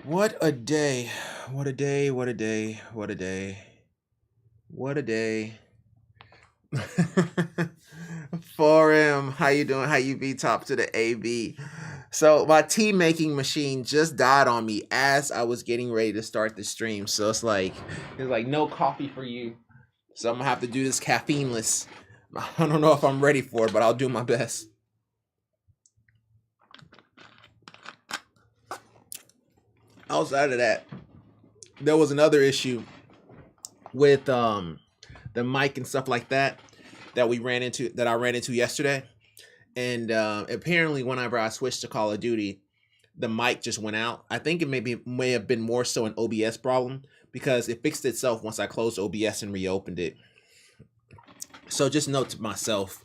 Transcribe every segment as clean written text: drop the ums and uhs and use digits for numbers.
What a day. What a day. What a day. What a day. What a day. 4M. How you doing? How you be? Top to the AB. So my tea making machine just died on me as I was getting ready to start the stream. So it's like no coffee for you. So I'm gonna have to do this caffeineless. I don't know if I'm ready for it, but I'll do my best. Outside of that, there was another issue with the mic and stuff like that I ran into yesterday. And apparently, whenever I switched to Call of Duty, the mic just went out. I think it may have been more so an OBS problem because it fixed itself once I closed OBS and reopened it. So just note to myself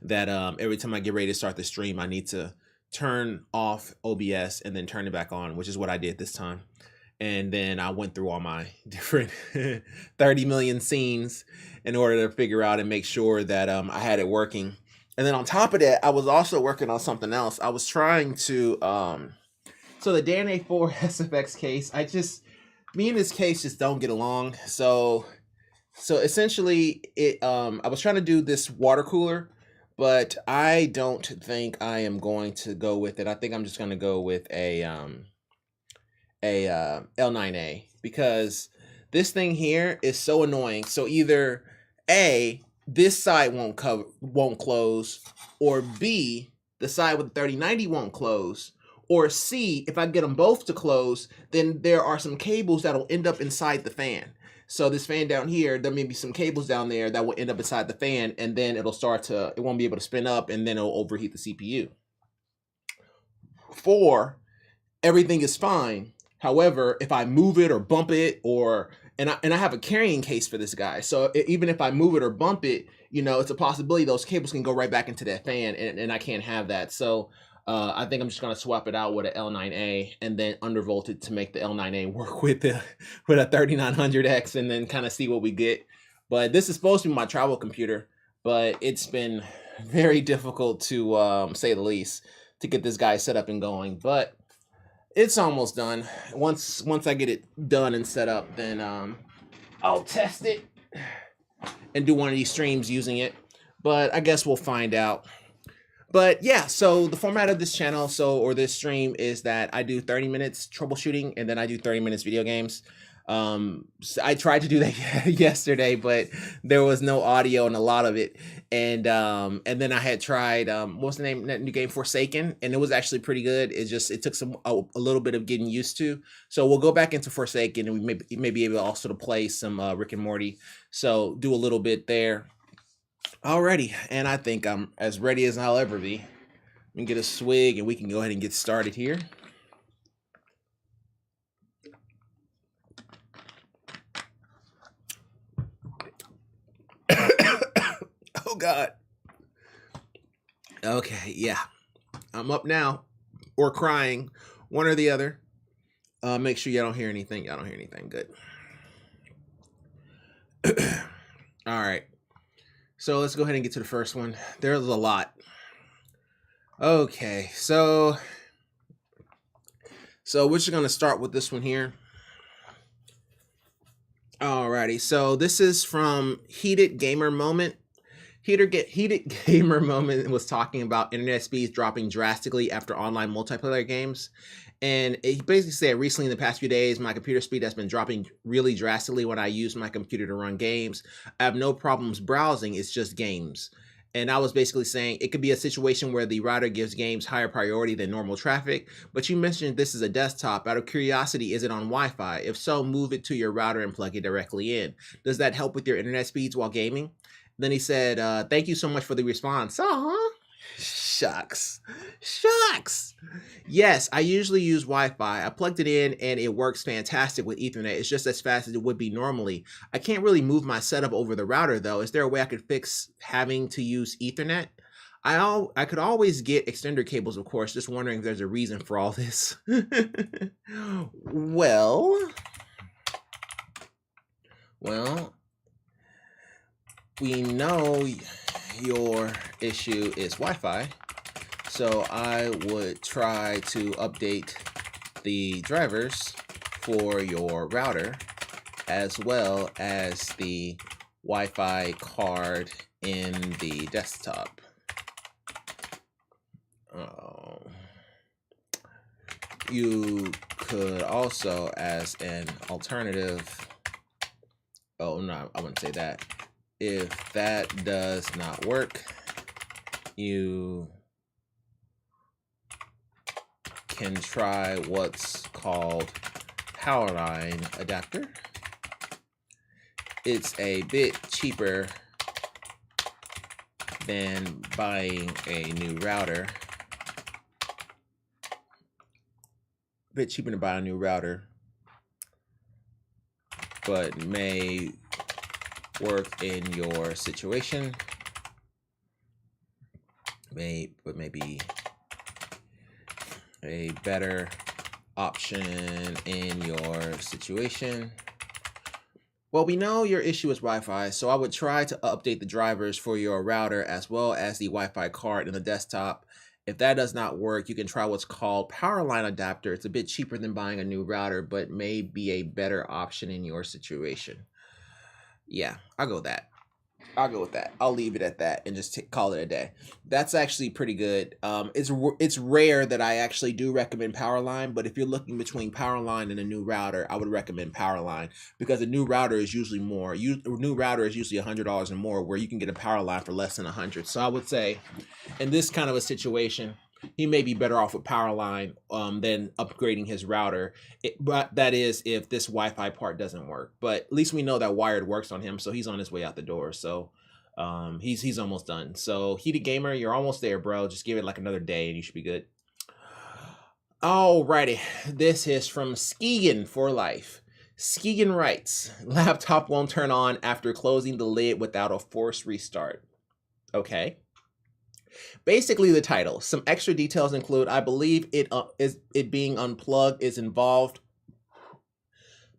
that every time I get ready to start the stream, I need to turn off OBS and then turn it back on, which is what I did this time. And then I went through all my different 30 million scenes in order to figure out and make sure that I had it working. And then on top of that, I was also working on something else. I was trying to so the Dan A4 SFX case, me and this case just don't get along. So essentially I was trying to do this water cooler, but I don't think I am going to go with it. I think I'm just going to go with a L9A because this thing here is so annoying. So either A, this side won't close, or B, the side with the 3090 won't close, or C, if I get them both to close, then there are some cables that'll end up inside the fan. So this fan down here, there may be some cables down there that will end up inside the fan, and then it won't be able to spin up, and then it'll overheat the CPU. 4, everything is fine. However, if I move it or bump it, and I have a carrying case for this guy, so even if I move it or bump it, it's a possibility those cables can go right back into that fan, and I can't have that. So I think I'm just gonna swap it out with an L9A and then undervolt it to make the L9A work with a 3900X, and then kind of see what we get. But this is supposed to be my travel computer, but it's been very difficult to say the least to get this guy set up and going. But it's almost done. Once I get it done and set up, then I'll test it and do one of these streams using it. But I guess we'll find out. But yeah, so the format of this channel, or this stream, is that I do 30 minutes troubleshooting and then I do 30 minutes video games. So I tried to do that yesterday, but there was no audio in a lot of it. And then I had tried what's the name, that new game, Forsaken, and it was actually pretty good. It took a little bit of getting used to. So we'll go back into Forsaken, and we may be able also to play some Rick and Morty. So do a little bit there. Alrighty, and I think I'm as ready as I'll ever be. Let me get a swig and we can go ahead and get started here. Oh God. Okay, yeah. I'm up now, or crying, one or the other. Make sure y'all don't hear anything. Y'all don't hear anything. Good. All right. So let's go ahead and get to the first one. There's a lot. Okay, so we're just gonna start with this one here. Alrighty, so this is from Heated Gamer Moment. Heated Gamer Moment was talking about internet speeds dropping drastically after online multiplayer games. And he basically said, recently in the past few days, my computer speed has been dropping really drastically when I use my computer to run games. I have no problems browsing, it's just games. And I was basically saying it could be a situation where the router gives games higher priority than normal traffic, but you mentioned this is a desktop. Out of curiosity, is it on Wi-Fi? If so, move it to your router and plug it directly in. Does that help with your internet speeds while gaming? Then he said, thank you so much for the response. Shucks. Yes, I usually use Wi-Fi. I plugged it in and it works fantastic with Ethernet. It's just as fast as it would be normally. I can't really move my setup over the router though. Is there a way I could fix having to use Ethernet? I could always get extender cables, of course. Just wondering if there's a reason for all this. Well, we know your issue is Wi-Fi, so I would try to update the drivers for your router, as well as the Wi-Fi card in the desktop. You could also, as an alternative, oh no, I wouldn't say that. If that does not work, you can try what's called power line adapter. It's a bit cheaper than buying a new router. But may work in your situation. But maybe a better option in your situation. Well, we know your issue is Wi-Fi, so I would try to update the drivers for your router as well as the Wi-Fi card in the desktop. If that does not work, you can try what's called power line adapter. It's a bit cheaper than buying a new router, but may be a better option in your situation. Yeah, I'll go with that. I'll leave it at that and just call it a day. That's actually pretty good. It's rare that I actually do recommend Powerline, but if you're looking between Powerline and a new router, I would recommend Powerline, because a new router is usually more. A new router is usually $100 or more, where you can get a Powerline for less than $100. So I would say, in this kind of a situation, he may be better off with Powerline than upgrading his router. But that is if this Wi-Fi part doesn't work. But at least we know that wired works on him, so he's on his way out the door. So he's almost done. So Heated Gamer, you're almost there, bro. Just give it like another day and you should be good. Alrighty, this is from Skegan for Life. Skegan writes, laptop won't turn on after closing the lid without a forced restart. Okay. Basically, the title. Some extra details include, I believe it being unplugged is involved,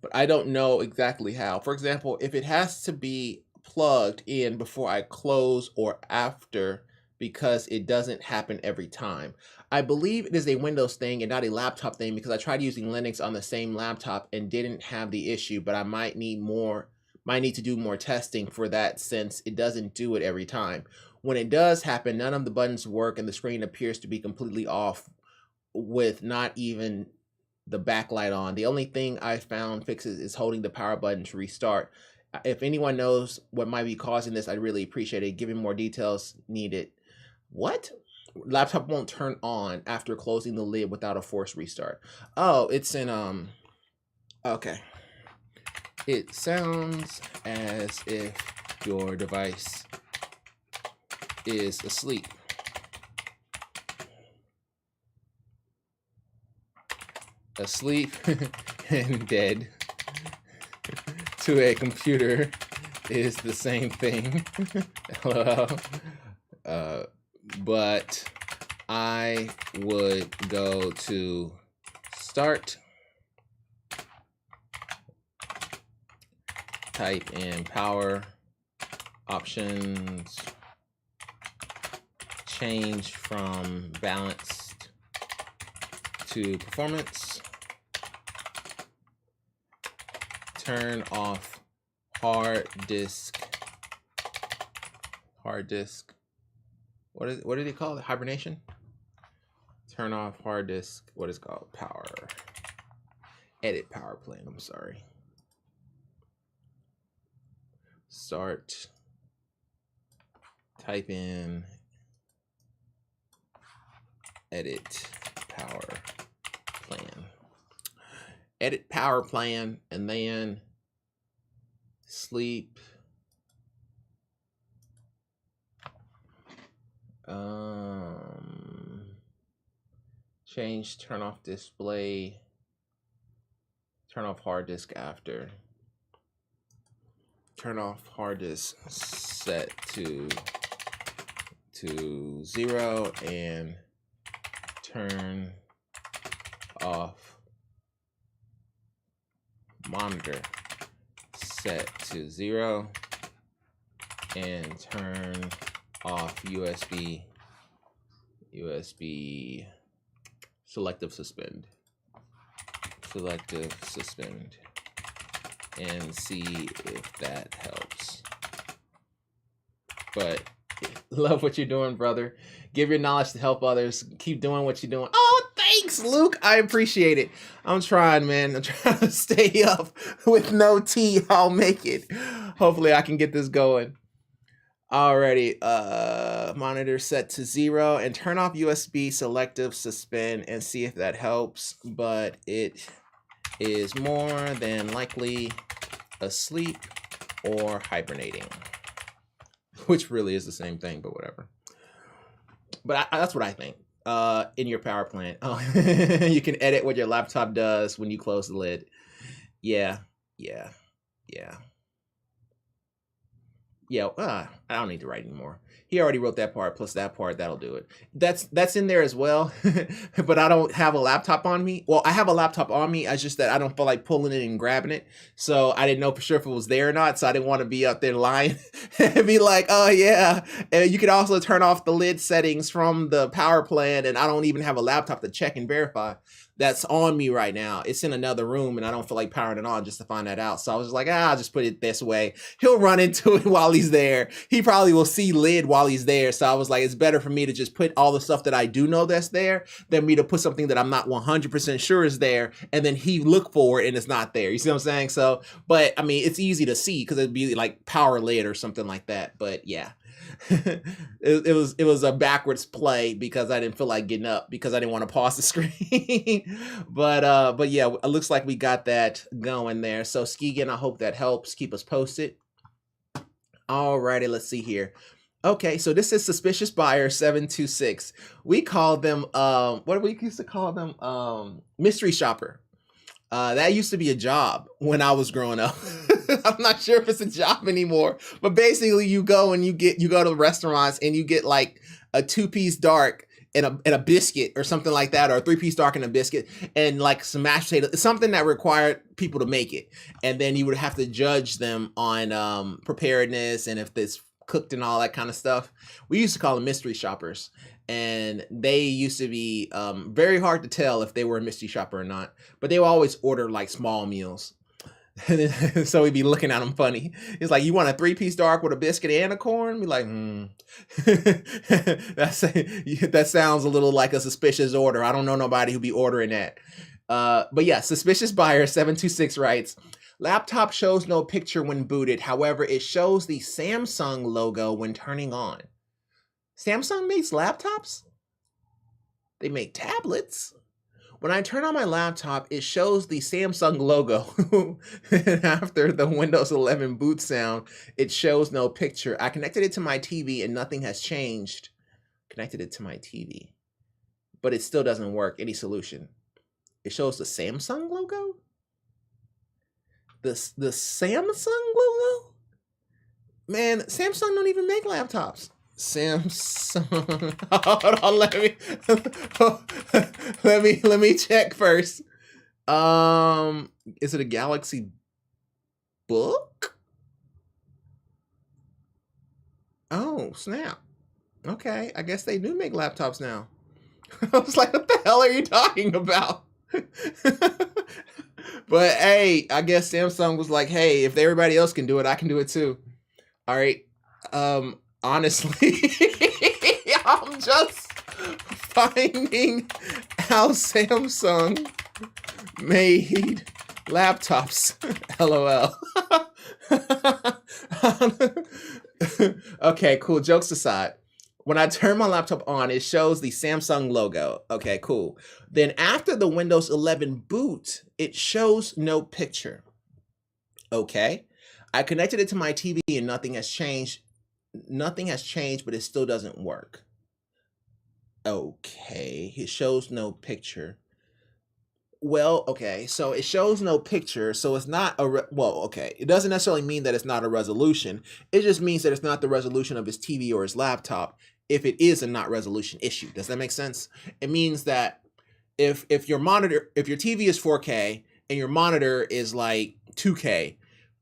but I don't know exactly how. For example, if it has to be plugged in before I close or after, because it doesn't happen every time. I believe it is a Windows thing and not a laptop thing, because I tried using Linux on the same laptop and didn't have the issue, but I might need to do more testing for that, since it doesn't do it every time. When it does happen, none of the buttons work and the screen appears to be completely off, with not even the backlight on. The only thing I found fixes is holding the power button to restart. If anyone knows what might be causing this, I'd really appreciate it. Giving more details needed. What? Laptop won't turn on after closing the lid without a forced restart. Oh, it's in okay. It sounds as if your device is asleep. Asleep and dead to a computer is the same thing. But I would go to start, type in power options, change from balanced to performance, turn off hard disk. What did he call it? Hibernation? Turn off hard disk. What is it called? Power. Edit power plan. I'm sorry. Start. Type in edit power plan. Edit power plan, and then sleep. Change, turn off display, turn off hard disk after, turn off hard disk set to 0, and turn off monitor set to 0, and turn off USB selective suspend. selective suspend and see if that helps. But love what you're doing, brother. Give your knowledge to help others. Keep doing what you're doing. Oh, thanks, Luke. I appreciate it. I'm trying, man. I'm trying to stay up with no tea. I'll make it. Hopefully I can get this going. Alrighty, monitor set to 0 and turn off USB selective suspend and see if that helps, but it is more than likely asleep or hibernating, which really is the same thing, but whatever. But that's what I think. In your power plant, you can edit what your laptop does when you close the lid. Yeah. I don't need to write anymore. He already wrote that part plus that part. That'll do it. That's in there as well. But I don't have a laptop on me. Well, I have a laptop on me. It's just that I don't feel like pulling it and grabbing it. So I didn't know for sure if it was there or not. So I didn't want to be out there lying and be like, oh yeah. And you can also turn off the lid settings from the power plant. And I don't even have a laptop to check and verify. That's on me right now. It's in another room and I don't feel like powering it on just to find that out. So I was just like, I'll just put it this way. He'll run into it while he's there. He probably will see lid while he's there. So I was like, it's better for me to just put all the stuff that I do know that's there than me to put something that I'm not 100% sure is there. And then he look for it and it's not there. You see what I'm saying? So, but I mean, it's easy to see because it'd be like power lid or something like that. But yeah. it was a backwards play because I didn't feel like getting up because I didn't want to pause the screen. But yeah, it looks like we got that going there. So Skeegan, I hope that helps. Keep us posted. Alrighty, let's see here. Okay, so this is Suspicious Buyer 726. We call them what do we used to call them? Mystery shopper. That used to be a job when I was growing up. I'm not sure if it's a job anymore, but basically you go and you go to restaurants and you get like a 2-piece dark and a biscuit or something like that, or a 3-piece dark and a biscuit and like some mashed potatoes, something that required people to make it. And then you would have to judge them on preparedness and if it's cooked and all that kind of stuff. We used to call them mystery shoppers. And they used to be very hard to tell if they were a mystery shopper or not. But they would always order like small meals. So we'd be looking at them funny. It's like, you want a 3-piece dark with a biscuit and a corn? Be like, that sounds a little like a suspicious order. I don't know nobody who'd be ordering that. But yeah, Suspicious Buyer 726 writes, laptop shows no picture when booted. However, it shows the Samsung logo when turning on. Samsung makes laptops? They make tablets. When I turn on my laptop, it shows the Samsung logo. And after the Windows 11 boot sound, it shows no picture. I connected it to my TV and nothing has changed. Connected it to my TV. But it still doesn't work. Any solution? It shows the Samsung logo? The Samsung logo? Man, Samsung don't even make laptops. Samsung. Hold on, let me check first. Is it a Galaxy Book? Oh, snap. Okay, I guess they do make laptops now. I was like, what the hell are you talking about? But hey, I guess Samsung was like, hey, if everybody else can do it, I can do it too. All right. Honestly, I'm just finding how Samsung made laptops. LOL. Okay, cool. Jokes aside. When I turn my laptop on, it shows the Samsung logo. Okay, cool. Then after the Windows 11 boot, it shows no picture. Okay. I connected it to my TV and nothing has changed. Nothing has changed, but it still doesn't work. Okay, it shows no picture. Well, okay, so it shows no picture, so it's not a, well, okay, it doesn't necessarily mean that it's not a resolution. It just means that it's not the resolution of his TV or his laptop if it is a not resolution issue. Does that make sense? It means that if your TV is 4K and your monitor is like 2K,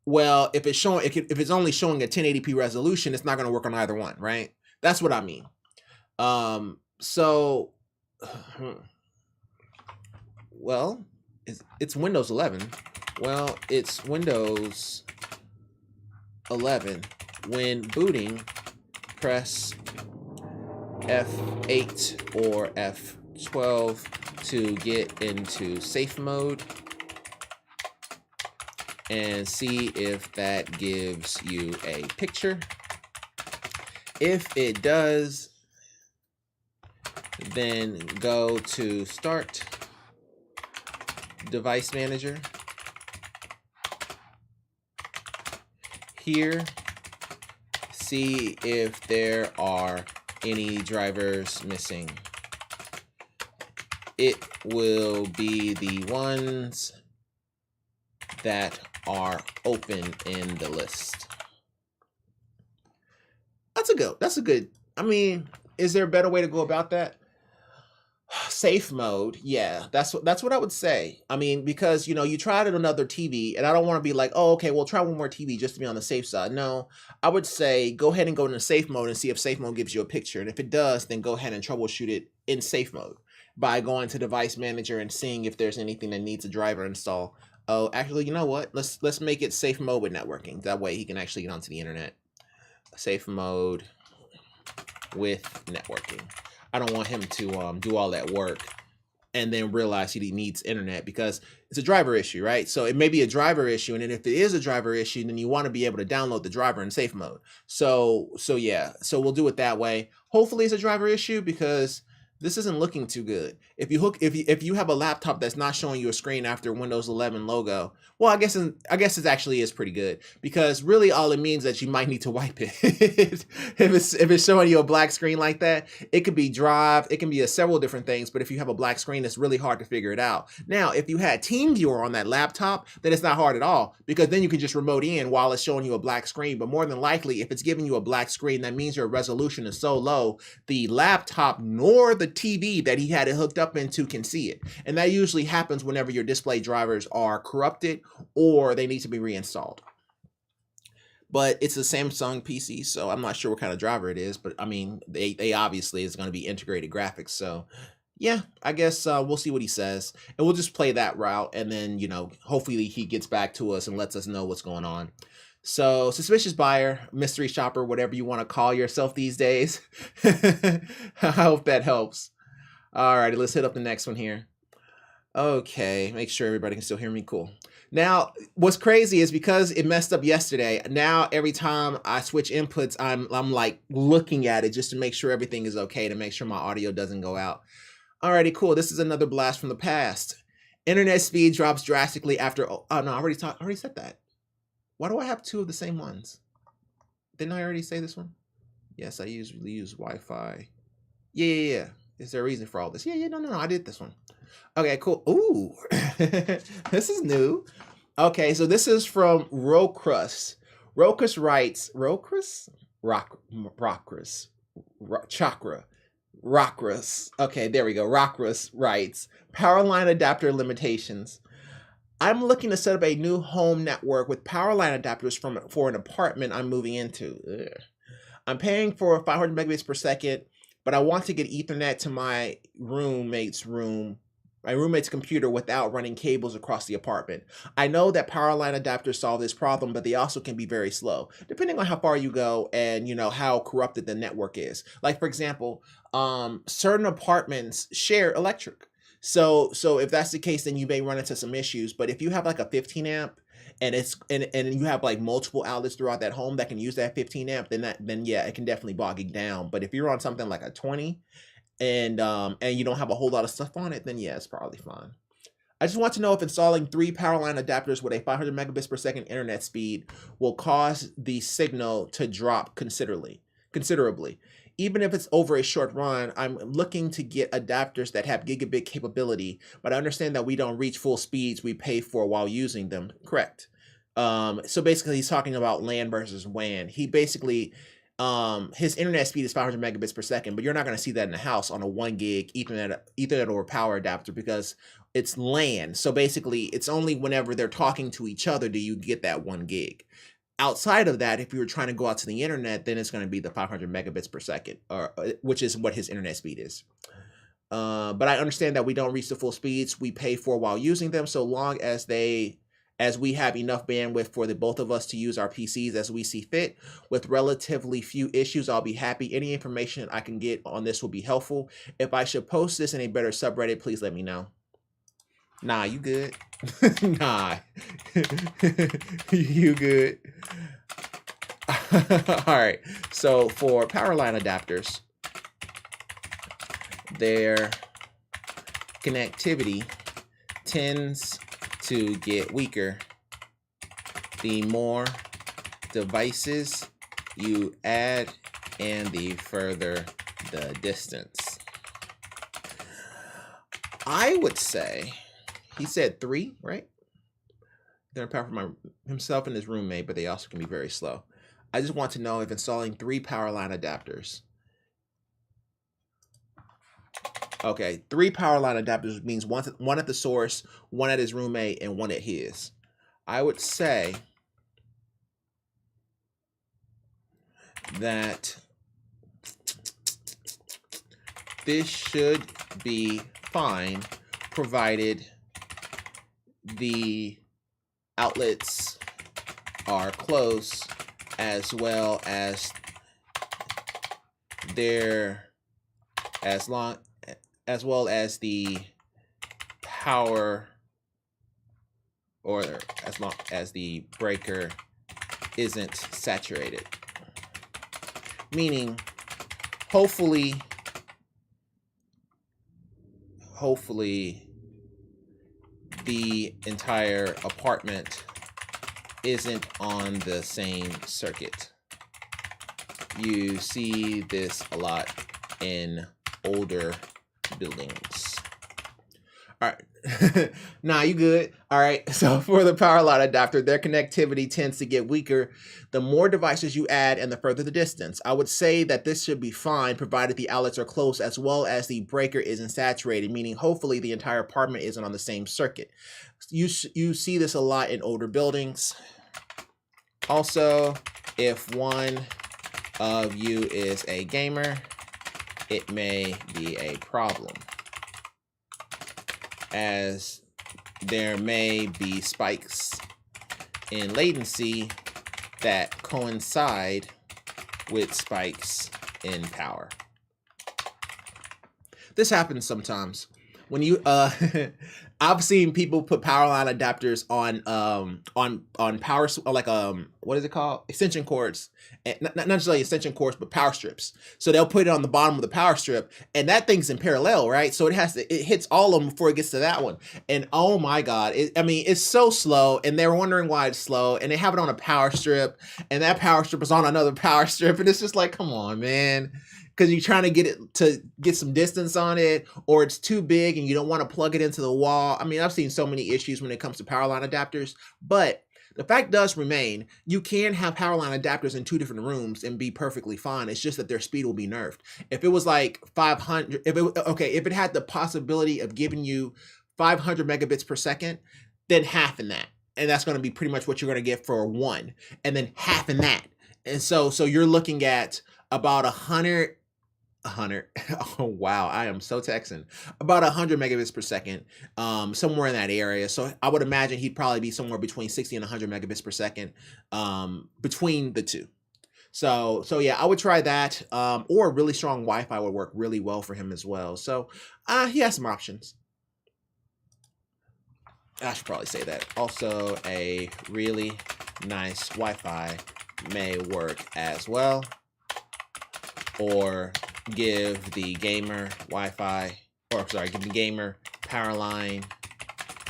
well, if it's only showing a 1080p resolution, it's not going to work on either one, right? That's what I mean. So, well, It's Windows 11. Well, it's Windows 11. When booting, press F8 or F12 to get into safe mode and see if that gives you a picture. If it does, then go to Start Device Manager. Here, see if there are any drivers missing. It will be the ones that are open in the list. That's a good, I mean, is there a better way to go about that? Safe mode, yeah, that's what I would say. I mean, because you tried it on another TV, and I don't want to be like, oh, okay, well, try one more TV just to be on the safe side. No, I would say go ahead and go into safe mode and see if safe mode gives you a picture, and if it does, then go ahead and troubleshoot it in safe mode by going to Device Manager and seeing if there's anything that needs a driver install. Oh, actually, you know what? Let's make it safe mode with networking. That way, he can actually get onto the internet. Safe mode with networking. I don't want him to do all that work and then realize he needs internet, because it's a driver issue, right? So it may be a driver issue, and then if it is a driver issue, then you want to be able to download the driver in safe mode. So yeah, so we'll do it that way. Hopefully it's a driver issue, because this isn't looking too good. If you have a laptop that's not showing you a screen after Windows 11 logo, well, I guess it actually is pretty good, because really all it means is that you might need to wipe it. if it's showing you a black screen like that, it could be Drive, it can be several different things. But if you have a black screen, it's really hard to figure it out. Now, if you had TeamViewer on that laptop, then it's not hard at all, because then you can just remote in while it's showing you a black screen. But more than likely, if it's giving you a black screen, that means your resolution is so low, the laptop nor the TV that he had it hooked up into can see it. And that usually happens whenever your display drivers are corrupted or they need to be reinstalled. But it's a Samsung PC, so I'm not sure what kind of driver it is, but I mean, they obviously is going to be integrated graphics. So yeah, I guess we'll see what he says, and we'll just play that route, and then hopefully he gets back to us and lets us know what's going on. So, suspicious buyer, mystery shopper, whatever you want to call yourself these days. I hope that helps. All righty, let's hit up the next one here. Okay, make sure everybody can still hear me. Cool. Now, what's crazy is because it messed up yesterday, now every time I switch inputs, I'm like looking at it just to make sure everything is okay, to make sure my audio doesn't go out. Alrighty, cool. This is another blast from the past. Internet speed drops drastically after, oh no, I already said that. Why do I have two of the same ones? Didn't I already say this one? Yes, I usually use Wi-Fi. Yeah. Is there a reason for all this? Yeah, no, I did this one. Okay, cool. Ooh, this is new. Okay, so this is from Rocrus. Rocrus writes, Rocrus. Okay, there we go. Rocrus writes, power line adapter limitations. I'm looking to set up a new home network with power line adapters for an apartment I'm moving into. Ugh. I'm paying for 500 megabits per second, but I want to get Ethernet to my roommate's computer without running cables across the apartment. I know that power line adapters solve this problem, but they also can be very slow, depending on how far you go and how corrupted the network is. Like, for example, certain apartments share electric. So if that's the case, then you may run into some issues. But if you have like a 15 amp and you have like multiple outlets throughout that home that can use that 15 amp, then yeah, it can definitely bog it down. But if you're on something like a 20 and you don't have a whole lot of stuff on it, then yeah, it's probably fine. I just want to know if installing 3 power line adapters with a 500 megabits per second internet speed will cause the signal to drop considerably. Even if it's over a short run, I'm looking to get adapters that have gigabit capability, but I understand that we don't reach full speeds we pay for while using them. Correct. So basically he's talking about LAN versus WAN. He basically, his internet speed is 500 megabits per second, but you're not going to see that in the house on a 1 gig Ethernet or power adapter, because it's LAN. So basically it's only whenever they're talking to each other do you get that 1 gig. Outside of that, if you were trying to go out to the internet, then it's going to be the 500 megabits per second, which is what his internet speed is. But I understand that we don't reach the full speeds we pay for while using them, so long as we have enough bandwidth for the both of us to use our PCs as we see fit. With relatively few issues, I'll be happy. Any information I can get on this will be helpful. If I should post this in a better subreddit, please let me know. Nah, you good. Nah. You good. All right. So for power line adapters, their connectivity tends to get weaker the more devices you add and the further the distance. I would say, he said 3, right? They're power for himself and his roommate, but they also can be very slow. I just want to know if installing 3 power line adapters. Okay, 3 power line adapters means one at the source, one at his roommate, and one at his. I would say that this should be fine, provided the outlets are close, as well as the power, or as long as the breaker isn't saturated. Meaning, hopefully the entire apartment isn't on the same circuit. You see this a lot in older buildings. All right. Nah, you good. All right. So for the power line adapter, their connectivity tends to get weaker the more devices you add and the further the distance. I would say that this should be fine, provided the outlets are close, as well as the breaker isn't saturated, meaning hopefully the entire apartment isn't on the same circuit. You see this a lot in older buildings. Also, if one of you is a gamer, it may be a problem, as there may be spikes in latency that coincide with spikes in power. This happens sometimes. When you I've seen people put power line adapters on power, like what is it called, extension cords, and not necessarily extension cords, but power strips. So they'll put it on the bottom of the power strip, and that thing's in parallel, right? So it hits all of them before it gets to that one. And oh my God, I mean, it's so slow, and they're wondering why it's slow, and they have it on a power strip, and that power strip is on another power strip, and it's just like, come on, man. Because you're trying to get some distance on it, or it's too big and you don't want to plug it into the wall. I mean, I've seen so many issues when it comes to power line adapters, but the fact does remain, you can have power line adapters in 2 different rooms and be perfectly fine. It's just that their speed will be nerfed. If it was like 500, if it had the possibility of giving you 500 megabits per second, then half in that. And that's going to be pretty much what you're going to get for 1, and then half in that. And so you're looking at about 100. Oh wow, I am so Texan. About 100 megabits per second, somewhere in that area. So I would imagine he'd probably be somewhere between 60 and 100 megabits per second, between the two. So yeah, I would try that, or really strong Wi-Fi would work really well for him as well. So he has some options. I should probably say that. Also, a really nice Wi-Fi may work as well, or give the gamer Wi-Fi, or sorry, give the gamer power line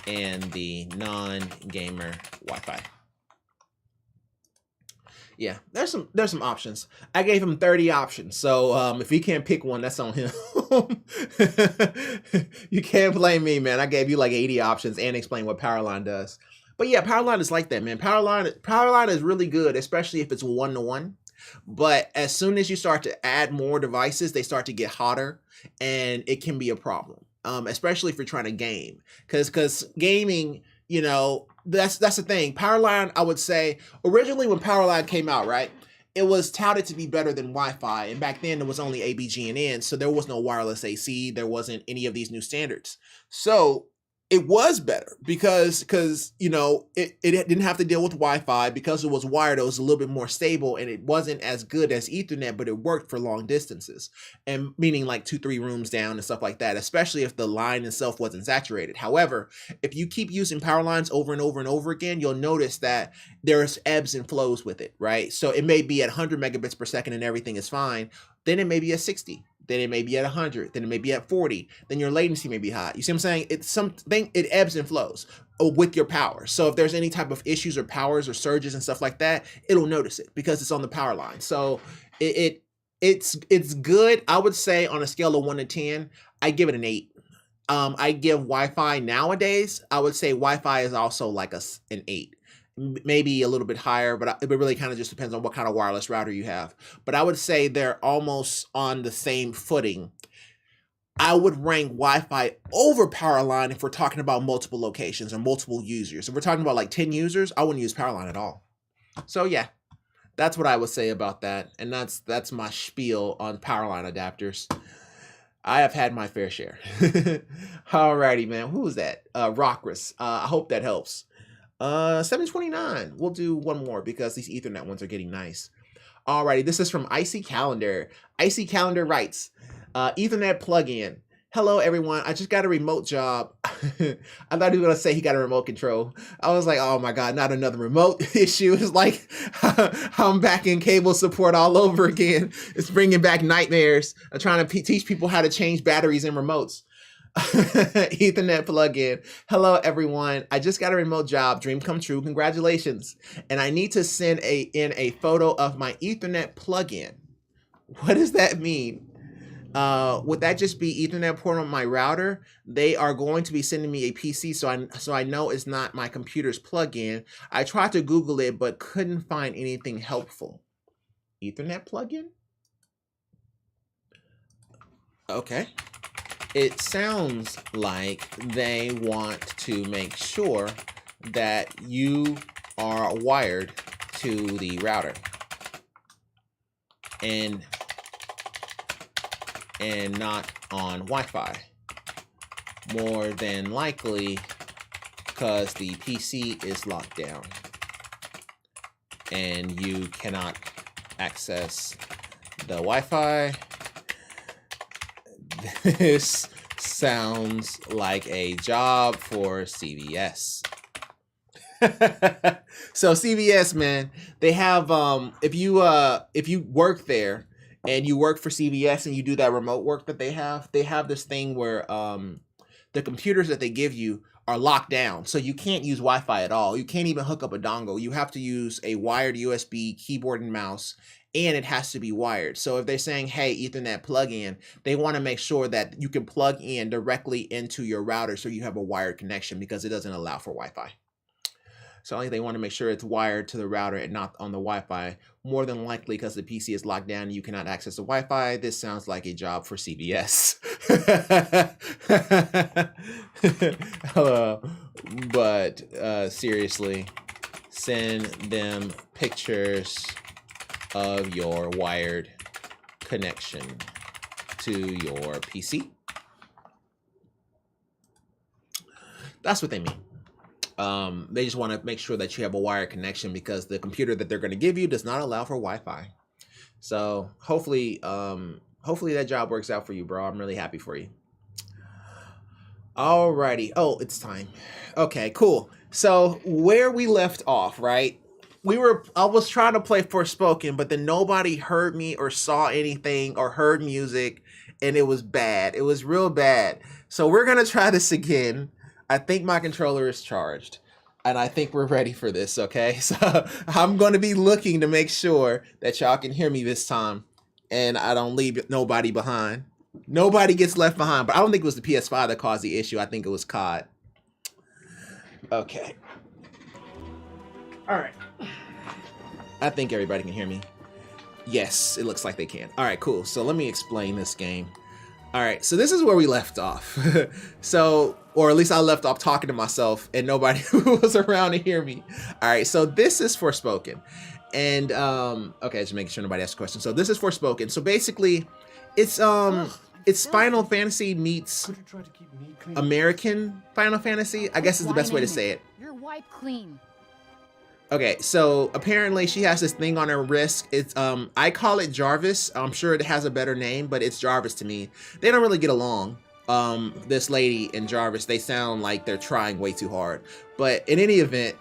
and the non-gamer Wi-Fi. Yeah, there's some options. I gave him 30 options, so if he can't pick one, that's on him. You can't blame me, man. I gave you like 80 options and explain what Powerline does. But yeah, Powerline is like that, man. Powerline is really good, especially if it's 1-to-1. But as soon as you start to add more devices, they start to get hotter, and it can be a problem, especially if you're trying to game. Because gaming, you know, that's the thing. Powerline, I would say, originally when Powerline came out, right, it was touted to be better than Wi-Fi. And back then, there was only ABGNN, so there was no wireless AC. There wasn't any of these new standards. So it was better because you know, it didn't have to deal with Wi-Fi. Because it was wired, it was a little bit more stable, and it wasn't as good as Ethernet, but it worked for long distances, and meaning like 2-3 rooms down and stuff like that, especially if the line itself wasn't saturated. However, if you keep using power lines over and over and over again, you'll notice that there's ebbs and flows with it, right? So it may be at 100 megabits per second and everything is fine. Then it may be at 60. Then it may be at 100, then it may be at 40, then your latency may be high. You see what I'm saying? It's something, it ebbs and flows with your power. So if there's any type of issues or powers or surges and stuff like that, it'll notice it because it's on the power line. So it's good. I would say on a scale of 1 to 10, I give it an 8. I give Wi-Fi nowadays, I would say Wi-Fi is also like an 8. Maybe a little bit higher, but it really kind of just depends on what kind of wireless router you have. But I would say they're almost on the same footing. I would rank Wi-Fi over Powerline if we're talking about multiple locations or multiple users. If we're talking about like 10 users, I wouldn't use Powerline at all. So yeah, that's what I would say about that. And that's my spiel on Powerline adapters. I have had my fair share. Alrighty, man. Who was that? Rockris. I hope that helps. 729. We'll do one more because these Ethernet ones are getting nice. Alrighty, this is from Icy Calendar. Icy Calendar writes, Ethernet plugin. Hello, everyone. I just got a remote job. I thought he was going to say he got a remote control. I was like, oh my God, not another remote issue. It's like I'm back in cable support all over again. It's bringing back nightmares. I'm trying to teach people how to change batteries in remotes. Ethernet plugin. Hello, everyone. I just got a remote job. Dream come true. Congratulations. And I need to send in a photo of my Ethernet plugin. What does that mean? Would that just be Ethernet port on my router? They are going to be sending me a PC, so I know it's not my computer's plugin. I tried to Google it, but couldn't find anything helpful. Ethernet plugin? Okay. It sounds like they want to make sure that you are wired to the router and not on Wi-Fi. More than likely because the PC is locked down and you cannot access the Wi-Fi. This sounds like a job for CVS. So CVS, man, they have if you work there and you work for CVS and you do that remote work that they have this thing where the computers that they give you are locked down. So you can't use Wi-Fi at all. You can't even hook up a dongle. You have to use a wired USB keyboard and mouse, and it has to be wired. So if they're saying, hey, Ethernet plug-in, they want to make sure that you can plug in directly into your router so you have a wired connection because it doesn't allow for Wi-Fi. So I think they want to make sure it's wired to the router and not on the Wi-Fi. More than likely because the PC is locked down and you cannot access the Wi-Fi. This sounds like a job for CVS. But seriously, send them pictures of your wired connection to your PC. That's what they mean. They just want to make sure that you have a wired connection because the computer that they're going to give you does not allow for Wi-Fi. So hopefully that job works out for you, bro. I'm really happy for you. Alrighty. Oh, it's time. Okay, cool. So where we left off, right? I was trying to play Forspoken, but then nobody heard me or saw anything or heard music, and it was bad. It was real bad. So we're going to try this again. I think my controller is charged, and I think we're ready for this, okay? So I'm going to be looking to make sure that y'all can hear me this time, and I don't leave nobody behind. Nobody gets left behind, but I don't think it was the PS5 that caused the issue. I think it was COD. Okay. All right. I think everybody can hear me. Yes, it looks like they can. All right, cool. So let me explain this game. All right, so this is where we left off. So, or at least I left off talking to myself and nobody was around to hear me. All right, so this is Forspoken. And okay, just making sure nobody asks a question. So this is Forspoken. So basically, it's Final Fantasy meets American Final Fantasy, I guess is the best way to say it. You're wiped clean. Okay, so apparently she has this thing on her wrist. It's I call it Jarvis. I'm sure it has a better name, but it's Jarvis to me. They don't really get along. This lady and Jarvis, they sound like they're trying way too hard. But in any event,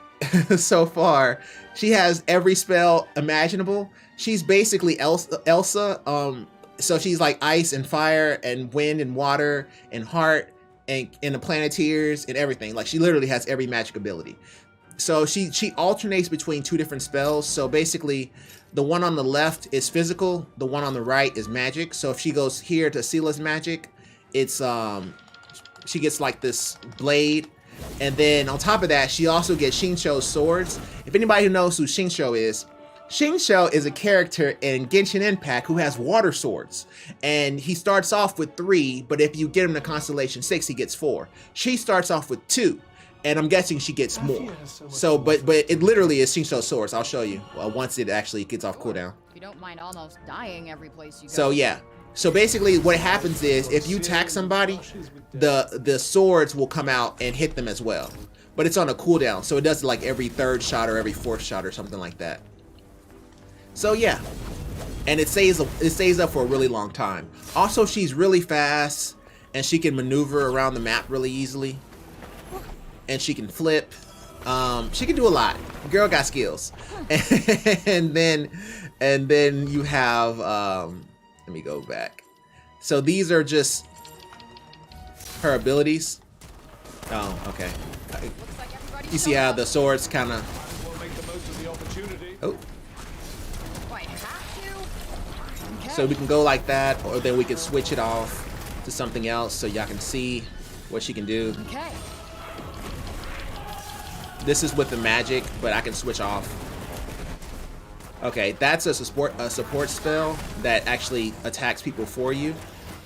so far, she has every spell imaginable. She's basically Elsa. So she's like ice and fire and wind and water and heart and the Planeteers and everything. Like she literally has every magic ability. So she alternates between two different spells. So basically, the one on the left is physical. The one on the right is magic. So if she goes here to Sela's magic, it's she gets like this blade. And then on top of that, she also gets Shinsho's swords. If anybody who knows who Shinsho is a character in Genshin Impact who has water swords. And he starts off with 3, but if you get him to Constellation 6, he gets 4. She starts off with 2, and I'm guessing she gets more. So, but it literally is Shinsho's swords. I'll show you once it actually gets off cooldown. If you don't mind almost dying every place you go. So yeah. So basically what happens is if you attack somebody, the swords will come out and hit them as well. But it's on a cooldown, so it does it like every 3rd shot or every 4th shot or something like that. So yeah. And it stays up for a really long time. Also, she's really fast and she can maneuver around the map really easily. And she can flip. She can do a lot. Girl got skills. And then you have let me go back. So these are just her abilities. Oh, okay. You see how the swords kind of. Oh. So we can go like that, or then we can switch it off to something else so y'all can see what she can do. Okay. This is with the magic, but I can switch off. Okay, that's a support spell that actually attacks people for you,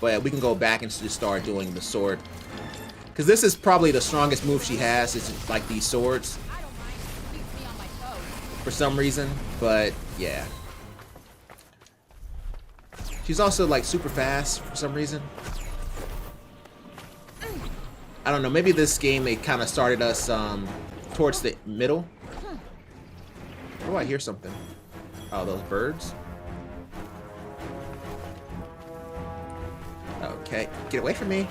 but we can go back and just start doing the sword. Because this is probably the strongest move she has, is like these swords. For some reason, but yeah. She's also like super fast for some reason. I don't know, maybe this game they kind of started us towards the middle. Oh, I hear something. Oh, those birds. Okay, get away from me.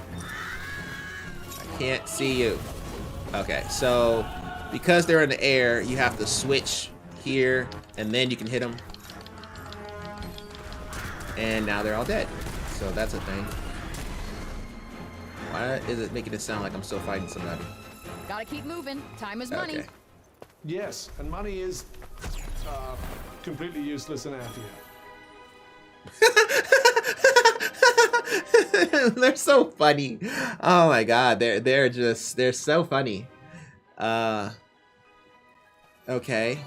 I can't see you. Okay, so because they're in the air, you have to switch here, and then you can hit them. And now they're all dead. So that's a thing. Why is it making it sound like I'm still fighting somebody? Gotta keep moving. Time is money. Okay. Yes, and money is completely useless in Athia. They're so funny. Oh my god, they're so funny. Okay.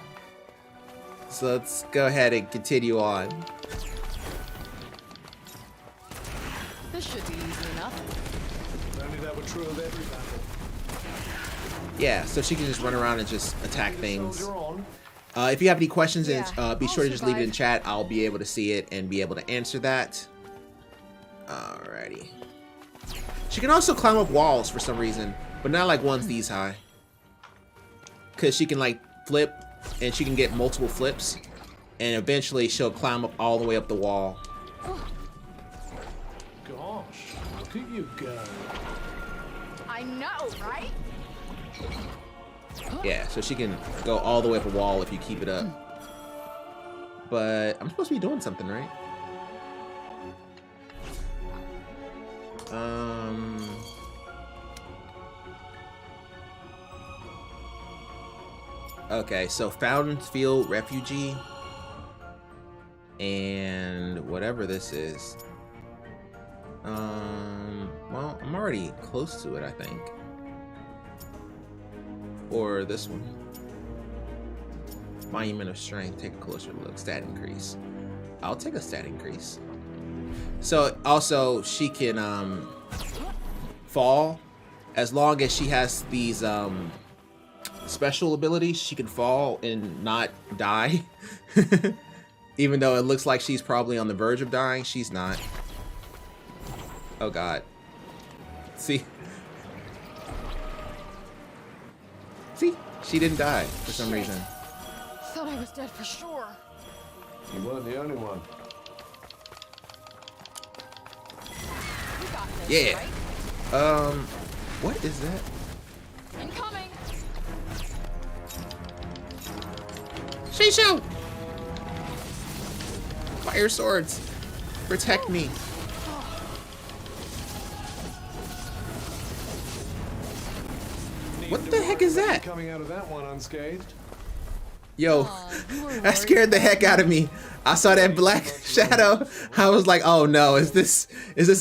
So let's go ahead and continue on. This should be easy enough. Only that were true of every battle. Yeah, so she can just run around and just attack things. If you have any questions, be sure to just leave it in chat. I'll be able to see it and be able to answer that. Alrighty. She can also climb up walls for some reason, but not like ones these high. Because she can like flip, and she can get multiple flips, and eventually she'll climb up all the way up the wall. Gosh, look at you go. I know, right? Yeah, so she can go all the way up a wall if you keep it up. But I'm supposed to be doing something, right? Okay, so Fountainfield Refugee and whatever this is. Well, I'm already close to it, I think. Or this one. Monument of Strength, take a closer look. Stat increase. I'll take a stat increase. So also she can fall as long as she has these special ability, she can fall and not die. Even though it looks like she's probably on the verge of dying, she's not. Oh god. See? See? She didn't die for some reason. Thought I was dead for sure. You weren't the only one. You got this, Yeah. right? What is that? Incoming. Shisho! Fire swords! Protect me. What the heck is that? Coming out of that one unscathed. Yo, Aw, you were that scared the heck out of me. I saw that black shadow. I was like, oh no, is this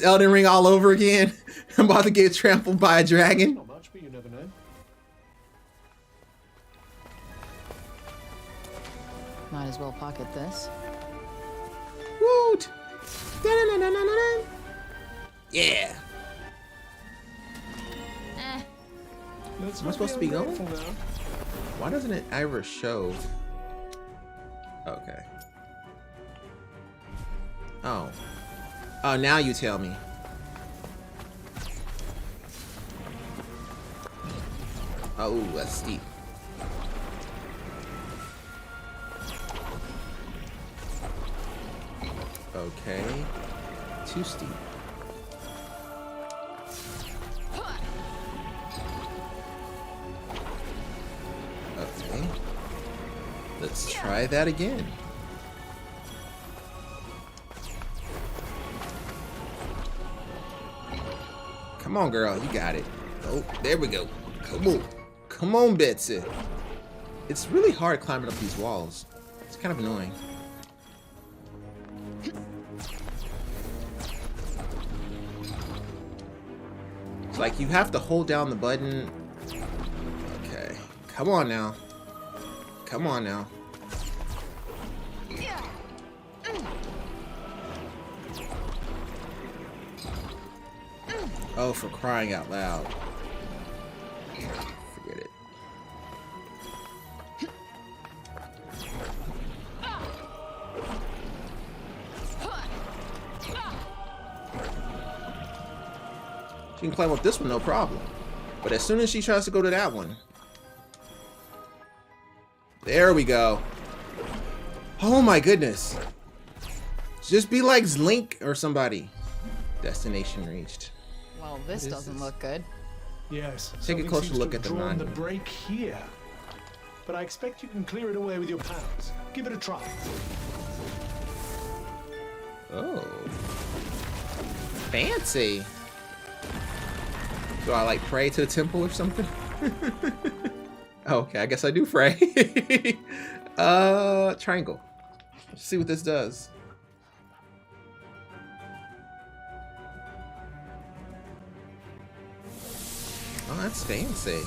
Elden Ring all over again? I'm about to get trampled by a dragon. Not much, but you never know. Might as well pocket this. Woot! Da-na-na-na-na-na. Yeah. Eh. Am I supposed to be going? Why doesn't it ever show? Okay. Oh. Oh, now you tell me. Oh, that's steep. Okay. Too steep. Okay. Let's try that again. Come on, girl. You got it. Oh, there we go. Come on. Come on, Betsy. It's really hard climbing up these walls. It's kind of annoying. It's like you have to hold down the button. Okay. Come on now. Come on now. Oh, for crying out loud. Forget it. She can climb up this one, no problem. But as soon as she tries to go to that one. There we go. Oh my goodness. Just be like Link or somebody. Destination reached. Well, this doesn't look good. Yes. Take a something closer seems look to at the have drawn the monument. break here. But I expect you can clear it away with your powers. Give it a try. Oh. Fancy. Do I like pray to the temple or something? Oh, okay, I guess I do pray. Triangle. Let's see what this does. Oh, that's fancy.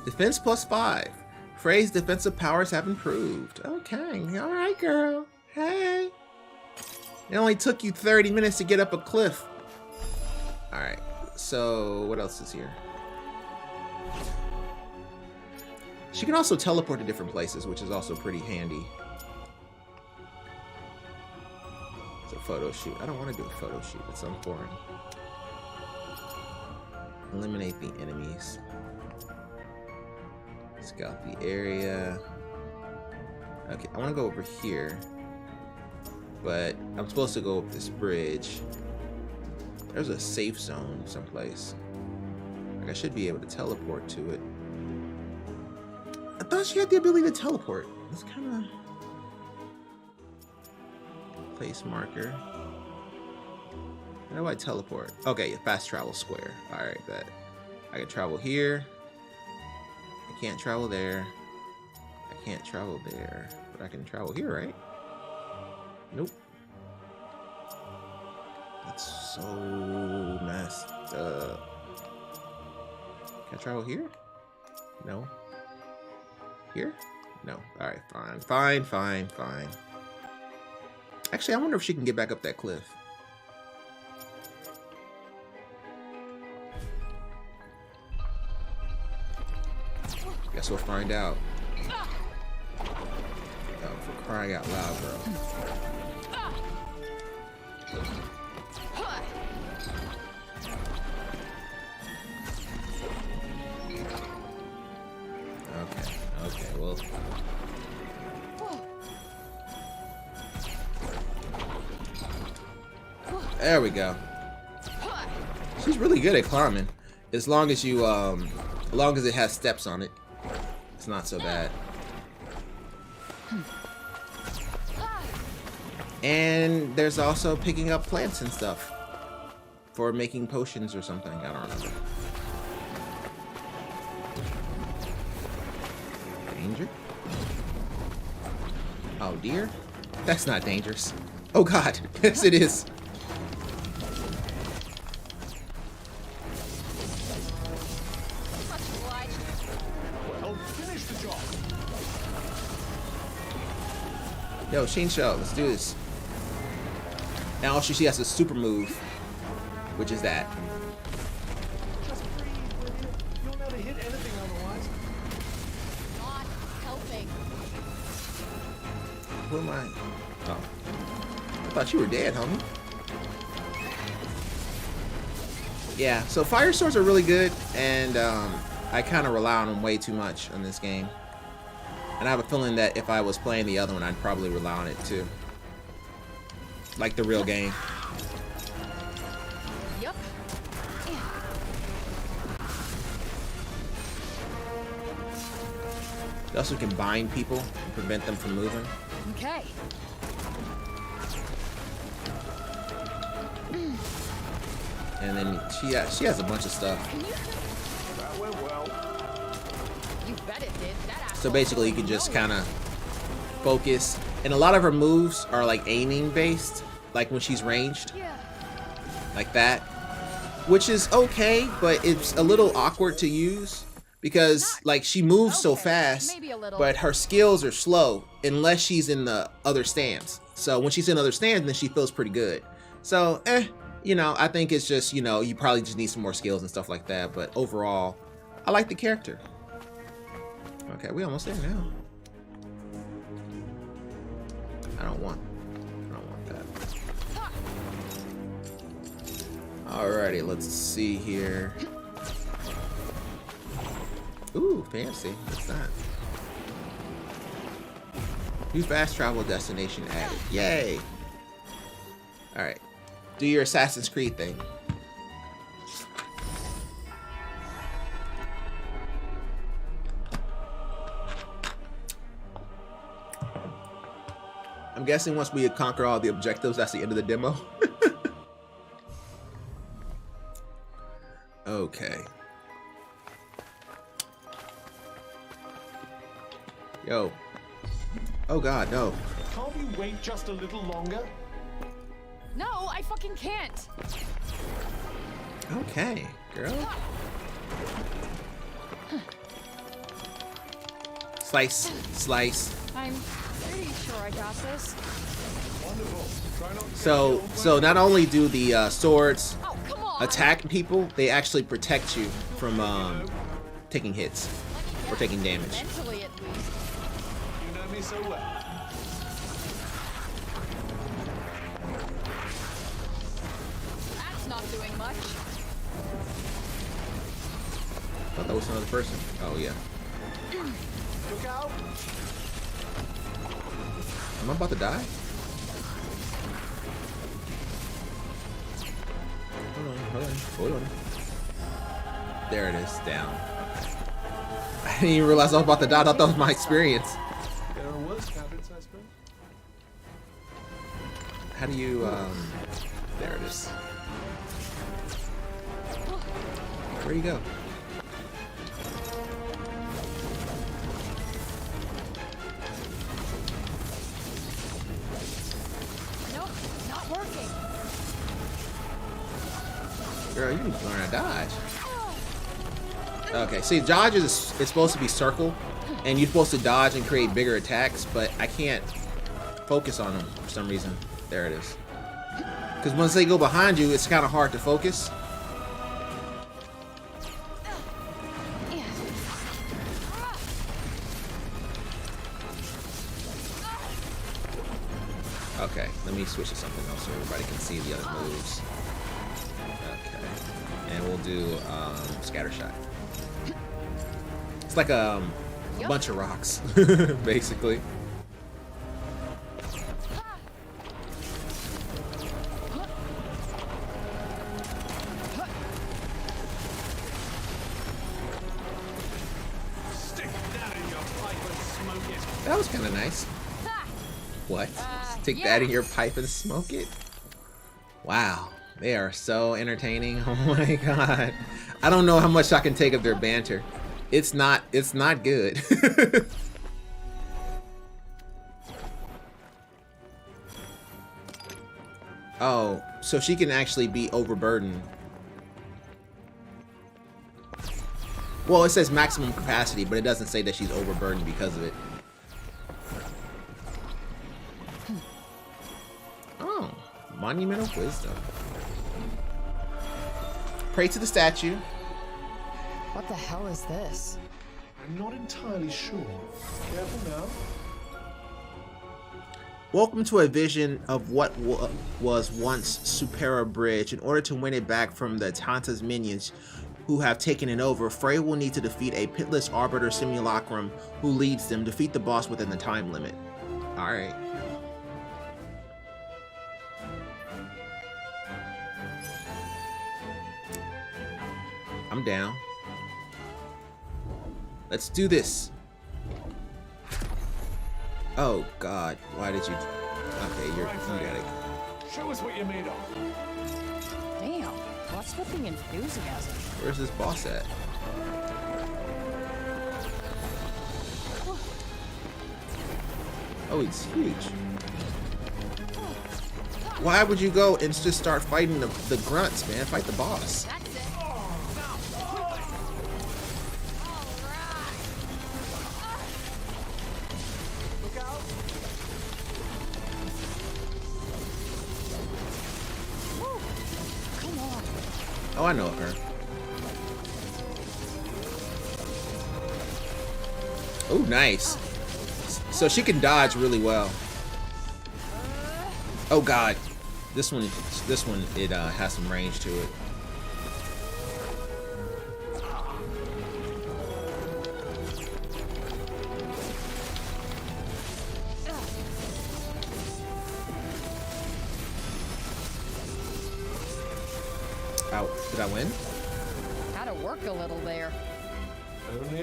Defense +5. Frey's defensive powers have improved. Okay, alright, girl. Hey. It only took you 30 minutes to get up a cliff. Alright, so what else is here? She can also teleport to different places, which is also pretty handy. It's a photo shoot. I don't want to do a photo shoot. It's boring. Eliminate the enemies. Scout the area. Okay, I want to go over here. But I'm supposed to go up this bridge. There's a safe zone someplace. Like I should be able to teleport to it. I thought she had the ability to teleport. It's kind of... Place marker. How do I teleport? Okay, fast travel square. Alright, bet. I can travel here. I can't travel there. I can't travel there. But I can travel here, right? Nope. That's so messed up. Can I travel here? No. Here? No. Alright, fine. Actually, I wonder if she can get back up that cliff. Guess we'll find out. Oh, for crying out loud, bro. Okay, well. There we go. She's really good at climbing. As long as you, as long as it has steps on it, it's not so bad. And there's also picking up plants and stuff for making potions or something. I don't remember. Danger? Oh dear, that's not dangerous. Oh god, yes it is. Well, finish the job. Yo, Shinsho, let's do this. Now also she has a super move, which is that. Just breathe, will you? You'll never hit anything otherwise. Not helping. Who am I? Oh. I thought you were dead, homie. Yeah, so fire swords are really good, and I kind of rely on them way too much in this game. And I have a feeling that if I was playing the other one, I'd probably rely on it too. Like the real game. Yep. You also can bind people and prevent them from moving. Okay. And then she has a bunch of stuff. That went well. You bet it did. That So asshole basically you told can just me. kind of focus. And a lot of her moves are like aiming based. Like when she's ranged. Yeah. Like that. Which is okay, but it's a little awkward to use. Because like she moves so Okay, fast, maybe a little. but her skills are slow unless she's in the other stands. So when she's in other stands, then she feels pretty good. So, you know, I think it's just, you know, you probably just need some more skills and stuff like that. But overall, I like the character. Okay, we almost there now. I don't want that. Alrighty, let's see here. Ooh, fancy. What's that? New fast travel destination added. Yay! Alright. Do your Assassin's Creed thing. I'm guessing once we conquer all the objectives, that's the end of the demo. Okay. Yo. Oh god, no. Can't we wait just a little longer? No, I fucking can't. Okay, girl. Slice, slice. I'm pretty sure I got this. Wonderful. Try not to So not only do the swords Oh, come on. attack people, they actually protect you from taking hits or taking damage. Mentally, at least. You know me so well. That's not doing much. I thought that was another person. Oh yeah. Look out! Am I about to die? Hold on. There it is, down. I didn't even realize I was about to die. I thought that was my experience. There are worse habits, I suppose. How do you, there it is. Where'd you go? Nope, not working. Girl, you need to learn how to dodge. Okay, see, dodge is it's supposed to be circle, and you're supposed to dodge and create bigger attacks, but I can't focus on them for some reason. There it is. Because once they go behind you, it's kind of hard to focus. Let me switch to something else so everybody can see the other moves. Okay. And we'll do scatter shot. It's like a bunch of rocks, basically. That was kind of nice. What? Stick that in your pipe and smoke it? Wow. They are so entertaining. Oh my god. I don't know how much I can take of their banter. It's not good. Oh, so she can actually be overburdened. Well, it says maximum capacity, but it doesn't say that she's overburdened because of it. Oh, monumental wisdom. Pray to the statue. What the hell is this? I'm not entirely sure. Careful now. Welcome to a vision of what was once Supera Bridge. In order to win it back from the Tanta's minions who have taken it over, Frey will need to defeat a pitless Arbiter Simulacrum who leads them. Defeat the boss within the time limit. Alright. I'm down. Let's do this. Oh god, why did you... Okay, you got it. Show us what you're made of. Damn, what's with the enthusiasm? Where's this boss at? Oh, he's huge. Why would you go and just start fighting the grunts, man? Fight the boss. That's it. Oh, I know her. Oh, nice. So she can dodge really well. Oh god, this one, it has some range to it. Ow, did I win? Had to work a little there.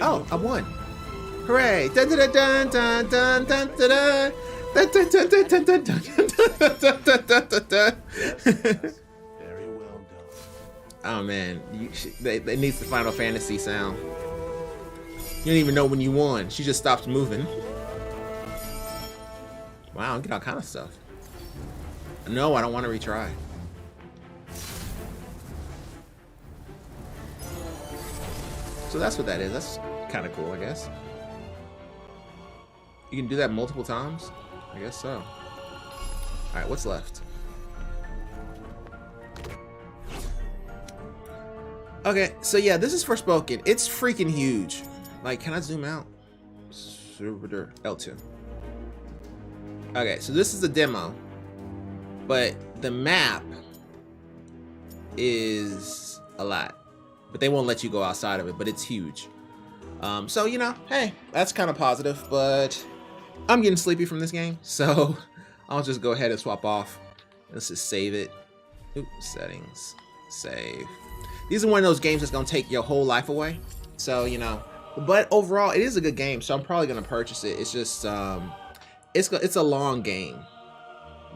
Oh, I won. Hooray! Dun dun dun dun dun dun dun dun. Dun, dun, dun, dun, dun, dun, dun, dun, dun, dun, dun, dun. Very well done. Oh man, it needs the Final Fantasy sound. You don't even know when you won. She just stops moving. Wow, I get all kind of stuff. No, I don't want to retry. So that's what that is. That's kind of cool, I guess. You can do that multiple times? I guess so. Alright, what's left? Okay, so yeah, this is Forspoken. It's freaking huge. Like, can I zoom out? Super L2. Okay, so this is the demo. But the map is a lot. But they won't let you go outside of it, but it's huge. So, you know, hey, that's kind of positive, but I'm getting sleepy from this game, so I'll just go ahead and swap off. Let's just save it. Oops, settings, save. These are one of those games that's gonna take your whole life away. So, you know, but overall, it is a good game, so I'm probably gonna purchase it. It's just, it's a long game.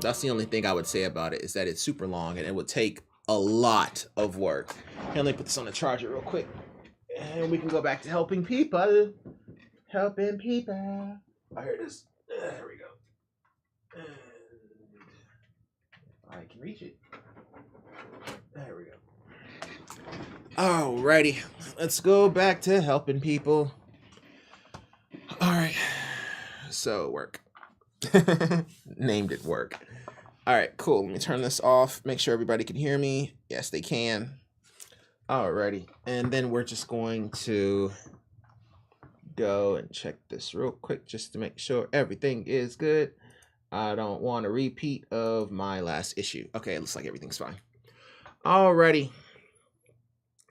That's the only thing I would say about it, is that it's super long and it would take a lot of work. Here, let me put this on the charger real quick. And we can go back to helping people. Helping people. Oh, here it is. There we go. And I can reach it. There we go. Alrighty. Let's go back to helping people. Alright. So, work. Named it work. Alright, cool. Let me turn this off. Make sure everybody can hear me. Yes, they can. Alrighty, and then we're just going to go and check this real quick just to make sure everything is good. I don't want a repeat of my last issue. Okay, it looks like everything's fine. Alrighty.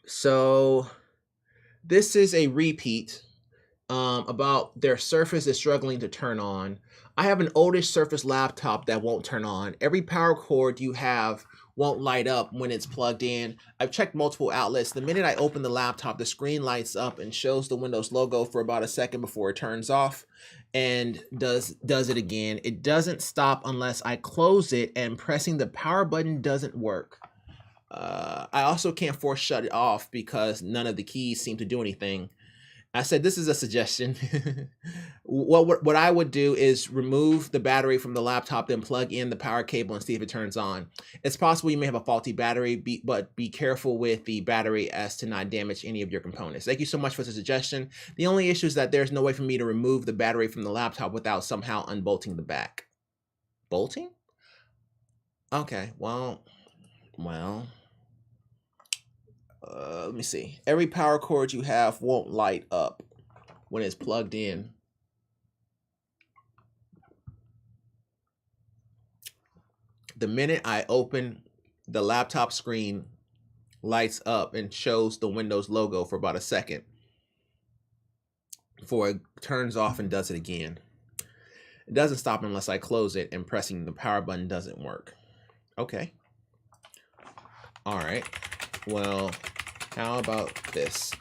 So this is a repeat about their Surface is struggling to turn on. I have an oldish Surface laptop that won't turn on. Every power cord you have won't light up when it's plugged in. I've checked multiple outlets. The minute I open the laptop, the screen lights up and shows the Windows logo for about a second before it turns off and does it again. It doesn't stop unless I close it, and pressing the power button doesn't work. I also can't force shut it off because none of the keys seem to do anything. I said, this is a suggestion. What I would do is remove the battery from the laptop, then plug in the power cable and see if it turns on. It's possible you may have a faulty battery, but be careful with the battery as to not damage any of your components. Thank you so much for the suggestion. The only issue is that there's no way for me to remove the battery from the laptop without somehow unbolting the back. Bolting? Okay, well. Let me see. Every power cord you have won't light up when it's plugged in. The minute I open the laptop screen, lights up and shows the Windows logo for about a second before it turns off and does it again. It doesn't stop unless I close it, and pressing the power button doesn't work. Okay. All right. Well, how about this?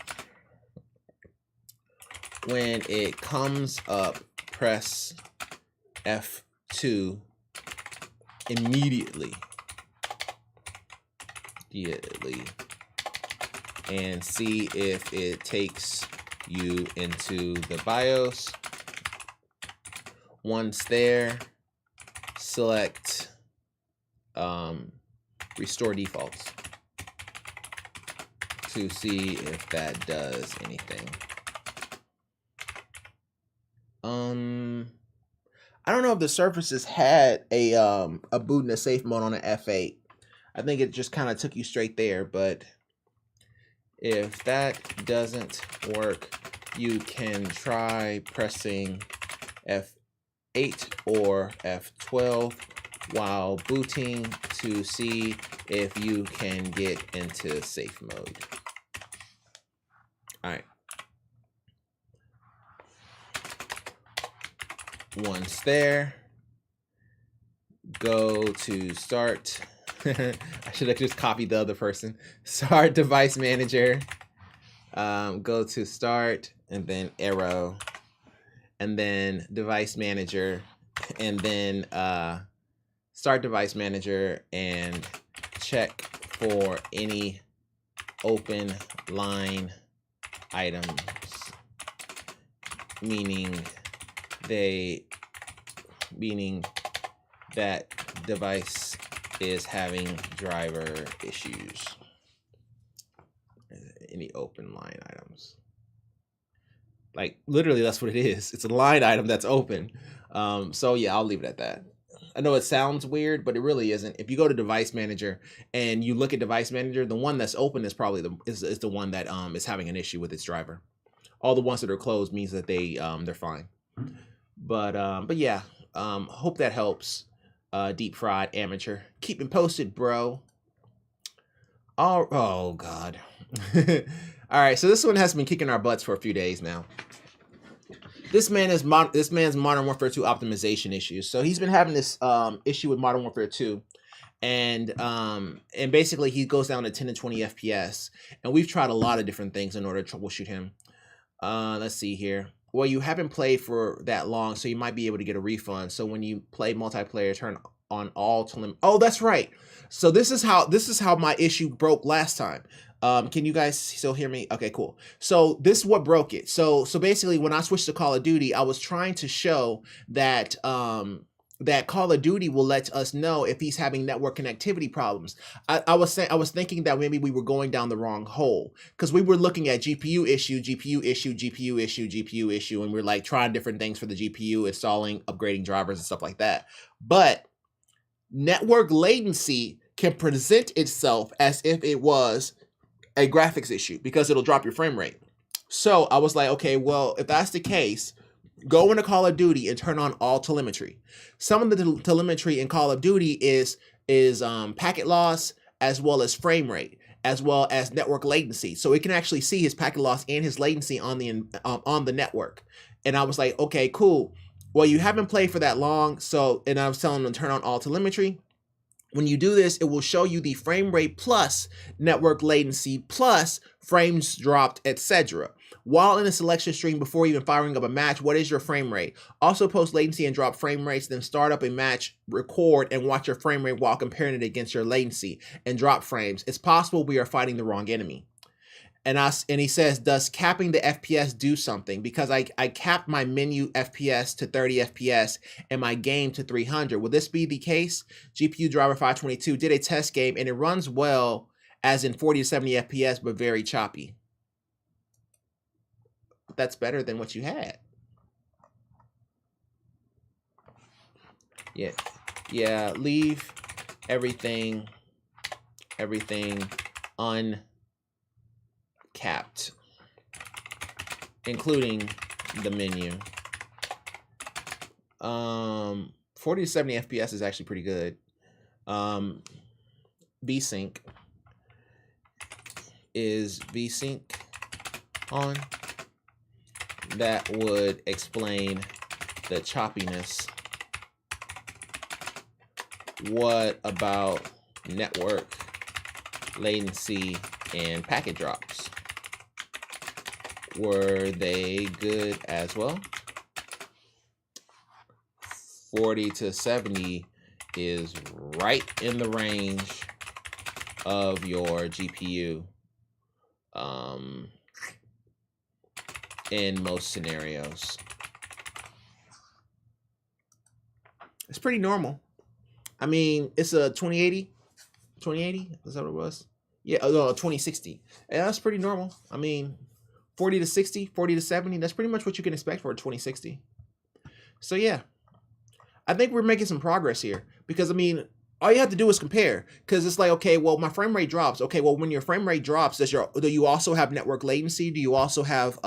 When it comes up, press F2 immediately and see if it takes you into the BIOS. Once there, select restore defaults to see if that does anything. I don't know if the Surfaces had a boot in a safe mode on an F8. I think it just kind of took you straight there, but if that doesn't work, you can try pressing F8 or F12 while booting to see if you can get into safe mode. All right. Once there, go to start. I should have just copied the other person. Start device manager. Go to start and then arrow, and then device manager, and then start device manager and check for any open line items, meaning that device is having driver issues. Any open line items. Like literally that's what it is. It's a line item that's open. So yeah, I'll leave it at that. I know it sounds weird, but it really isn't. If you go to device manager and you look at device manager, the one that's open is probably the one that is having an issue with its driver. All the ones that are closed means that they're fine. But yeah, hope that helps. Deep fried amateur. Keep me posted, bro. Oh God. All right, so this one has been kicking our butts for a few days now. This man's Modern Warfare 2 optimization issues. So he's been having this issue with Modern Warfare 2, and basically he goes down to 10 and 20 FPS. And we've tried a lot of different things in order to troubleshoot him. Let's see here. Well, you haven't played for that long, so you might be able to get a refund. So when you play multiplayer, turn on all to limit. Oh, that's right. So this is how my issue broke last time. Can you guys still hear me? Okay, cool. So this is what broke it. So basically when I switched to Call of Duty, I was trying to show that that Call of Duty will let us know if he's having network connectivity problems. I was thinking that maybe we were going down the wrong hole, because we were looking at GPU issue, and we're like trying different things for the GPU, installing, upgrading drivers and stuff like that. But network latency can present itself as if it was a graphics issue, because it'll drop your frame rate. So I was like, okay, well, if that's the case, Go into Call of Duty and turn on all telemetry. Some of the telemetry in Call of Duty is packet loss, as well as frame rate, as well as network latency. So it can actually see his packet loss and his latency on the network. And I was like, okay, cool. Well, you haven't played for that long, so, and I was telling him to turn on all telemetry. When you do this, it will show you the frame rate plus network latency plus frames dropped, etc. While in a selection stream before even firing up a match, what is your frame rate? Also post latency and drop frame rates, then start up a match, record, and watch your frame rate while comparing it against your latency and drop frames. It's possible we are fighting the wrong enemy. And he says, does capping the FPS do something? Because I capped my menu FPS to 30 FPS and my game to 300. Will this be the case? GPU driver 522 did a test game and it runs well, as in 40 to 70 FPS, but very choppy. That's better than what you had. Yeah, leave everything uncapped, including the menu. 40 to 70 FPS is actually pretty good. VSync. Is VSync on? That would explain the choppiness. What about network latency and packet drops? Were they good as well? 40 to 70 is right in the range of your GPU in most scenarios. It's pretty normal. I mean, it's a 2080. 2080? Is that what it was? Yeah, no, 2060. Yeah, that's pretty normal. I mean, 40 to 60, 40 to 70, that's pretty much what you can expect for a 2060. So yeah, I think we're making some progress here, because I mean, all you have to do is compare, because it's like, okay, well, my frame rate drops. Okay, well, when your frame rate drops, do you also have network latency? Do you also have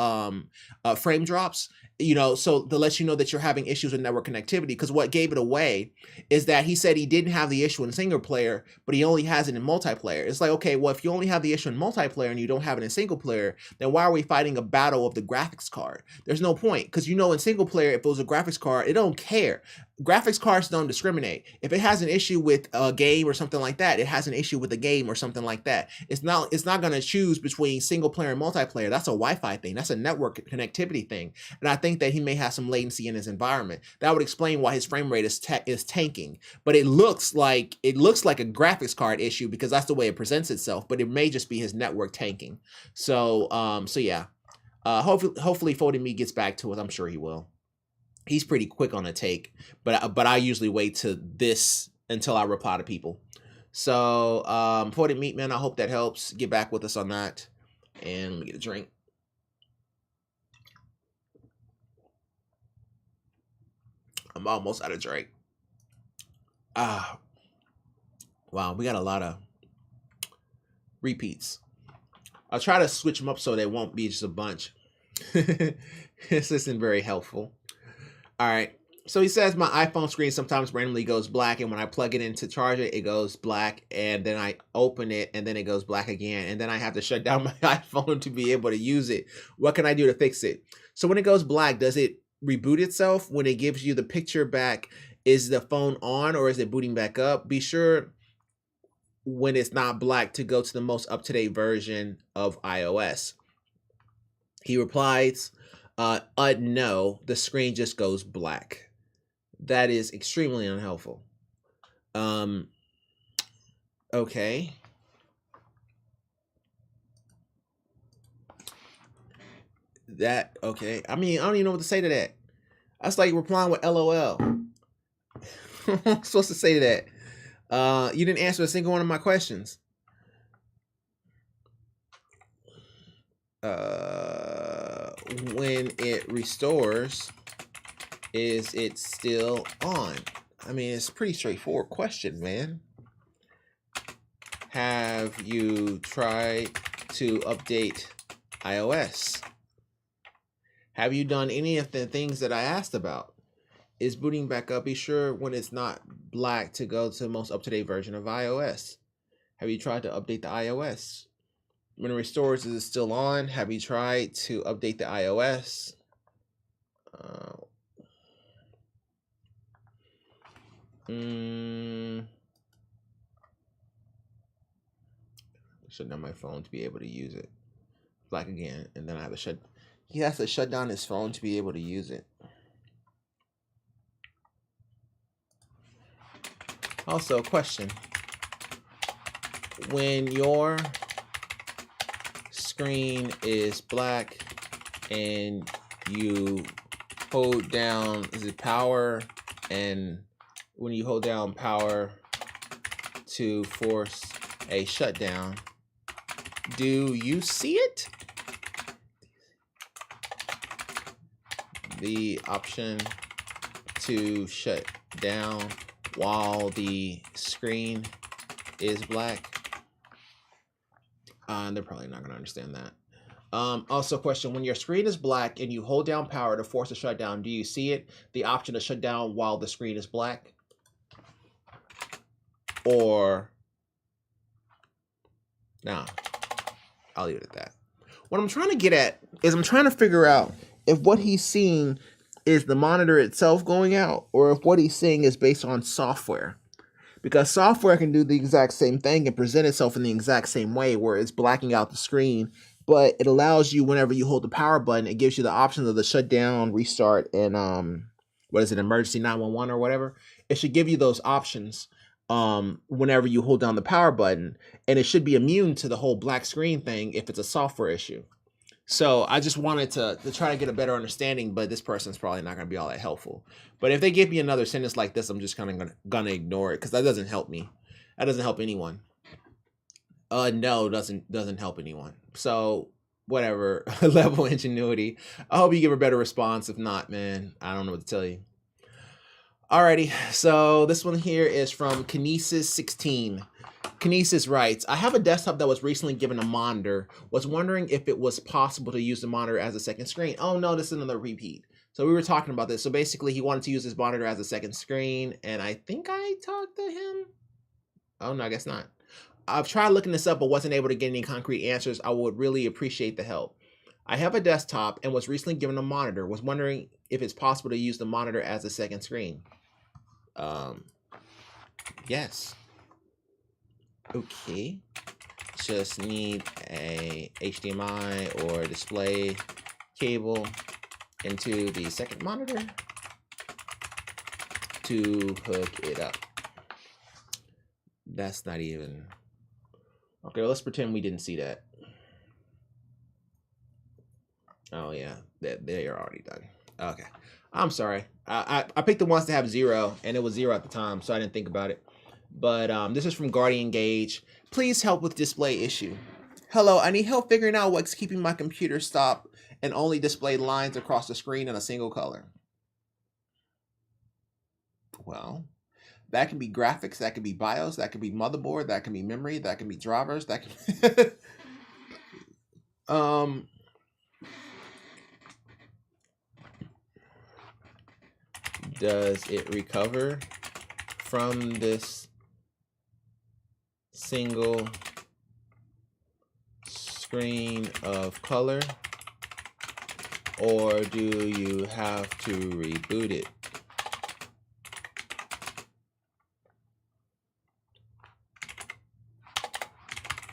frame drops? You know, so to let you know that you're having issues with network connectivity, because what gave it away is that he said he didn't have the issue in single player, but he only has it in multiplayer. It's like, okay, well, if you only have the issue in multiplayer and you don't have it in single player, then why are we fighting a battle of the graphics card? There's no point, because you know, in single player, if it was a graphics card, it don't care. Graphics cards don't discriminate. If it has an issue with a game or something like that, it has an issue with the game or something like that. It's not going to choose between single player and multiplayer. That's a Wi-Fi thing. That's a network connectivity thing. And I think that he may have some latency in his environment. That would explain why his frame rate is tanking. But it looks like a graphics card issue, because that's the way it presents itself. But it may just be his network tanking. So yeah. Hopefully Folding Me gets back to us. I'm sure he will. He's pretty quick on the take, but I usually wait to this until I reply to people. So Folded Meat, man, I hope that helps. Get back with us on that. And let me get a drink. I'm almost out of drink. Wow, we got a lot of repeats. I'll try to switch them up so they won't be just a bunch. This isn't very helpful. All right, so he says my iPhone screen sometimes randomly goes black, and when I plug it in to charge it, it goes black, and then I open it, and then it goes black again, and then I have to shut down my iPhone to be able to use it. What can I do to fix it? So when it goes black, does it reboot itself? When it gives you the picture back, is the phone on or is it booting back up? Be sure when it's not black to go to the most up-to-date version of iOS. He replies, no, the screen just goes black. That is extremely unhelpful. Okay. Okay. I mean, I don't even know what to say to that. That's like replying with LOL. What am I supposed to say to that? You didn't answer a single one of my questions. When it restores, is it still on? I mean, it's a pretty straightforward question, man. Have you tried to update iOS? Have you done any of the things that I asked about? Is booting back up? Be sure when it's not black to go to the most up-to-date version of iOS. Have you tried to update the iOS? When it restores, is it still on? Have you tried to update the iOS? Shut down my phone to be able to use it. Black again, and then I have to shut. He has to shut down his phone to be able to use it. Also, question. When your screen is black and you hold down, is it power? And when you hold down power to force a shutdown, do you see it? The option to shut down while the screen is black. They're probably not going to understand that. Also, question, when your screen is black and you hold down power to force a shutdown, do you see it? The option to shut down while the screen is black? Or, nah, I'll leave it at that. What I'm trying to get at is I'm trying to figure out if what he's seeing is the monitor itself going out, or if what he's seeing is based on software. Because software can do the exact same thing and present itself in the exact same way, where it's blacking out the screen, but it allows you, whenever you hold the power button, it gives you the options of the shutdown, restart, and emergency 911 or whatever. It should give you those options whenever you hold down the power button, and it should be immune to the whole black screen thing if it's a software issue. So I just wanted to try to get a better understanding, but this person's probably not going to be all that helpful. But if they give me another sentence like this, I'm just kind of gonna ignore it, because that doesn't help me. That doesn't help anyone. No, doesn't help anyone. So whatever, level ingenuity. I hope you give a better response. If not, man, I don't know what to tell you. Alrighty, so this one here is from Kinesis16. Kinesis writes, I have a desktop that was recently given a monitor. Was wondering if it was possible to use the monitor as a second screen. Oh no, this is another repeat. So we were talking about this. So basically he wanted to use his monitor as a second screen, and I think I talked to him. Oh no, I guess not. I've tried looking this up but wasn't able to get any concrete answers. I would really appreciate the help. I have a desktop and was recently given a monitor. Was wondering if it's possible to use the monitor as a second screen. Yes. Okay. Just need a HDMI or display cable into the second monitor to hook it up. That's not even... Okay, well, let's pretend we didn't see that. Oh yeah, they are already done. Okay, I'm sorry. I picked the ones that have 0, and it was 0 at the time, so I didn't think about it. But this is from Guardian Gage. Please help with display issue. Hello, I need help figuring out what's keeping my computer stop and only display lines across the screen in a single color. Well, that can be graphics, that can be BIOS, that can be motherboard, that can be memory, that can be drivers, that can does it recover from this single screen of color, or do you have to reboot it?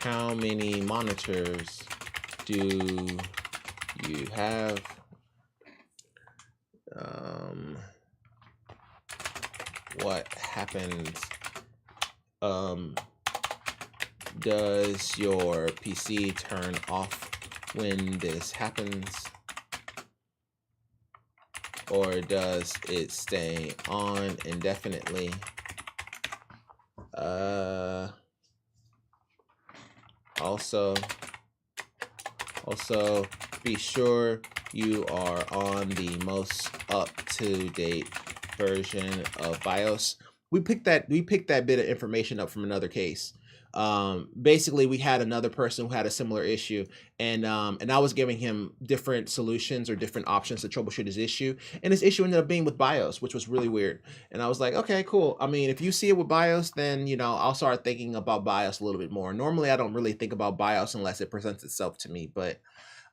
How many monitors do you have? What happens? Does your PC turn off when this happens? Or does it stay on indefinitely? Also, be sure you are on the most up-to-date version of BIOS. We picked that bit of information up from another case. Basically, we had another person who had a similar issue, and I was giving him different solutions or different options to troubleshoot his issue, and his issue ended up being with BIOS, which was really weird. And I was like, okay, cool. I mean, if you see it with BIOS, then I'll start thinking about BIOS a little bit more. Normally, I don't really think about BIOS unless it presents itself to me, but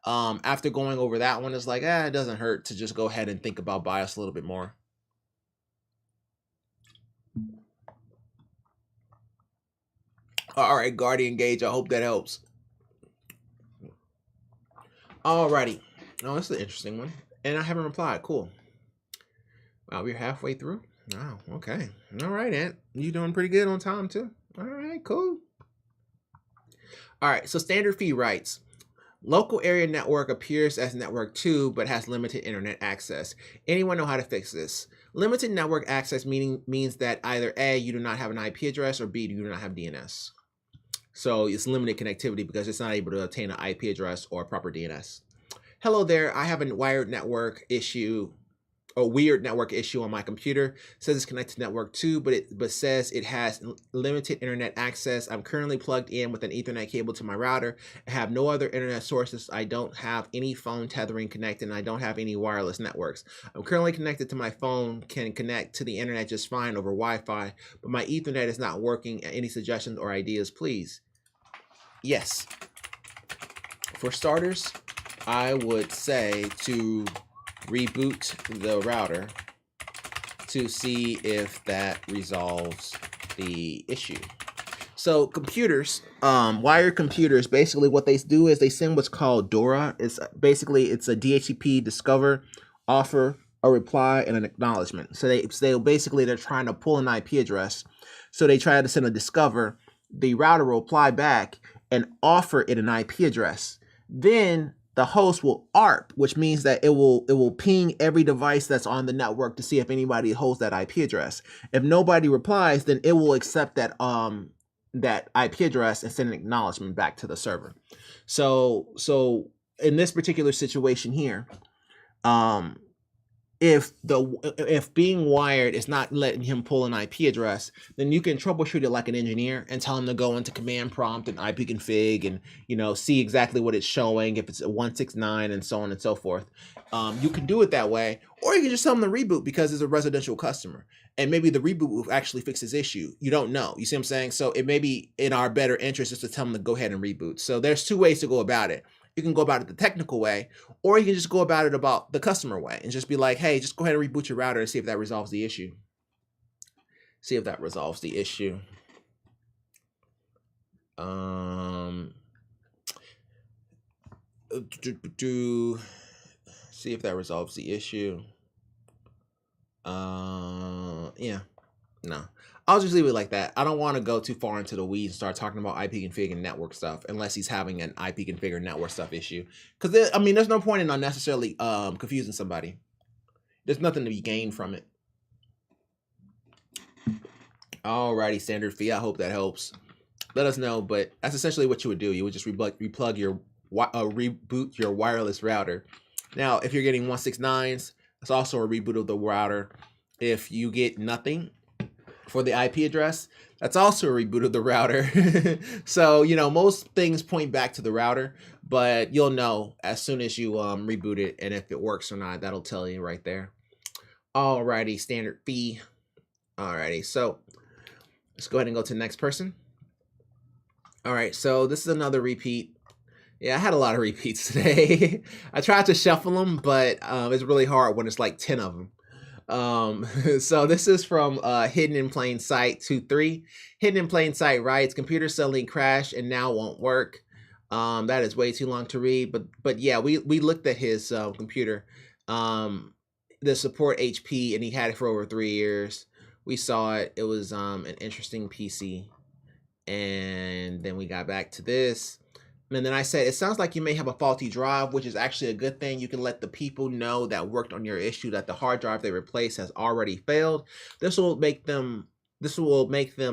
after going over that one, it's like, it doesn't hurt to just go ahead and think about BIOS a little bit more. All right, Guardian Gauge, I hope that helps. Alrighty. Oh, that's an interesting one. And I haven't replied. Cool. Wow, we're halfway through. Wow, okay. All right, Ant. You doing pretty good on time, too. All right, cool. All right, so Standard Fee writes, local area network appears as network 2, but has limited internet access. Anyone know how to fix this? Limited network access means that either A, you do not have an IP address, or B, you do not have DNS. So it's limited connectivity because it's not able to obtain an IP address or proper DNS. Hello there, I have a weird network issue on my computer. It says it's connected to network 2, but says it has limited internet access. I'm currently plugged in with an Ethernet cable to my router. I have no other internet sources. I don't have any phone tethering connected, and I don't have any wireless networks. I'm currently connected to my phone, can connect to the internet just fine over Wi-Fi, but my Ethernet is not working. Any suggestions or ideas, please? Yes. For starters, I would say to reboot the router to see if that resolves the issue. So computers, wired computers, basically what they do is they send what's called DORA. It's a DHCP discover, offer, a reply, and an acknowledgement. So they're trying to pull an IP address. So they try to send a discover. The router will reply back and offer it an IP address. Then the host will ARP, which means that it will ping every device that's on the network to see if anybody holds that IP address. If nobody replies, then it will accept that IP address and send an acknowledgement back to the server. So in this particular situation here, if being wired is not letting him pull an IP address, then you can troubleshoot it like an engineer and tell him to go into command prompt and ipconfig and see exactly what it's showing, if it's a 169 and so on and so forth. You can do it that way, or you can just tell him to reboot because it's a residential customer, and maybe the reboot will actually fix his issue. You don't know. You see what I'm saying? So it may be in our better interest just to tell him to go ahead and reboot. So there's two ways to go about it. You can go about it the technical way, or you can just go about it about the customer way and just be like, hey, just go ahead and reboot your router and see if that resolves the issue. See if that resolves the issue. See if that resolves the issue. Yeah, no. I'll just leave it like that. I don't want to go too far into the weeds and start talking about ipconfig and network stuff unless he's having an ipconfig or network stuff issue. Because, there's no point in unnecessarily confusing somebody. There's nothing to be gained from it. Alrighty, Standard Fee. I hope that helps. Let us know, but that's essentially what you would do. You would just reboot your wireless router. Now, if you're getting 169s, that's also a reboot of the router. If you get nothing for the IP address, that's also a reboot of the router. So, most things point back to the router, but you'll know as soon as you reboot it, and if it works or not, that'll tell you right there. Alrighty, Standard Fee. Alrighty, so let's go ahead and go to the next person. All right, so this is another repeat. Yeah, I had a lot of repeats today. I tried to shuffle them, but it's really hard when it's like 10 of them. So this is from Hidden in Plain Sight 2.3. Hidden in Plain Sight writes, computer suddenly crashed and now won't work. That is way too long to read, but yeah, we looked at his computer, the support HP, and he had it for over 3 years. We saw it. It was an interesting PC, and then we got back to this. And then I said, it sounds like you may have a faulty drive, which is actually a good thing. You can let the people know that worked on your issue that the hard drive they replaced has already failed. This will make them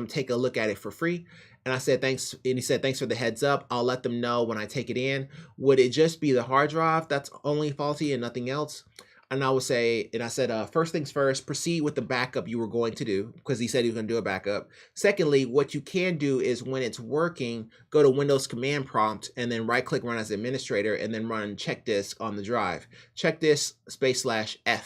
take a look at it for free. And I said, thanks. And he said, thanks for the heads up. I'll let them know when I take it in. Would it just be the hard drive that's only faulty and nothing else? And I would say, and I said, first things first, proceed with the backup you were going to do, because he said he was going to do a backup. Secondly, what you can do is when it's working, go to Windows command prompt and then right click run as administrator and then run check disk on the drive. Check disk /F.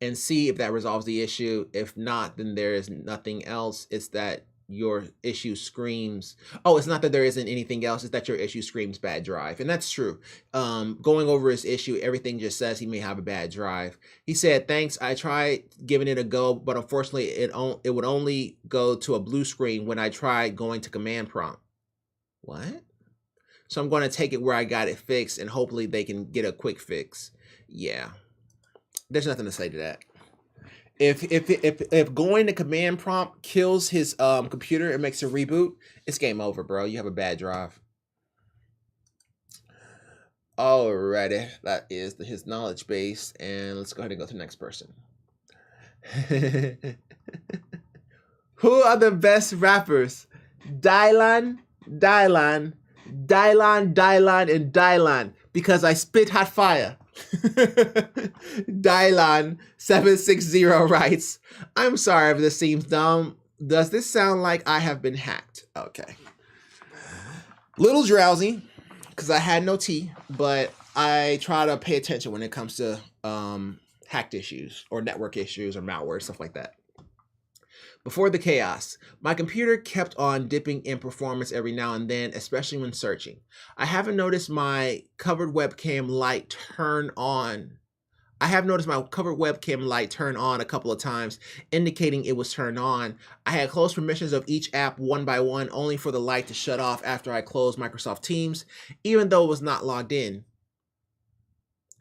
And see if that resolves the issue. If not, then there is nothing else. It's that your issue screams, oh, it's not that there isn't anything else, it's that your issue screams bad drive. And that's true. Going over his issue, everything just says he may have a bad drive. He said, thanks, I tried giving it a go, but unfortunately it would only go to a blue screen when I tried going to command prompt. What? So I'm going to take it where I got it fixed and hopefully they can get a quick fix. Yeah, there's nothing to say to that. If going to command prompt kills his computer and makes a reboot, it's game over, bro. You have a bad drive. Alrighty, that is his knowledge base, and let's go ahead and go to the next person. Who are the best rappers? Dylan, and Dylan, because I spit hot fire. Dylan760 writes, I'm sorry if this seems dumb. Does this sound like I have been hacked? Okay. Little drowsy because I had no tea, but I try to pay attention when it comes to hacked issues or network issues or malware, stuff like that. Before the chaos, my computer kept on dipping in performance every now and then, especially when searching. I haven't noticed my covered webcam light turn on. I have noticed my covered webcam light turn on a couple of times, indicating it was turned on. I had closed permissions of each app one by one, only for the light to shut off after I closed Microsoft Teams, even though it was not logged in.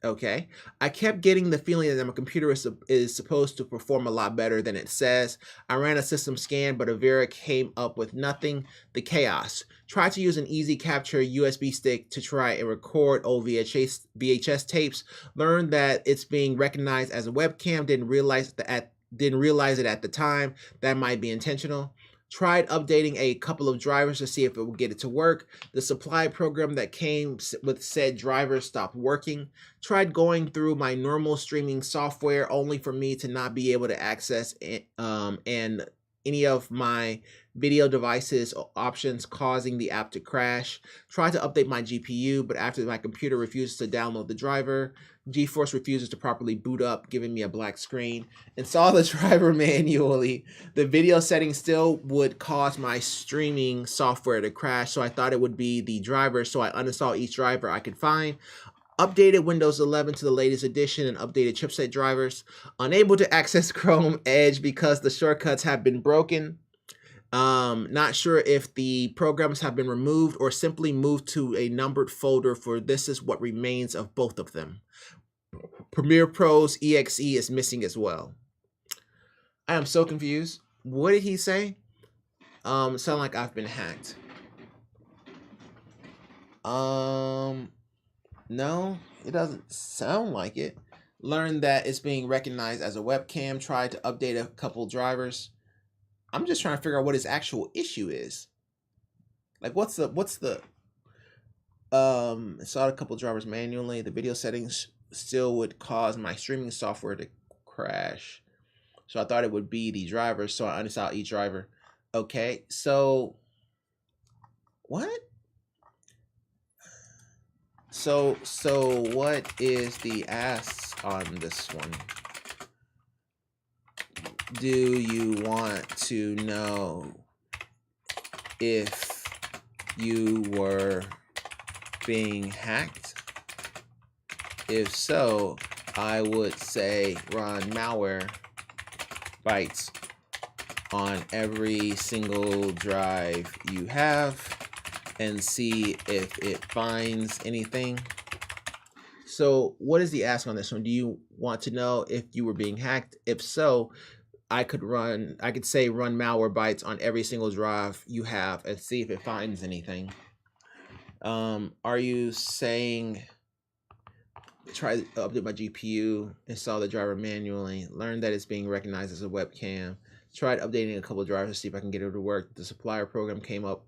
Okay, I kept getting the feeling that my computer is supposed to perform a lot better than it says. I ran a system scan, but Avera came up with nothing. The chaos. Tried to use an easy capture USB stick to try and record old VHS tapes. Learned that it's being recognized as a webcam. Didn't realize it at the time. That might be intentional. Tried updating a couple of drivers to see if it would get it to work. The supply program that came with said drivers stopped working. Tried going through my normal streaming software only for me to not be able to access and any of my video devices options, causing the app to crash. Tried to update my GPU, but after my computer refuses to download the driver, GeForce refuses to properly boot up, giving me a black screen. Install the driver manually. The video settings still would cause my streaming software to crash, so I thought it would be the driver, so I uninstalled each driver I could find. Updated Windows 11 to the latest edition and updated chipset drivers. Unable to access Chrome Edge because the shortcuts have been broken. Not sure if the programs have been removed or simply moved to a numbered folder, for this is what remains of both of them. Premiere Pro's EXE is missing as well. I am so confused. What did he say? Sound like I've been hacked. No, it doesn't sound like it. Learned that it's being recognized as a webcam. Tried to update a couple drivers. I'm just trying to figure out what his actual issue is. Like, what's the installed a couple drivers manually. The video settings still would cause my streaming software to crash. So I thought it would be the driver, so I uninstalled each driver. Okay, so what? So what is the ask on this one? Do you want to know if you were being hacked? If so, I would say run malware bytes on every single drive you have and see if it finds anything. So what is the ask on this one? Do you want to know if you were being hacked? If so, I could say run malware bytes on every single drive you have and see if it finds anything. Are you saying try to update my GPU, install the driver manually, learn that it's being recognized as a webcam, tried updating a couple of drivers to see if I can get it to work. The supplier program came up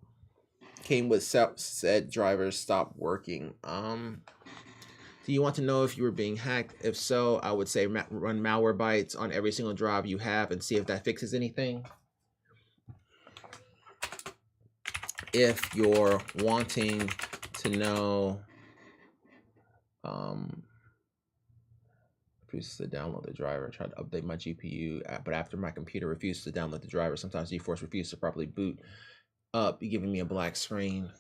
came with said drivers stopped working. Do you want to know if you were being hacked? If so, I would say run malware bytes on every single drive you have and see if that fixes anything. If you're wanting to know, refuses to download the driver. I tried to update my GPU, but after my computer refused to download the driver, sometimes GeForce refuses to properly boot up, giving me a black screen.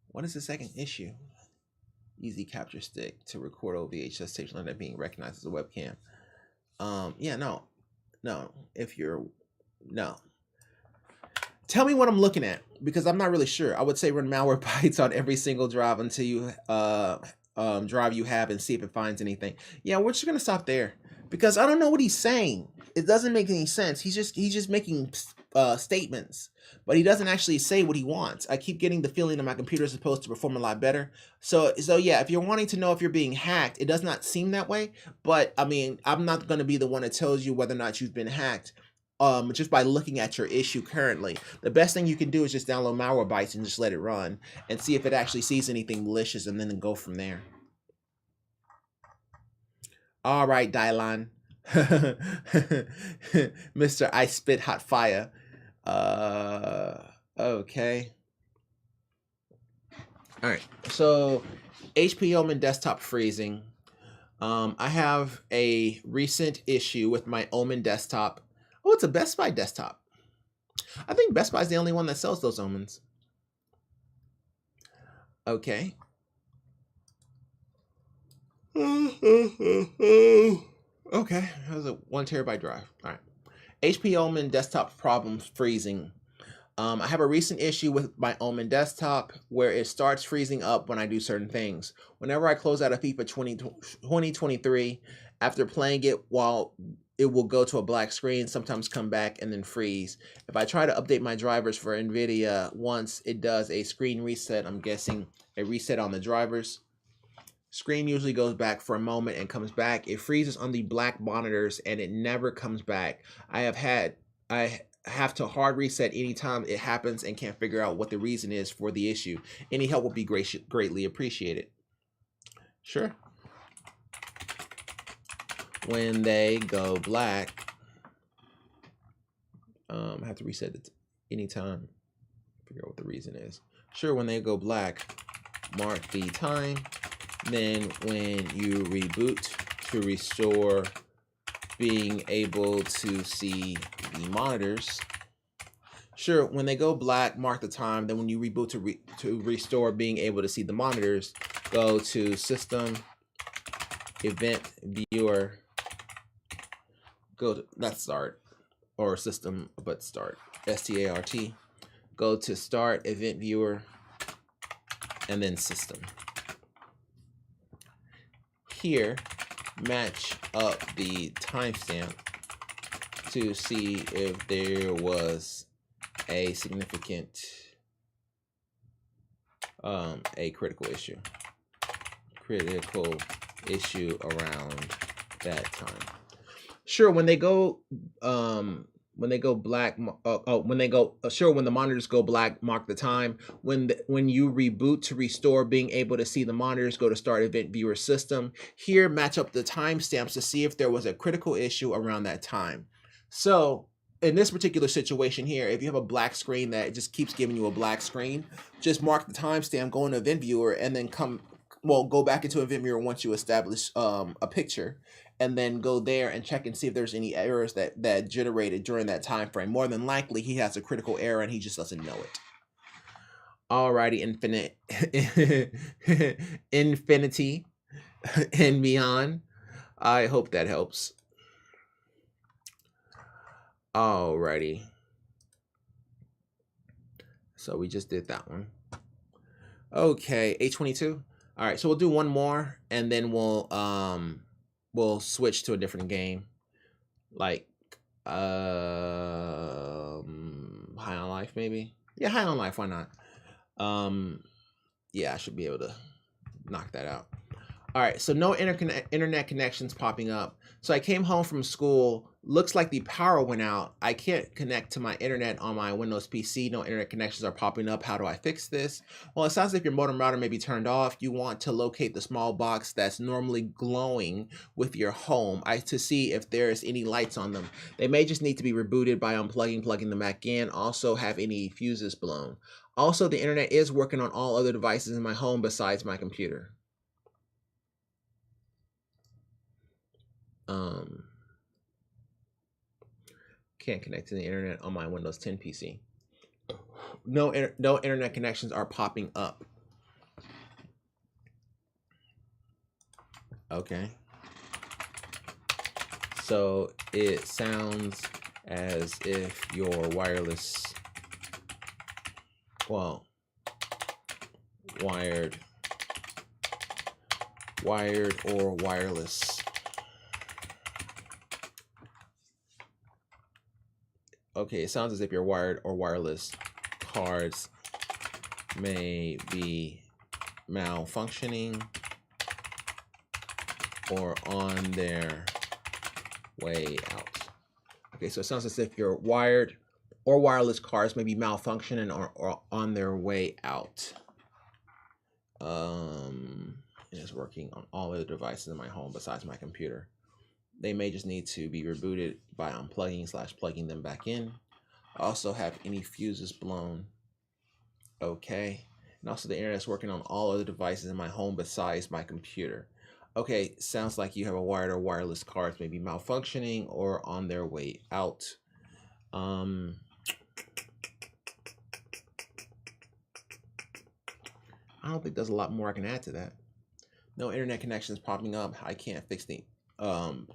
What is the second issue? Easy capture stick to record OVHS tapes that being recognized as a webcam. Yeah, no. If you're no. Tell me what I'm looking at, because I'm not really sure. I would say run malware bytes on every single drive until you drive you have and see if it finds anything. Yeah, we're just gonna stop there because I don't know what he's saying. It doesn't make any sense. He's just making statements, but he doesn't actually say what he wants. I keep getting the feeling that my computer is supposed to perform a lot better. So yeah, if you're wanting to know if you're being hacked, it does not seem that way. But I mean, I'm not going to be the one that tells you whether or not you've been hacked. Just by looking at your issue currently. The best thing you can do is just download malware bytes and just let it run and see if it actually sees anything malicious, and then go from there. All right, Dylan. Mr. I Spit Hot Fire. Okay. All right. So HP Omen desktop freezing. I have a recent issue with my Omen desktop. Oh, it's a Best Buy desktop. I think Best Buy is the only one that sells those Omens. Okay. Okay, that was a 1 terabyte drive. All right. HP Omen desktop problems freezing. I have a recent issue with my Omen desktop where it starts freezing up when I do certain things. Whenever I close out of FIFA 2023, after playing it, while it will go to a black screen, sometimes come back and then freeze. If I try to update my drivers for NVIDIA, once it does a screen reset, I'm guessing a reset on the drivers, screen usually goes back for a moment and comes back. It freezes on the black monitors and it never comes back. I have to hard reset anytime it happens and can't figure out what the reason is for the issue. Any help would be greatly appreciated. Sure. When they go black, I have to reset it anytime. Figure out what the reason is. Sure, when they go black, mark the time. Then when you reboot to restore being able to see the monitors. Sure, when they go black, mark the time. Then when you reboot to restore being able to see the monitors, go to System, Event Viewer, go to, not Start, or System, but Start, START. Go to Start, Event Viewer, and then System. Here, match up the timestamp to see if there was a significant, a critical issue around that time. Sure, when they go black, sure, when the monitors go black, mark the time. When you reboot to restore being able to see the monitors, go to Start Event Viewer System. Here, match up the timestamps to see if there was a critical issue around that time. So in this particular situation here, if you have a black screen that just keeps giving you a black screen, just mark the timestamp, go into Event Viewer, and then go back into Event Viewer once you establish a picture, and then go there and check and see if there's any errors that generated during that time frame. More than likely, he has a critical error and he just doesn't know it. Alrighty, Infinity and beyond. I hope that helps. Alrighty. So we just did that one. Okay, 822. All right, so we'll do one more and then we'll switch to a different game. Like High on Life maybe? Yeah, High on Life, why not? Yeah, I should be able to knock that out. All right, so no internet connections popping up. So I came home from school. Looks like the power went out. I can't connect to my internet on my Windows PC. No internet connections are popping up. How do I fix this? Well, it sounds like your modem router may be turned off. You want to locate the small box that's normally glowing with your home to see if there's any lights on them. They may just need to be rebooted by unplugging, plugging them back in. Also have any fuses blown. Also, the internet is working on all other devices in my home besides my computer. Can't connect to the internet on my Windows 10 PC. No internet connections are popping up. Okay. So it sounds as if your wireless, well, wired or wireless. Okay, it sounds as if your wired or wireless cards may be malfunctioning or on their way out. Okay, so it sounds as if your wired or wireless cards may be malfunctioning or on their way out. It is working on all other devices in my home besides my computer. They may just need to be rebooted by unplugging / plugging them back in. Also have any fuses blown. Okay. And also the internet's working on all other devices in my home besides my computer. Okay, sounds like you have a wired or wireless cards maybe malfunctioning or on their way out. I don't think there's a lot more I can add to that. No internet connections popping up. I can't fix the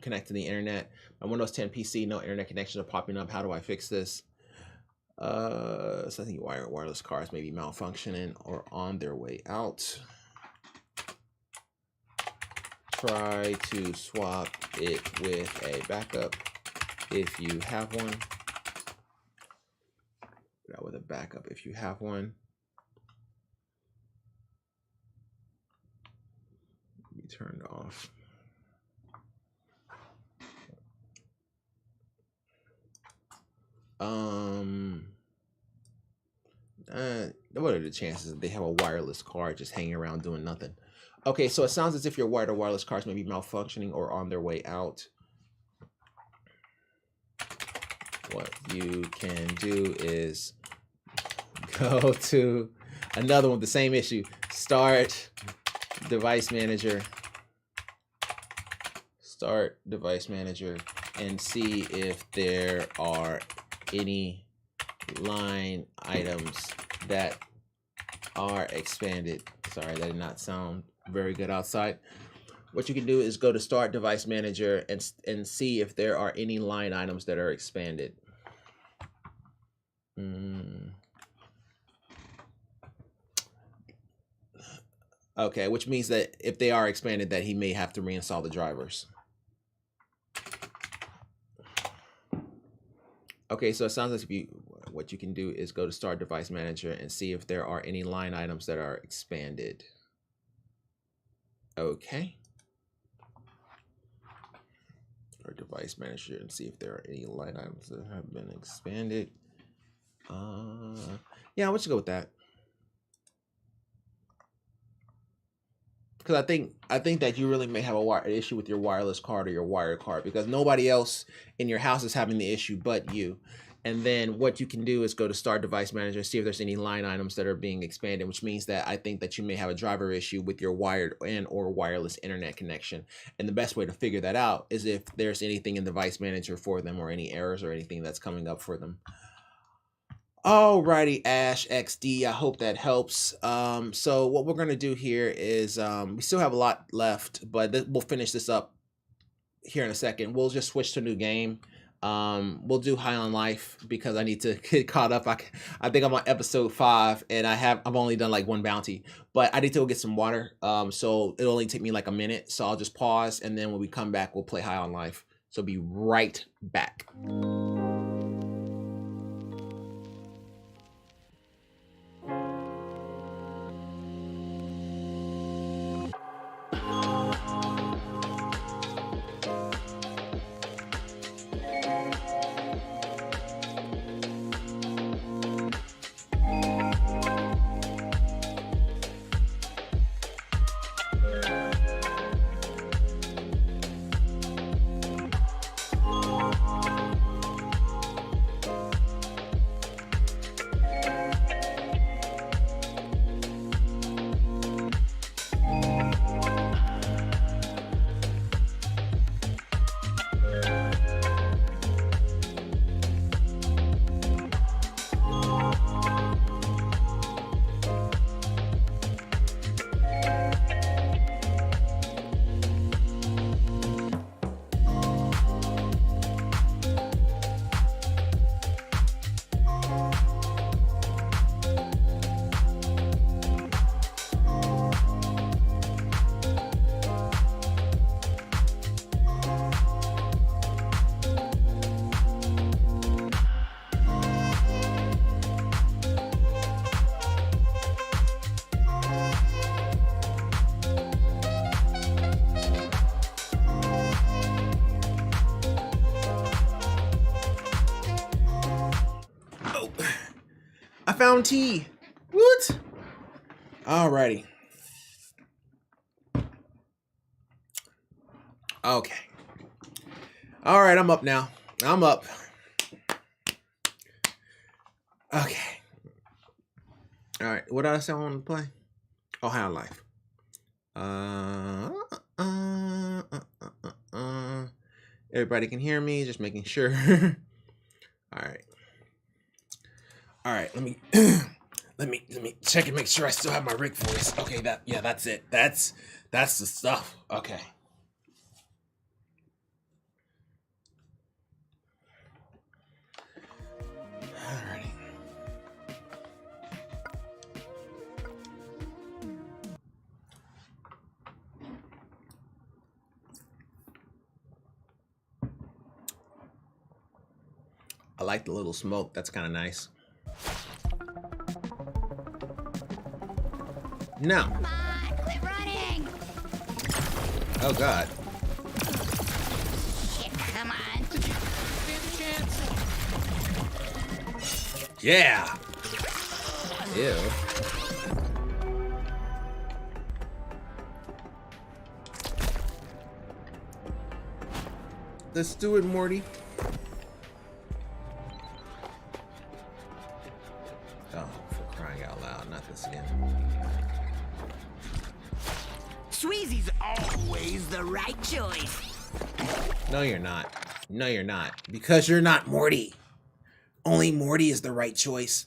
connect to the internet. My Windows 10 PC, no internet connections are popping up. How do I fix this? So I think wireless cards may be malfunctioning or on their way out. Try to swap it with a backup if you have one. With a backup if you have one. Be turned off. What are the chances that they have a wireless card just hanging around doing nothing? Okay, so it sounds as if your wired or wireless cards may be malfunctioning or on their way out. What you can do is go to another one, the same issue. Start device manager. Start device manager and see if there are any line items that are expanded. Sorry, that did not sound very good outside. What you can do is go to Start Device Manager and see if there are any line items that are expanded. Okay, which means that if they are expanded, that he may have to reinstall the drivers. Okay, so it sounds like what you can do is go to Start Device Manager and see if there are any line items that are expanded. Okay. Start Device Manager and see if there are any line items that have been expanded. Yeah, let's go with that. Because I think that you really may have an issue with your wireless card or your wired card because nobody else in your house is having the issue but you. And then what you can do is go to Start Device Manager, see if there's any line items that are being expanded, which means that I think that you may have a driver issue with your wired and or wireless internet connection. And the best way to figure that out is if there's anything in Device Manager for them or any errors or anything that's coming up for them. Alrighty, Ash XD, I hope that helps. So what we're gonna do here is we still have a lot left, but we'll finish this up here in a second. We'll just switch to a new game. We'll do High on Life because I need to get caught up. I think I'm on episode 5 and I've only done like 1 bounty, but I need to go get some water. So it'll only take me like a minute. So I'll just pause and then when we come back, we'll play High on Life. So be right back. go. I found tea. What? Alrighty. Okay. All right, I'm up now. I'm up. Okay. All right, what else I want to play? Oh, High on Life. Everybody can hear me, just making sure. All right. All right, let me let me check and make sure I still have my Rick voice. Okay, that's it. That's the stuff. Okay. Alrighty. I like the little smoke. That's kind of nice. No. Come on, quit running! Oh God. Shit, come on. Yeah. Ew. Let's do it, Morty. Oh, for crying out loud, not this again. Sweezy's always the right choice. No, you're not. No, you're not. Because you're not Morty. Only Morty is the right choice.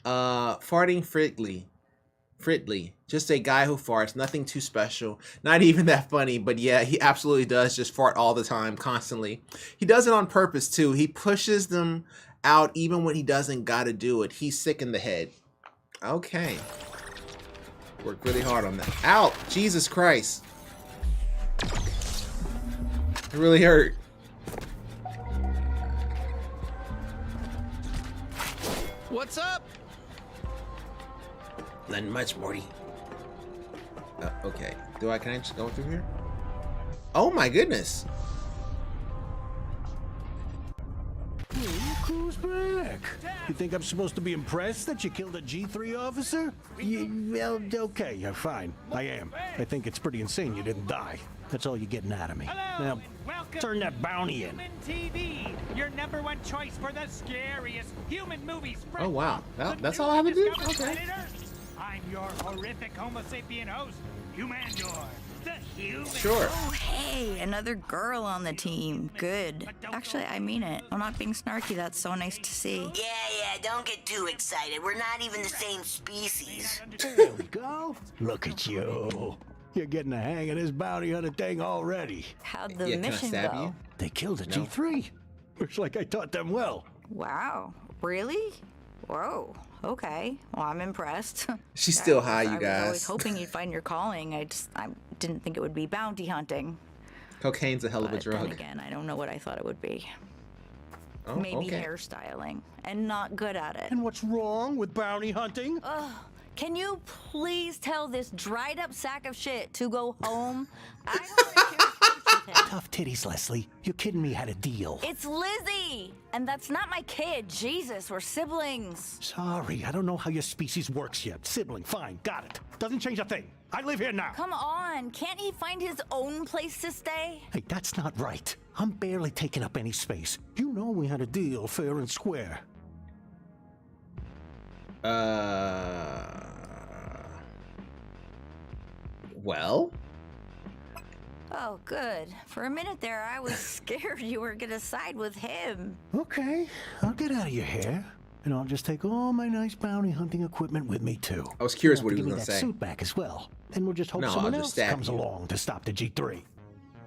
Farting Fritly. Just a guy who farts. Nothing too special. Not even that funny. But yeah, he absolutely does just fart all the time, constantly. He does it on purpose, too. He pushes them out even when he doesn't gotta do it. He's sick in the head. Okay. Worked really hard on that. Ow! Jesus Christ. It really hurt. What's up? Nothing much, Morty. Okay. Can I just go through here? Oh my goodness. Who's back? You think I'm supposed to be impressed that you killed a G3 officer? Well, okay, you're fine. I am. I think it's pretty insane you didn't die. That's all you're getting out of me. Hello. Now, Welcome turn that bounty in. Human TV, your #1 choice for the scariest human movies. Oh, wow. The That's newly all I have to do? discovered Okay. planet Earth. I'm your horrific Homo sapien host, Humandor, the human. Sure. Oh, hey, another girl on the team. Good. Actually, I mean it. I'm not being snarky. That's so nice to see. Yeah, don't get too excited. We're not even the same species. There we go. Look at you. You're getting the hang of this bounty hunter thing already. How'd the Yeah, can I mission stab go? you? They killed a No. G3. Looks like I taught them well. Wow. Really? Whoa. Okay. Well, I'm impressed. She's still high, you I was guys. always hoping you'd find your calling. I didn't think it would be bounty hunting. Cocaine's a hell of a But then drug. again, I don't know what I thought it would be. Oh, Maybe okay. hairstyling, and not good at it. And what's wrong with bounty hunting? Can you please tell this dried up sack of shit to go home? I don't want to share space with him. Tough titties, Leslie. You're kidding me, had a deal. It's Lizzie, and that's not my kid. Jesus, we're siblings. Sorry, I don't know how your species works yet. Sibling, fine, got it. Doesn't change a thing. I live here now. Come on, can't he find his own place to stay? Hey, that's not right. I'm barely taking up any space. You know we had a deal fair and square. Well? Oh, good. For a minute there, I was scared you were gonna side with him. Okay, I'll get out of your hair. And I'll just take all my nice bounty hunting equipment with me, too. I was curious You'll what have he to was give gonna me say. that suit back as well. Then we'll just hope No, I'll someone just else stab comes you. along to stop the G3.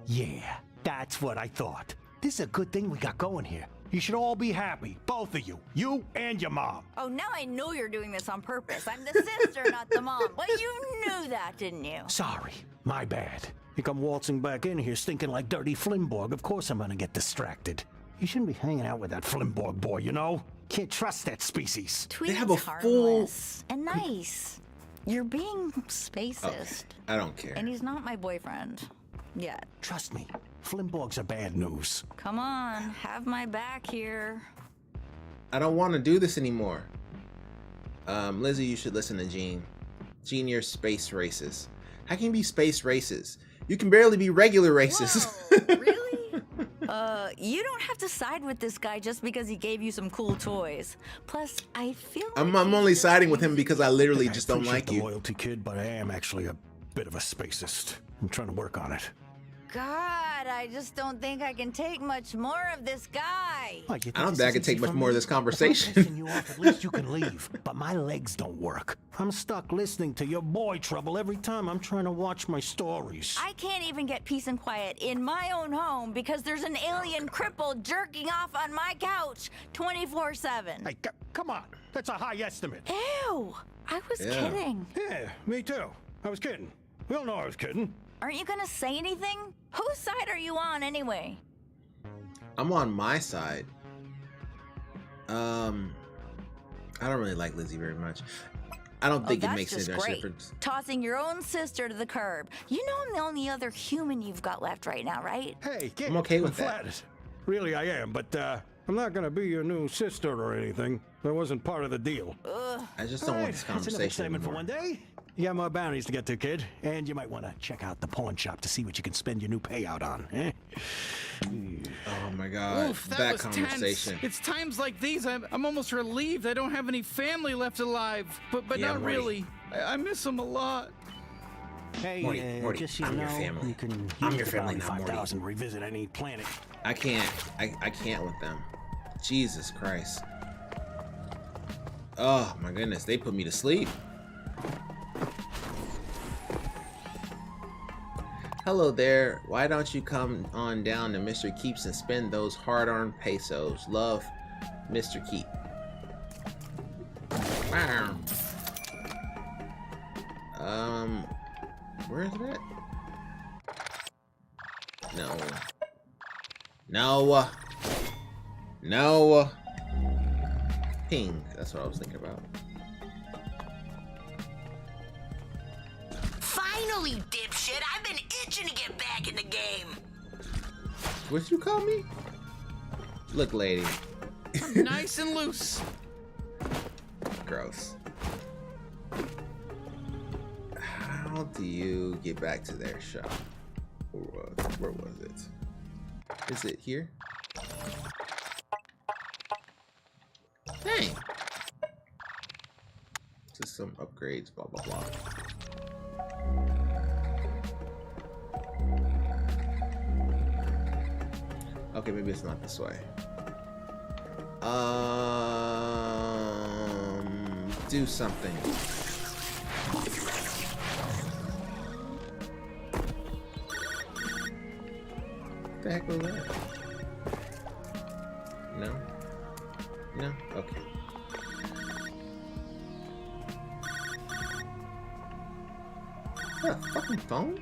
Yeah, that's what I thought. This is a good thing we got going here. You should all be happy, both of you. You and your mom. Oh, now I know you're doing this on purpose. I'm the sister, not the mom. But you knew that, didn't you? Sorry, my bad. You come waltzing back in here stinking like dirty Flimborg. Of course I'm gonna get distracted. You shouldn't be hanging out with that Flimborg boy, you know? Can't trust that species. Tweet's have a harmless and nice. You're being spacist. I don't care. And he's not my boyfriend. Yet. Trust me, Flimborgs are bad news. Come on, have my back here. I don't want to do this anymore. Lizzie, you should listen to Gene. Gene, you're space racist. How can you be space racist? You can barely be regular racist. Whoa, really? You don't have to side with this guy just because he gave you some cool toys. Plus, I feel like I'm only siding with him because I literally just don't appreciate like you. the loyalty, kid, but I am actually a bit of a spacist. I'm trying to work on it. God, I just don't think I can take much more of this guy. What, you I don't this think I is can take easy much for more of me? this If I'm conversation. pissing you off, at least you can leave. But my legs don't work. I'm stuck listening to your boy trouble every time I'm trying to watch my stories. I can't even get peace and quiet in my own home because there's an alien cripple jerking off on my couch 24/7. Hey, come on. That's a high estimate. Ew, I was Yeah. kidding. Yeah, me too. I was kidding. We all know I was kidding. Aren't you gonna say anything? Whose side are you on anyway? I'm on my side. I don't really like Lizzie very much. I don't think it that's makes just any much great. difference. Tossing your own sister to the curb. You know I'm the only other human you've got left right now, right? Hey, kid, I'm okay with that. flattered. Really, I am, but I'm not gonna be your new sister or anything. That wasn't part of the deal. I just don't want this That's enough conversation excitement for anymore. one day. You got more bounties to get to, kid. And you might want to check out the pawn shop to see what you can spend your new payout on, eh? Oh my god, Oof, that that was conversation. tense. It's times like these I'm almost relieved I don't have any family left alive. But Yeah, not Morty. really. I miss them a lot. Hey, Morty, just so you I'm know, your family. you can I'm use your the family bounty now, Morty. 5,000 revisit any planet. I can't with them. Jesus Christ. Oh my goodness, they put me to sleep. Hello there. Why don't you come on down to Mr. Keeps and spend those hard-earned pesos? Love, Mr. Keep. Wow. Where is it at? No. No. No. Ping. That's what I was thinking about. Finally, dipshit! I've been itching to get back in the game. What you call me? Look, lady. I'm nice and loose. Gross. How do you get back to their shop? Where was it? Is it here? Dang. Just some upgrades, blah, blah, blah. Okay, maybe it's not this way. Do something. What the heck was that? No? No? Okay. Is that a fucking phone?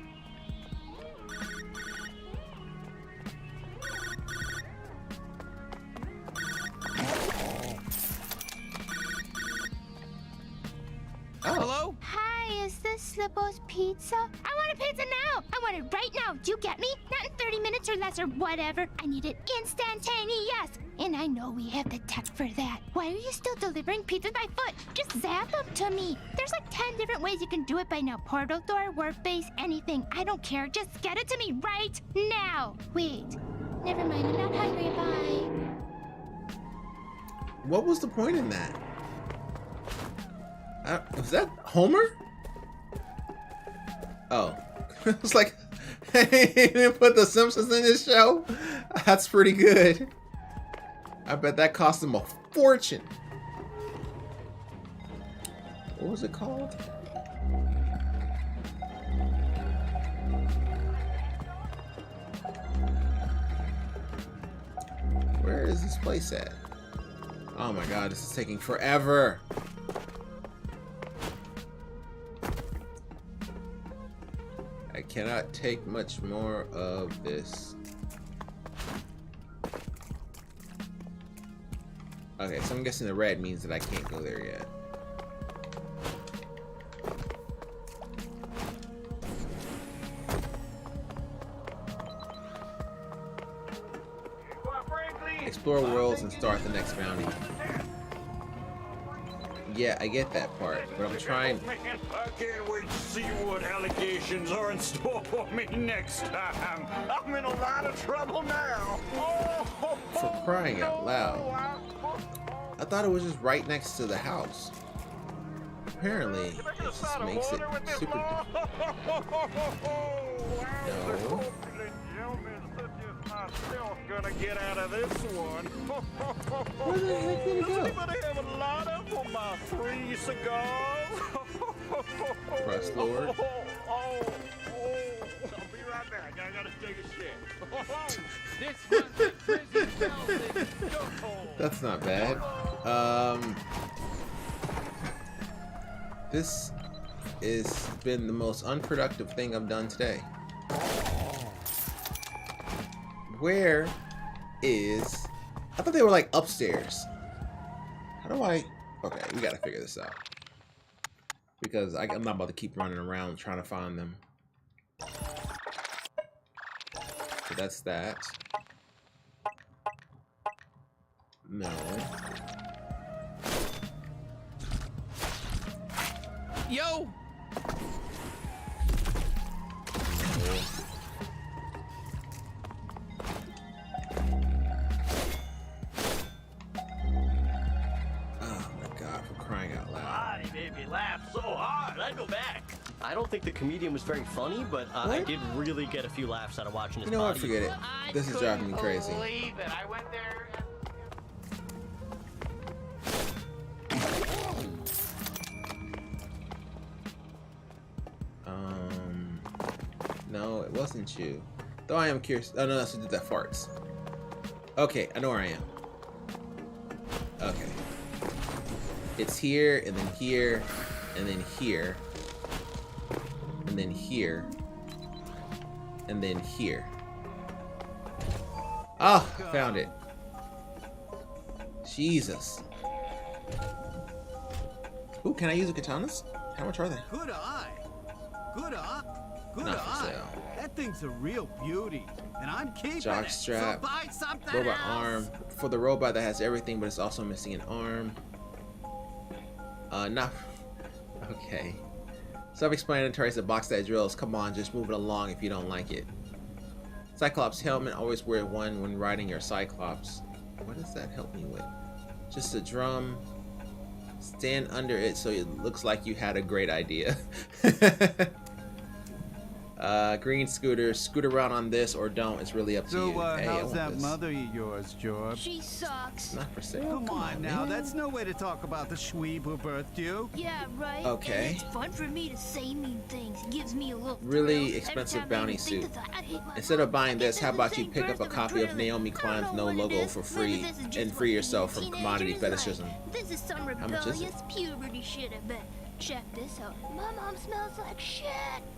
Hello? Hi, is this Slippo's Pizza? I want a pizza now! I want it right now! Do you get me? Not in 30 minutes or less or whatever. I need it instantaneous! And I know we have the tech for that. Why are you still delivering pizzas by foot? Just zap them to me. There's like 10 different ways you can do it by now. Portal door, work base, anything. I don't care. Just get it to me right now. Wait. Never mind. I'm not hungry. Bye. What was the point in that? Was that Homer? Oh. It's like, hey, he didn't put the Simpsons in his show? That's pretty good. I bet that cost him a fortune. What was it called? Where is this place at? Oh my god, this is taking forever. I cannot take much more of this. Okay, so I'm guessing the red means that I can't go there yet. Explore worlds and start the next bounty. Yeah, I get that part, but I'm trying. Man, I can't wait to see what allegations are in store for me next time. I'm in a lot of trouble now. For crying out loud. I thought it was just right next to the house. Apparently, it just makes it super. No. Gonna get out of this one. Where the heck did it go? Anybody have a lighter for my 3 cigars? Press Lord. I'll be right back. I gotta take a shit. That's not bad. This has been the most unproductive thing I've done today. Where is... I thought they were like upstairs. How do I... Okay, we gotta figure this out. Because I'm not about to keep running around trying to find them. So that's that. No. Yo! Made me laugh so hard, I'd go back. I don't think the comedian was very funny, but I did really get a few laughs out of watching his You know what? body. Forget it. This is driving me crazy. Believe it. I went there. No, it wasn't you. Though I am curious. Oh no, that's who did that farts. Okay, I know where I am. Okay. It's here, and then here, and then here, and then here, and then here. Ah, found it. Jesus. Ooh, can I use the katanas? How much are they? Good eye. Good eye. Good Not for eye. sale. That thing's a real beauty, and I'm keeping Jock it. strap. So buy something Robot else. arm. For the robot that has everything, but it's also missing an arm. Not. Okay. Self-explanatory is a box that drills. Come on, just move it along if you don't like it. Cyclops helmet. Always wear one when riding your Cyclops. What does that help me with? Just a drum. Stand under it so it looks like you had a great idea. Green scooter. Scoot around on this or don't. It's really up to you. Hey, How's that mother of yours, George? She sucks. Not for sale. Come on now, man. that's no way to talk about the shweeb who birthed you. Yeah, right. Okay. And it's fun for me to say mean things. It gives me a little Really thrill. expensive Every time I bounty even think suit. the thought, I hate my Instead mom. of buying I this, guess how it's about the you same pick up birth a of copy of adrenaline. Naomi I don't Klein's know No what it Logo is. for Maybe free this is just and what free being yourself a from teenager commodity is fetishism? like. This is some much is it? rebellious puberty shit, I bet. Check this out. My mom smells like shit.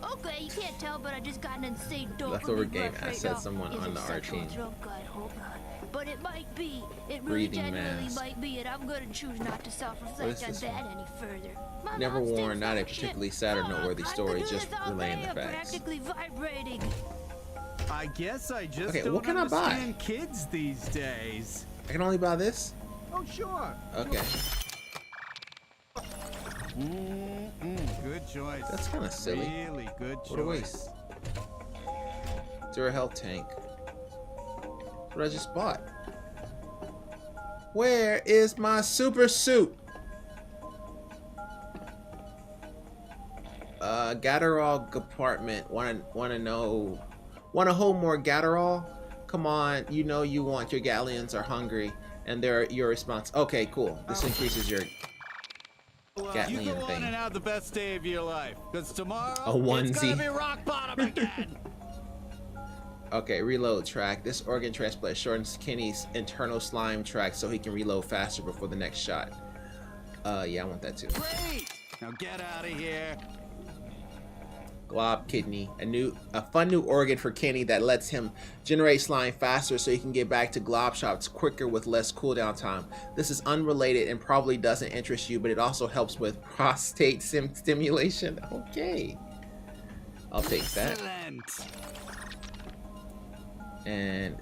Okay, you can't tell, but I just got an insane dope. Leftover game asset, someone on the R team. Hold on. But it might be. It really Breathing genuinely mask. might be, and I'm gonna choose not to What self-reflect is on this that one? any further. My Never mom stinks worn, not a like shit. particularly sad or noteworthy I story, could do just this all relaying day. the I'm facts. practically vibrating. I guess I just Okay, don't what can I buy? understand kids these days. I can only buy this? Oh, sure. Okay. Good choice. That's kind of silly. Really good choice. What a waste. Dura health tank. What I just bought. Where is my super suit? Gatterall compartment. Wanna hold more Gatterall? Come on, you know you want. Your Galleons are hungry, and they're your response. Okay, cool. This increases your You Gatlian go on thing. and have the best day of your life, because tomorrow A onesie. it's gonna be rock bottom again. Okay, reload track. This organ transplant shortens Kenny's internal slime track so he can reload faster before the next shot. Yeah, I want that too. Great. Now get out of here. Glob kidney, a fun new organ for Kenny that lets him generate slime faster so he can get back to glob shots quicker with less cooldown time. This is unrelated and probably doesn't interest you, but it also helps with prostate stimulation. Okay, I'll take that. Excellent. And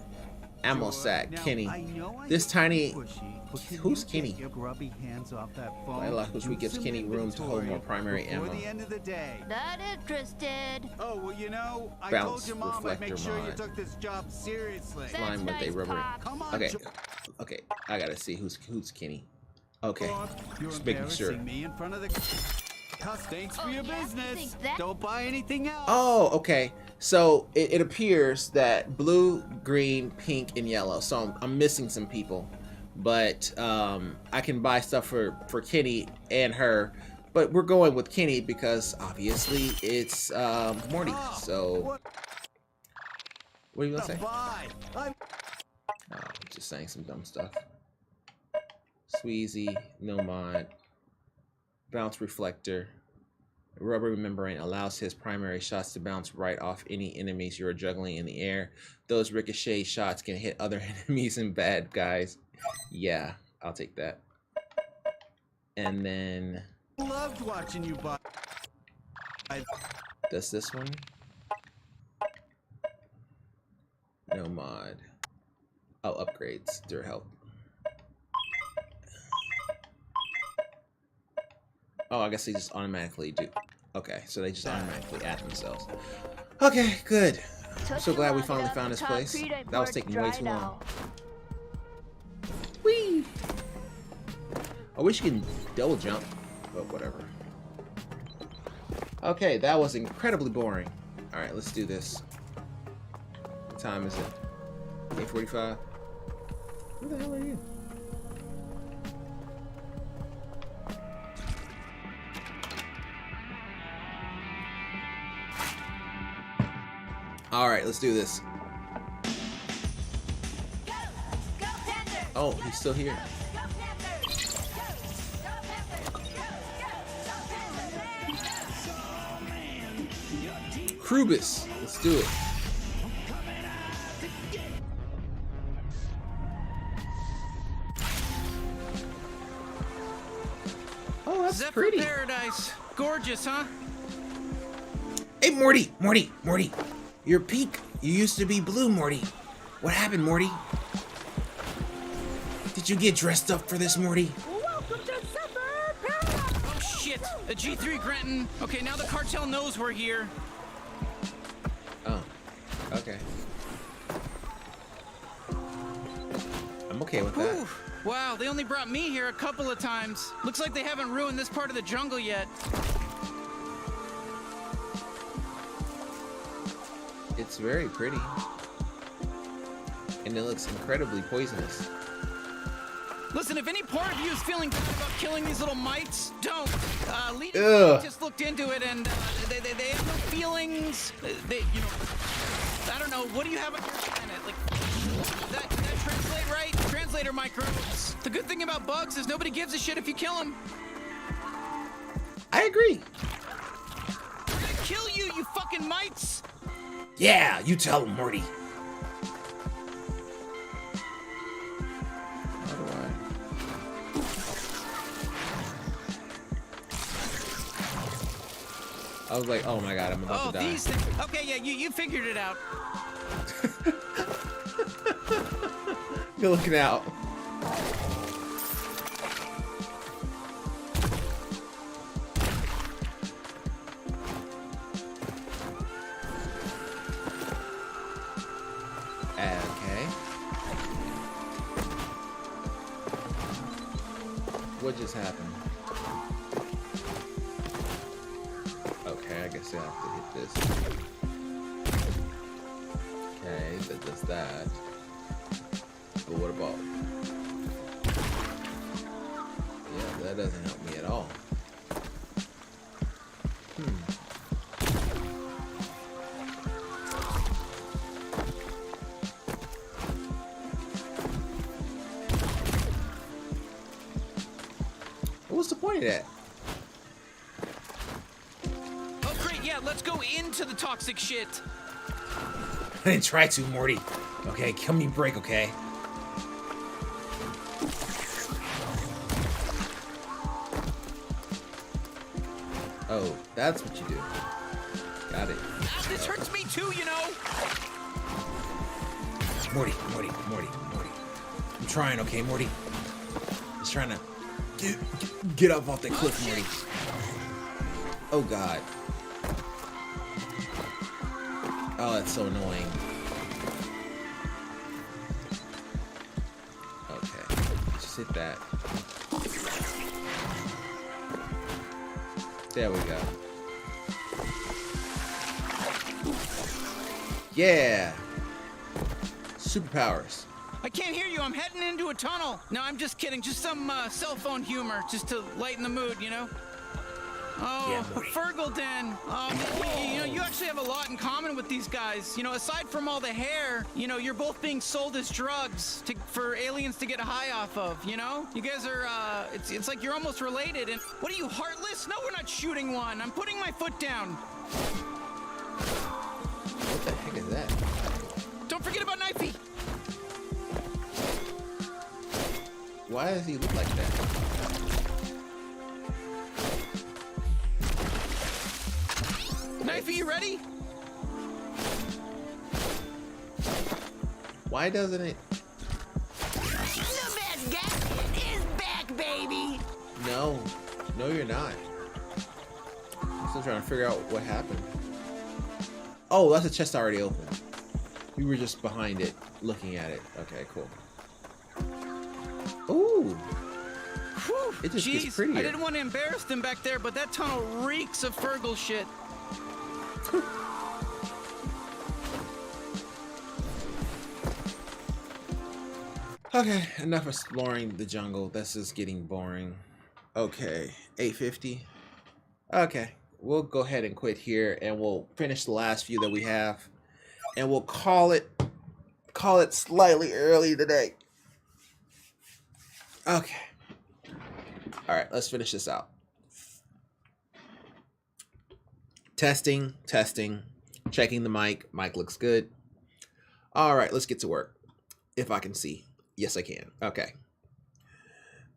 Ammo sack, Kenny. I know I This tiny. pushy, Who's Kenny? Get your grubby hands off that phone. I like which we gives Kenny room to hold more primary before ammo. the end of the day. Not interested. Oh, well, you know, I Bounce told your mom I'd make reflector sure you mod. took this job seriously. Slime with a nice, rubber. Pop. Come on, Okay, okay. I gotta see who's Kenny. Okay, You're just making sure. embarrassing me in front of the thanks for Oh, your yeah? business. Think that- Don't buy anything else. Oh, okay. So it appears that blue, green, pink, and yellow. So I'm missing some people, but I can buy stuff for Kenny and her. But we're going with Kenny because obviously it's Morty. So what are you gonna say? Buy. Oh, just saying some dumb stuff. Sweezy, no mod, bounce reflector. Rubber membrane allows his primary shots to bounce right off any enemies you are juggling in the air. Those ricochet shots can hit other enemies and bad guys. Yeah, I'll take that. And then Loved watching you buy. does this one? No mod. Oh, upgrades. Their help. Oh, I guess they just automatically do. Okay, so they just automatically add themselves. Okay, good. I'm so glad we finally found this place. That was taking way too long. Whee! I wish you can double jump, but whatever. Okay, that was incredibly boring. Alright, let's do this. What time is it? 8:45? Who the hell are you? Alright, let's do this. Oh, he's still here. Krubus, let's do it. Oh, that's Zephyr pretty. Paradise. Gorgeous, huh? Hey, Morty, Morty. You're pink. You used to be blue, Morty. What happened, Morty? Did you get dressed up for this, Morty? Welcome to Zephyr Paradise. Oh shit! A G3 Grenton. Okay, now the cartel knows we're here. Oh, okay. I'm okay with that. Whew. Wow, they only brought me here a couple of times. Looks like they haven't ruined this part of the jungle yet. It's very pretty. And it looks incredibly poisonous. Listen, if any part of you is feeling bad about killing these little mites, don't. Lita Ugh. just looked into it, and they have no feelings. I don't know. What do you have on your planet? Like, that translate right? Translator microbes. The good thing about bugs is nobody gives a shit if you kill them. I agree. We're gonna kill you, you fucking mites. Yeah, you tell him, Morty. How do I was like, oh my god, I'm about to die. These things. Okay, yeah, you figured it out. Good looking out. Okay. What just happened? Okay, I guess I have to hit this. Okay, that does that. But what about... Yeah, that doesn't help me at all. What's the point of that? Oh, great, yeah, let's go into the toxic shit. I didn't try to, Morty. Okay, give me a break, okay? Oh, that's what you do. Got it. This hurts me too, you know. Morty. I'm trying, okay, Morty. Just trying to get up off the cliff, Morty. Oh God. Oh, that's so annoying. Okay, just hit that. There we go. Yeah. Superpowers. I can't hear you. I'm heading into a tunnel. No, I'm just kidding. Just some cell phone humor, just to lighten the mood, you know? Oh, Yeah, Morty. Fergalden. You know, you actually have a lot in common with these guys. You know, aside from all the hair, you know, you're both being sold as drugs for aliens to get a high off of, you know? You guys are, it's like you're almost related. And what are you, heartless? No, we're not shooting one. I'm putting my foot down. What the heck is that? Don't forget about Knifey. Why does he look like that? Knifey, you ready? Why doesn't it? The best guy is back, baby. No, you're not. I'm still trying to figure out what happened. Oh, that's a chest already open. We were just behind it, looking at it. Okay, cool. Ooh. Whew, It just jeez, gets prettier. I didn't want to embarrass them back there, but that tunnel reeks of Fergal shit. Okay, enough exploring the jungle. This is getting boring. Okay, 8:50. Okay, we'll go ahead and quit here, and we'll finish the last few that we have, and we'll call it slightly early today. Okay. All right, let's finish this out. Testing, checking the mic. Mic looks good. All right, let's get to work. If I can see. Yes, I can. Okay.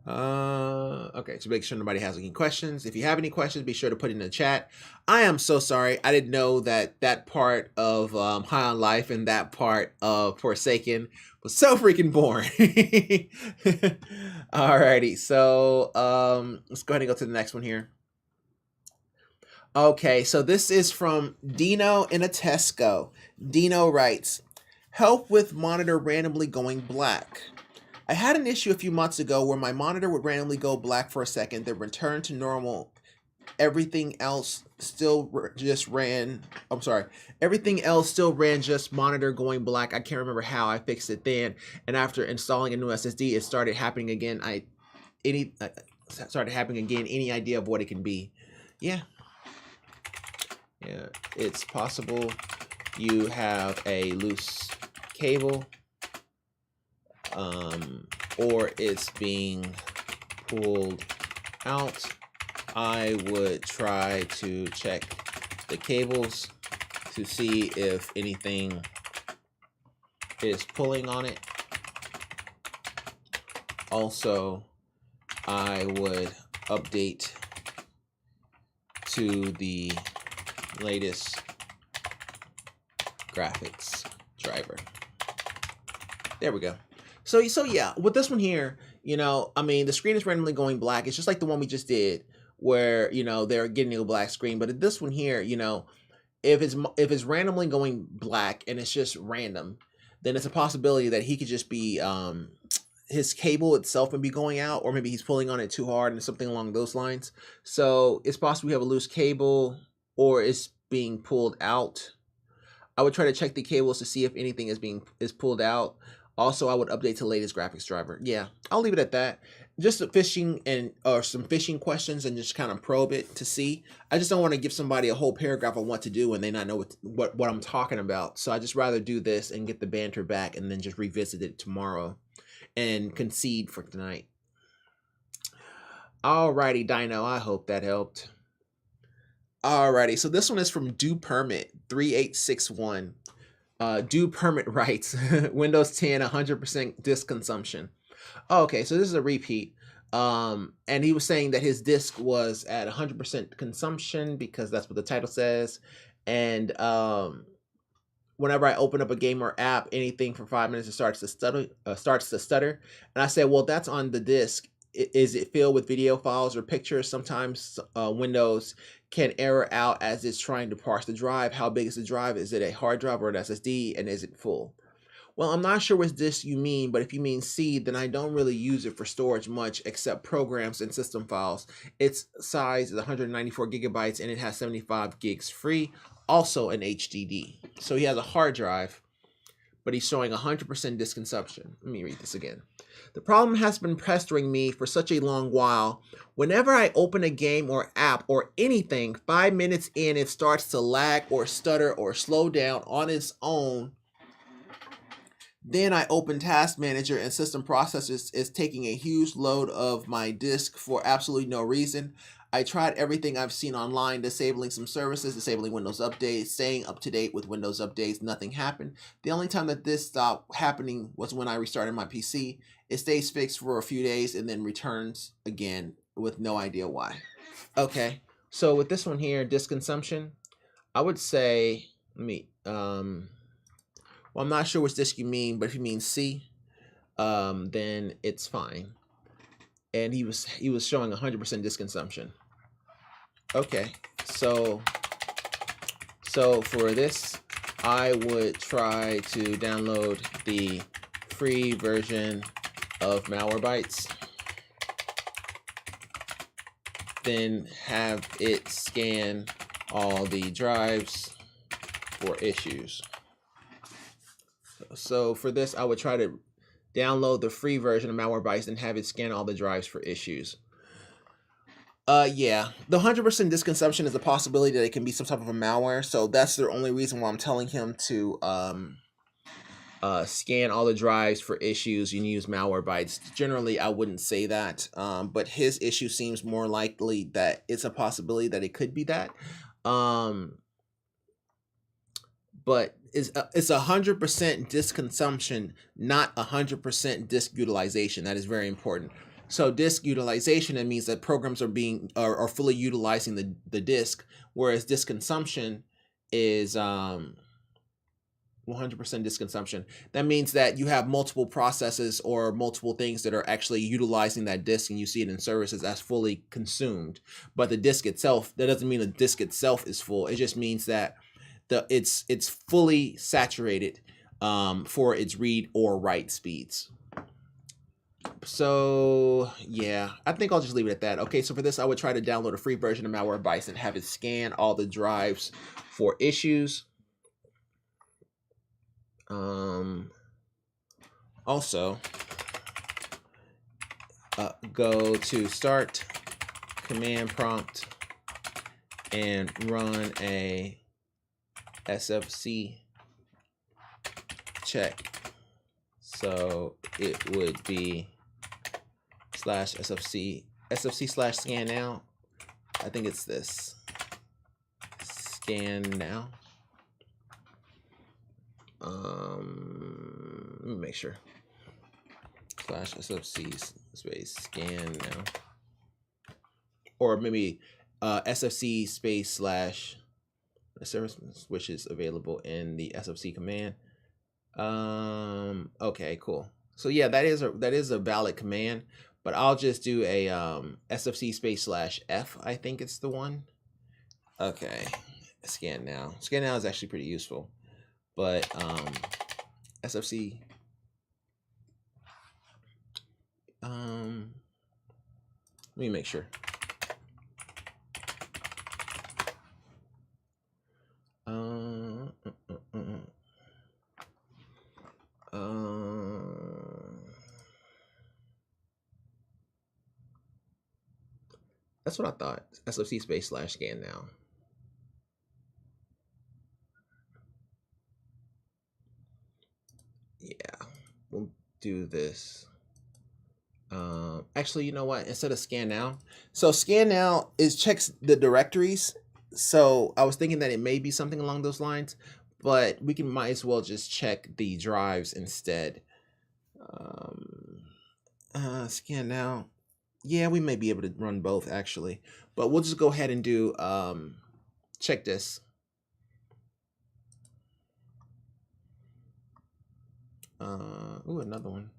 Okay, so make sure nobody has any questions. If you have any questions, be sure to put it in the chat. I am so sorry. I didn't know that part of High on Life and that part of Forsaken was so freaking boring. Alrighty, so let's go ahead and go to the next one here. Okay, so this is from Dino in a Tesco. Dino writes, help with monitor randomly going black. I had an issue a few months ago where my monitor would randomly go black for a second, then return to normal. Everything else still just ran. I'm sorry. Everything else still ran just monitor going black. I can't remember how I fixed it then. And after installing a new SSD, it started happening again. Started happening again. Any idea of what it can be? Yeah, it's possible you have a loose cable, or it's being pulled out. I would try to check the cables to see if anything is pulling on it. Also, I would update to the latest graphics driver. There we go. So yeah, with this one here, you know, I mean, the screen is randomly going black. It's just like the one we just did, where, you know, they're getting a black screen. But this one here, you know, if it's randomly going black and it's just random, then it's a possibility that he could just be his cable itself would be going out, or maybe he's pulling on it too hard and something along those lines. So it's possible we have a loose cable or it's being pulled out. I would try to check the cables to see if anything is pulled out. Also, I would update to the latest graphics driver. Yeah, I'll leave it at that. Just some phishing questions and just kind of probe it to see. I just don't want to give somebody a whole paragraph on what to do and they not know what I'm talking about. So I just rather do this and get the banter back and then just revisit it tomorrow and concede for tonight. Alrighty, Dino, I hope that helped. Alrighty, so this one is from Do Permit 3861. Do Permit writes, Windows 10 100% disk consumption. Okay, so this is a repeat. And he was saying that his disk was at 100% consumption because that's what the title says. And whenever I open up a game or app, anything for 5 minutes, it starts to stutter. And I said, well, that's on the disk. Is it filled with video files or pictures? Sometimes Windows can error out as it's trying to parse the drive. How big is the drive? Is it a hard drive or an SSD? And is it full? Well, I'm not sure which disk you mean, but if you mean C, then I don't really use it for storage much except programs and system files. Its size is 194 gigabytes and it has 75 gigs free, also an HDD. So he has a hard drive, but he's showing 100% disk consumption. Let me read this again. The problem has been pestering me for such a long while. Whenever I open a game or app or anything, 5 minutes in, it starts to lag or stutter or slow down on its own. Then I open Task Manager and System Processors is taking a huge load of my disk for absolutely no reason. I tried everything I've seen online, disabling some services, disabling Windows updates, staying up to date with Windows updates. Nothing happened. The only time that this stopped happening was when I restarted my PC. It stays fixed for a few days and then returns again with no idea why. Okay, so with this one here, disk consumption, I would say, well, I'm not sure which disk you mean, but if you mean C, then it's fine. And he was showing 100% disk consumption. Okay, so for this, I would try to download the free version of Malwarebytes, then have it scan all the drives for issues. So for this, I would try to download the free version of Malwarebytes and have it scan all the drives for issues. Yeah, the 100% disk consumption is a possibility that it can be some type of a malware. So that's the only reason why I'm telling him to scan all the drives for issues and use Malwarebytes. Generally, I wouldn't say that, but his issue seems more likely that it's a possibility that it could be that. But it's 100% disk consumption, not 100% disk utilization. That is very important. So disk utilization, it means that programs are fully utilizing the disk, whereas disk consumption is 100% disk consumption. That means that you have multiple processes or multiple things that are actually utilizing that disk, and you see it in services as fully consumed. But the disk itself, that doesn't mean the disk itself is full. It just means that it's fully saturated for its read or write speeds. So yeah, I think I'll just leave it at that. Okay, so for this, I would try to download a free version of Malwarebytes and have it scan all the drives for issues. Also, go to Start, Command Prompt, and run a SFC check. So it would be /SFC /scan now. I think it's this. Scan now. Let me make sure. /SFC space scan now. Or maybe SFC space slash the service which is available in the SFC command. Okay, cool. So yeah, that is a valid command, but I'll just do a SFC space /F. I think it's the one. Okay, scan now. Scan now is actually pretty useful, but SFC. Let me make sure. That's what I thought. SFC space /scan now. Yeah, we'll do this. Actually, you know what? Instead of scan now, so scan now checks the directories. So I was thinking that it may be something along those lines, but we might as well just check the drives instead. Scan now. Yeah, we may be able to run both actually, but we'll just go ahead and do check this. Ooh, another one.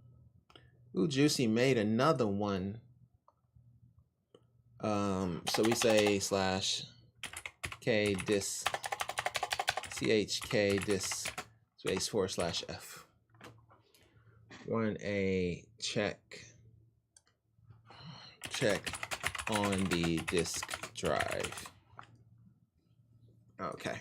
Ooh, Juicy made another one. So we say /k dis chk dis /f. Run a check on the disk drive. Okay.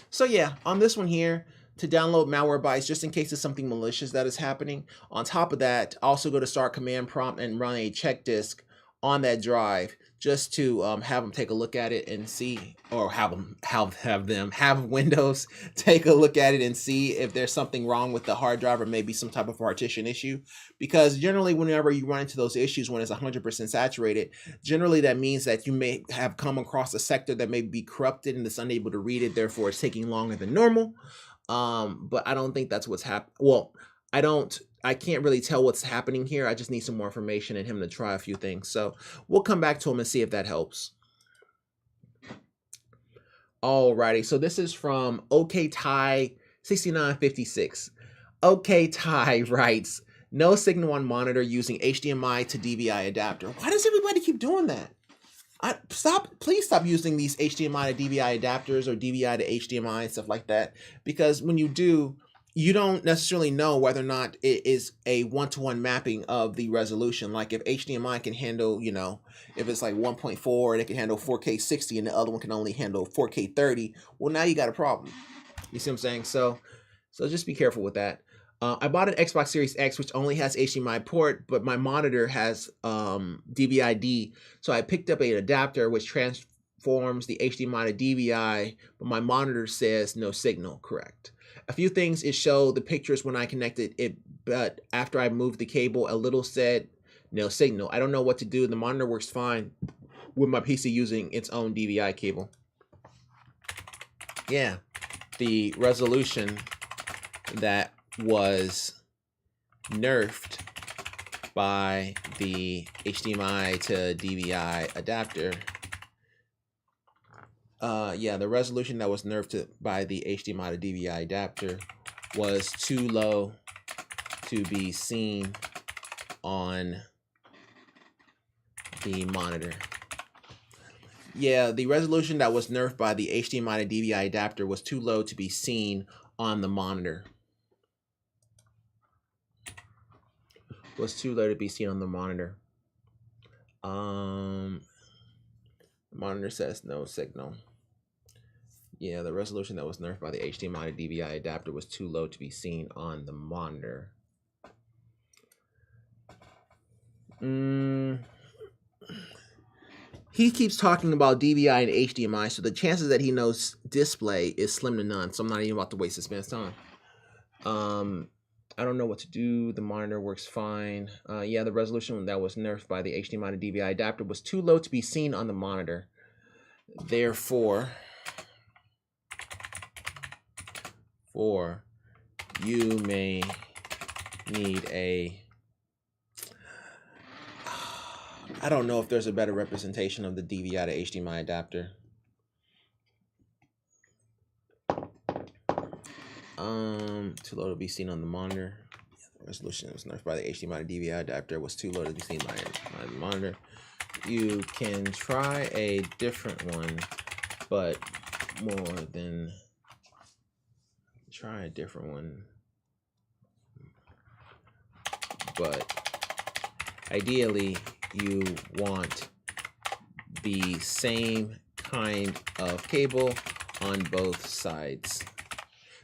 So yeah, on this one here, to download malware bytes, just in case it's something malicious that is happening. On top of that, also go to start command prompt and run a check disk on that drive, just to have them take a look at it and see, or have Windows take a look at it and see if there's something wrong with the hard drive or maybe some type of partition issue. Because generally, whenever you run into those issues when it's 100% saturated, generally that means that you may have come across a sector that may be corrupted and it's unable to read it, therefore it's taking longer than normal. But I don't think that's what's happening. Well, I can't really tell what's happening here. I just need some more information and him to try a few things. So we'll come back to him and see if that helps. Alrighty, so this is from OKTie6956. OKTie writes, no signal on monitor using HDMI to DVI adapter. Why does everybody keep doing that? Please stop using these HDMI to DVI adapters or DVI to HDMI and stuff like that. Because when you do, you don't necessarily know whether or not it is a one-to-one mapping of the resolution. Like if HDMI can handle, you know, if it's like 1.4 and it can handle 4K 60 and the other one can only handle 4K 30, well, now you got a problem. You see what I'm saying? So just be careful with that. I bought an Xbox Series X, which only has HDMI port, but my monitor has DVI-D. So I picked up an adapter which transforms the HDMI to DVI, but my monitor says no signal. Correct. A few things it showed the pictures when I connected it, but after I moved the cable, a little said no signal. I don't know what to do. The monitor works fine with my PC using its own DVI cable. Yeah, the resolution that was nerfed by the HDMI to DVI adapter. Yeah, the resolution that was nerfed by the HDMI to DVI adapter was too low to be seen on the monitor. Yeah, the resolution that was nerfed by the HDMI to DVI adapter was too low to be seen on the monitor. Was too low to be seen on the monitor. The monitor says no signal. Yeah, the resolution that was nerfed by the HDMI to DVI adapter was too low to be seen on the monitor. He keeps talking about DVI and HDMI, so the chances that he knows display is slim to none, so I'm not even about to waste this man's time. I don't know what to do. The monitor works fine. Yeah, the resolution that was nerfed by the HDMI to DVI adapter was too low to be seen on the monitor. Therefore, you may need a... I don't know if there's a better representation of the DVI to HDMI adapter. Too low to be seen on the monitor. Yeah, the resolution that was nerfed by the HDMI to DVI adapter was too low to be seen by the monitor. You can try a different one, but more than try a different one. But ideally, you want the same kind of cable on both sides.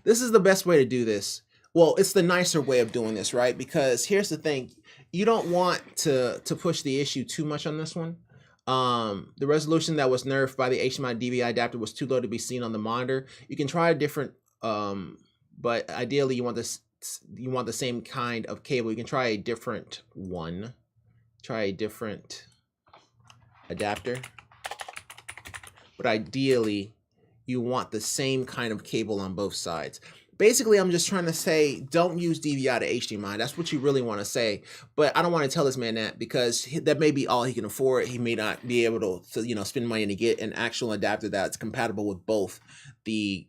This is the best way to do this. Well, it's the nicer way of doing this, right? Because here's the thing. You don't want to push the issue too much on this one. The resolution that was nerfed by the HDMI DVI adapter was too low to be seen on the monitor. You can try a different, but ideally you want the same kind of cable. You can try a different one. Try a different adapter. But ideally, you want the same kind of cable on both sides. Basically, I'm just trying to say, don't use DVI to HDMI. That's what you really want to say. But I don't want to tell this man that, because that may be all he can afford. He may not be able to you know, spend money to get an actual adapter that's compatible with both the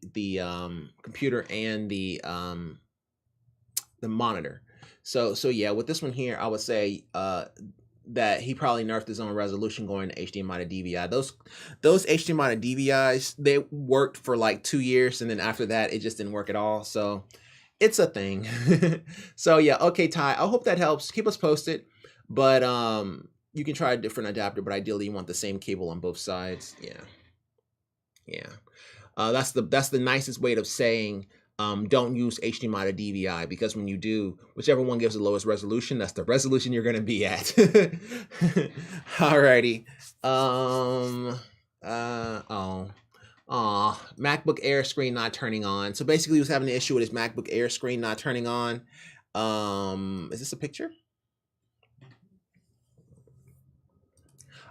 computer and the the monitor. So yeah, with this one here, I would say that he probably nerfed his own resolution going to HDMI to DVI. Those HDMI to DVIs, they worked for like 2 years, and then after that, it just didn't work at all. So it's a thing. So yeah, okay, Ty, I hope that helps. Keep us posted. But you can try a different adapter, but ideally you want the same cable on both sides. Yeah. That's the nicest way of saying don't use HDMI to DVI, because when you do, whichever one gives the lowest resolution, that's the resolution you're gonna be at. Alrighty. MacBook Air screen not turning on. So basically he was having an issue with his MacBook Air screen not turning on. Is this a picture?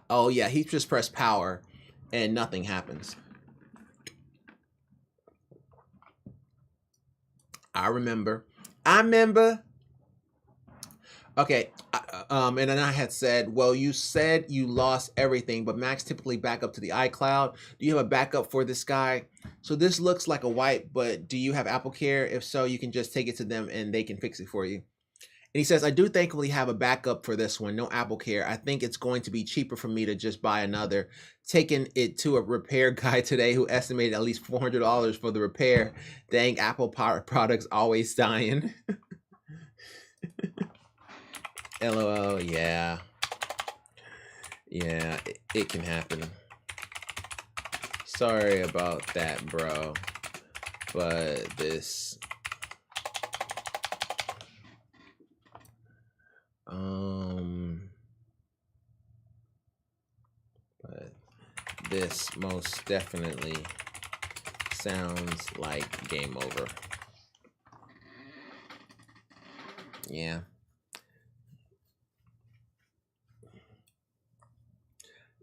Oh yeah, he just pressed power and nothing happens. I remember. Okay, and then I had said, well, you said you lost everything, but Macs typically back up to the iCloud. Do you have a backup for this guy? So this looks like a wipe, but do you have Apple Care? If so, you can just take it to them and they can fix it for you. And he says, I do thankfully have a backup for this one, no Apple Care. I think it's going to be cheaper for me to just buy another. Taking it to a repair guy today who estimated at least $400 for the repair. Dang, Apple products always dying. LOL, yeah. Yeah, it can happen. Sorry about that, bro. But this... but this most definitely sounds like game over. Yeah.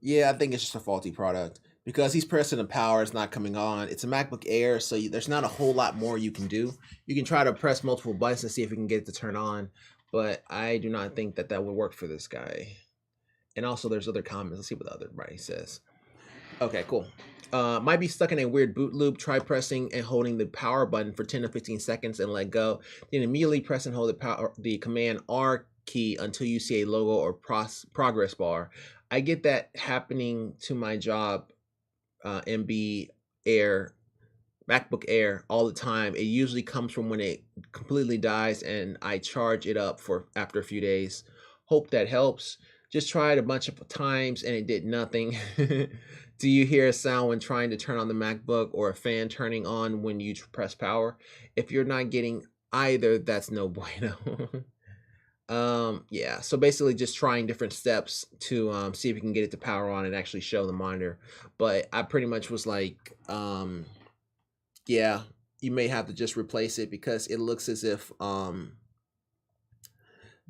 Yeah, I think it's just a faulty product because he's pressing the power, it's not coming on. It's a MacBook Air, so there's not a whole lot more you can do. You can try to press multiple buttons and see if you can get it to turn on, but I do not think that that would work for this guy. And also there's other comments. Let's see what the other buddy says. Okay, cool. Might be stuck in a weird boot loop. Try pressing and holding the power button for 10 to 15 seconds and let go. Then immediately press and hold the Command R key until you see a logo or progress bar. I get that happening to my job, MacBook Air, all the time. It usually comes from when it completely dies and I charge it up for after a few days. Hope that helps. Just tried a bunch of times and it did nothing. Do you hear a sound when trying to turn on the MacBook or a fan turning on when you press power? If you're not getting either, that's no bueno. Yeah, so basically just trying different steps to see if you can get it to power on and actually show the monitor. But I pretty much was like, yeah, you may have to just replace it because it looks as if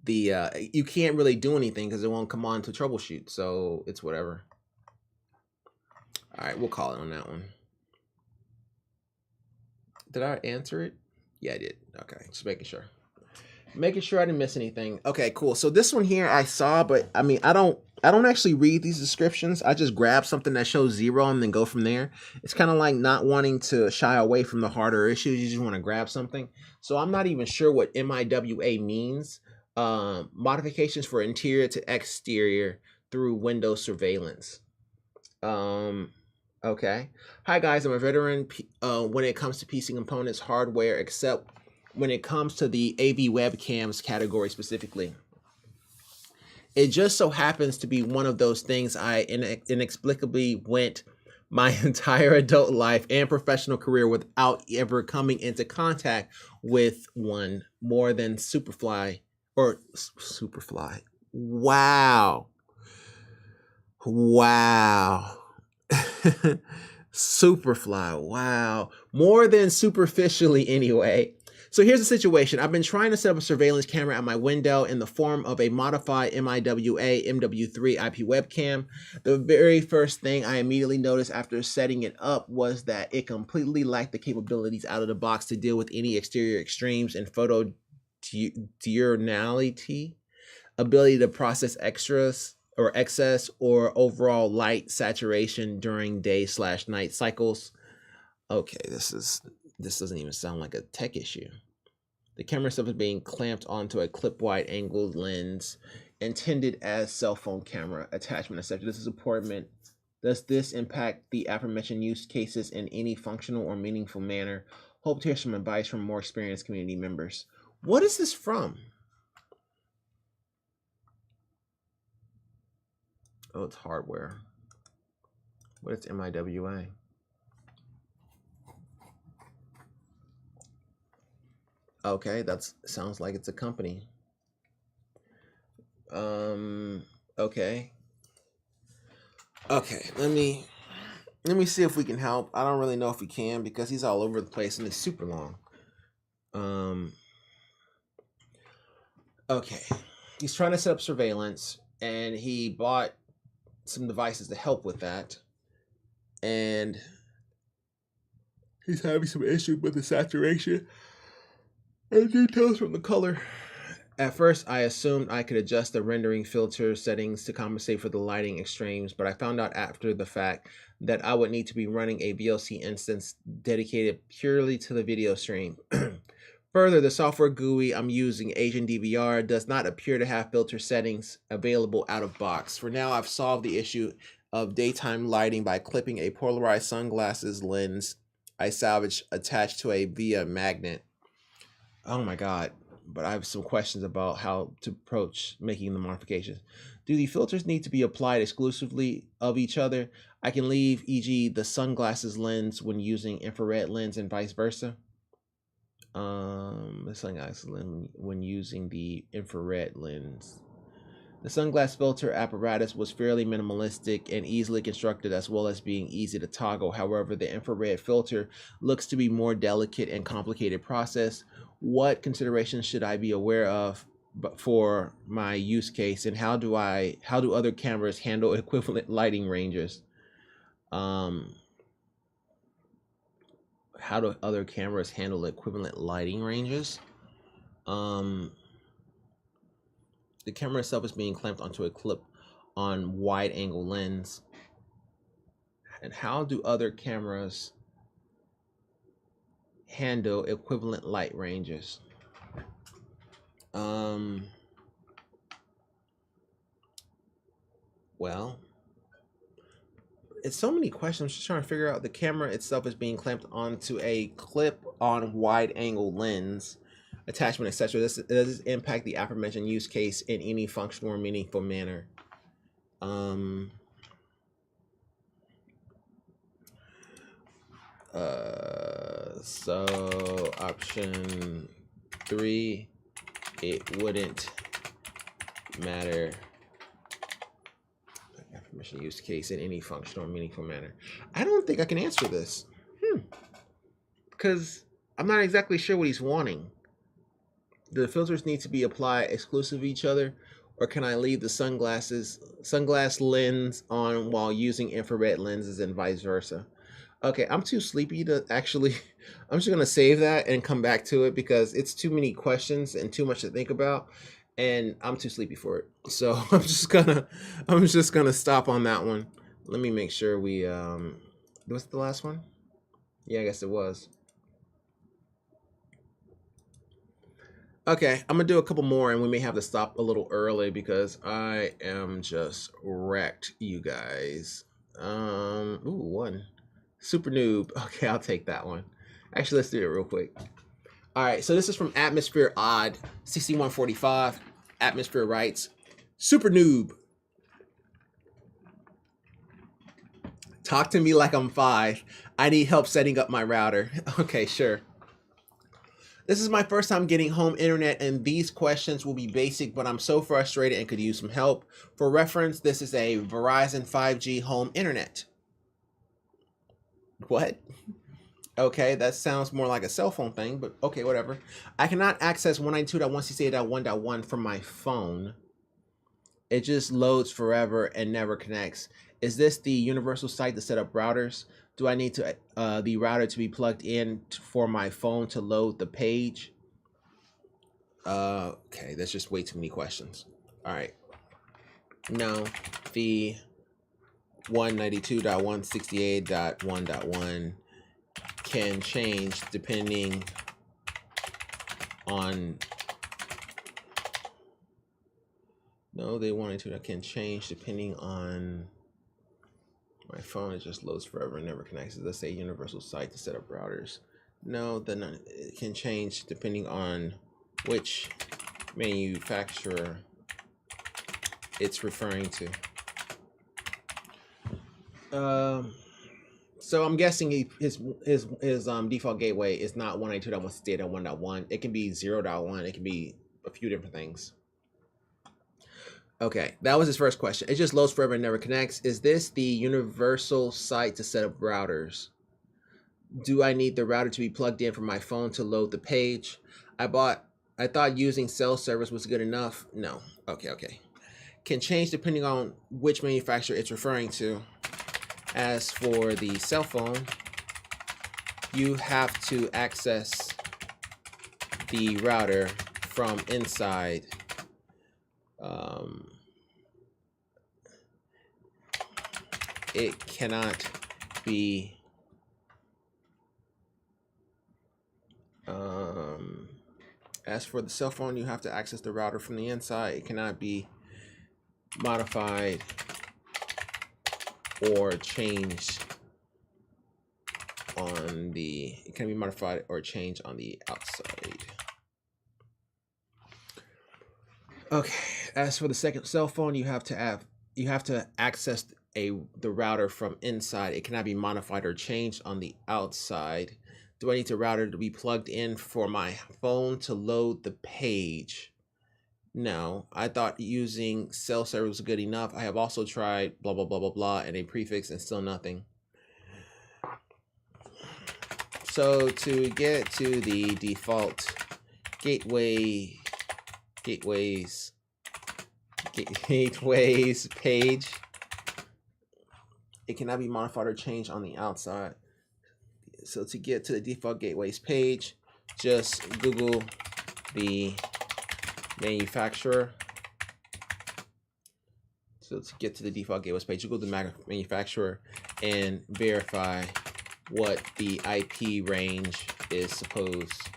you can't really do anything because it won't come on to troubleshoot. So it's whatever. All right, we'll call it on that one. Did I answer it? Yeah, I did. Okay, just making sure. Making sure I didn't miss anything. Okay, cool. So this one here I saw, but I mean, I don't actually read these descriptions. I just grab something that shows 0 and then go from there. It's kind of like not wanting to shy away from the harder issues. You just want to grab something. So I'm not even sure what MIWA means. Modifications for interior to exterior through Windows surveillance. Okay. Hi guys, I'm a veteran when it comes to PC components, hardware, except when it comes to the AV webcams category specifically. It just so happens to be one of those things I inexplicably went my entire adult life and professional career without ever coming into contact with one more than Superfly. Wow. Superfly. Wow. More than superficially anyway. So here's the situation. I've been trying to set up a surveillance camera at my window in the form of a modified MIWA MW3 IP webcam. The very first thing I immediately noticed after setting it up was that it completely lacked the capabilities out of the box to deal with any exterior extremes and photo diurnality, ability to process extras or excess or overall light saturation during day/night cycles. Okay, this doesn't even sound like a tech issue. The camera itself is being clamped onto a clip wide angled lens intended as cell phone camera attachment, etc. This is important. Does this impact the aforementioned use cases in any functional or meaningful manner? Hope to hear some advice from more experienced community members. What is this from? Oh, it's hardware. What is MIWA? Okay, that sounds like it's a company. Okay. Okay, let me see if we can help. I don't really know if we can because he's all over the place and it's super long. Okay. He's trying to set up surveillance and he bought some devices to help with that. And he's having some issues with the saturation and details from the color. At first, I assumed I could adjust the rendering filter settings to compensate for the lighting extremes, but I found out after the fact that I would need to be running a VLC instance dedicated purely to the video stream. Further, the software GUI I'm using, Asian DVR, does not appear to have filter settings available out of box. For now, I've solved the issue of daytime lighting by clipping a polarized sunglasses lens I salvaged attached to a via magnet. Oh my God. But I have some questions about how to approach making the modifications. Do the filters need to be applied exclusively of each other? I can leave, e.g. the sunglasses lens when using infrared lens and vice versa. The sunglasses lens when using the infrared lens. The sunglass filter apparatus was fairly minimalistic and easily constructed as well as being easy to toggle. However, the infrared filter looks to be more delicate and complicated process. What considerations should I be aware of for my use case, and how do other cameras handle equivalent lighting ranges? How do other cameras handle equivalent lighting ranges? The camera itself is being clamped onto a clip-on wide-angle lens. And how do other cameras handle equivalent light ranges? Well, it's so many questions. I'm just trying to figure out. The camera itself is being clamped onto a clip-on wide-angle lens attachment, etc. Does this impact the aforementioned use case in any functional or meaningful manner? So option 3, it wouldn't matter aforementioned use case in any functional or meaningful manner. I don't think I can answer this. Because I'm not exactly sure what he's wanting. The filters need to be applied exclusive of each other, or can I leave the sunglass lens on while using infrared lenses and vice versa? Okay, I'm too sleepy to actually, I'm just gonna save that and come back to it because it's too many questions and too much to think about, and I'm too sleepy for it. So I'm just gonna stop on that one. Let me make sure we, what's the last one? Yeah, I guess it was. Okay, I'm gonna do a couple more and we may have to stop a little early because I am just wrecked, you guys. Ooh, one. Super noob. Okay, I'll take that one. Actually, let's do it real quick. All right, so this is from Atmosphere Odd 6145. Atmosphere writes, super noob. Talk to me like I'm 5. I need help setting up my router. Okay, sure. This is my first time getting home internet and these questions will be basic, but I'm so frustrated and could use some help. For reference, this is a Verizon 5G home internet. What? Okay, that sounds more like a cell phone thing, but okay, whatever. I cannot access 192.168.1.1 from my phone. It just loads forever and never connects. Is this the universal site to set up routers? Do I need to the router to be plugged in for my phone to load the page? Okay, that's just way too many questions. All right. No, the 192.168.1.1 can change depending on. No, they wanted to. I can change depending on my phone. It just loads forever and never connects. Let's say universal site to set up routers. No, then it can change depending on which manufacturer it's referring to. So I'm guessing his default gateway is not 192.168.1.1. It can be 0.1. It can be a few different things. Okay, that was his first question. It just loads forever and never connects. Is this the universal site to set up routers? Do I need the router to be plugged in from my phone to load the page? I thought using cell service was good enough. No. Okay. Can change depending on which manufacturer it's referring to. As for the cell phone, you have to access the router from inside. It cannot be as for the cell phone, you have to access the router from the inside. It cannot be modified or changed on the, it can be modified or changed on the outside. Okay, as for the second cell phone, you have to access the router from inside. It cannot be modified or changed on the outside. Do I need the router to be plugged in for my phone to load the page? No, I thought using cell service was good enough. I have also tried blah, blah, blah, blah, blah, and a prefix and still nothing. So to get to the default gateways page, it cannot be modified or changed on the outside. So to get to the default gateways page, just Google the manufacturer. So to get to the default gateways page, Google the manufacturer and verify what the IP range is supposed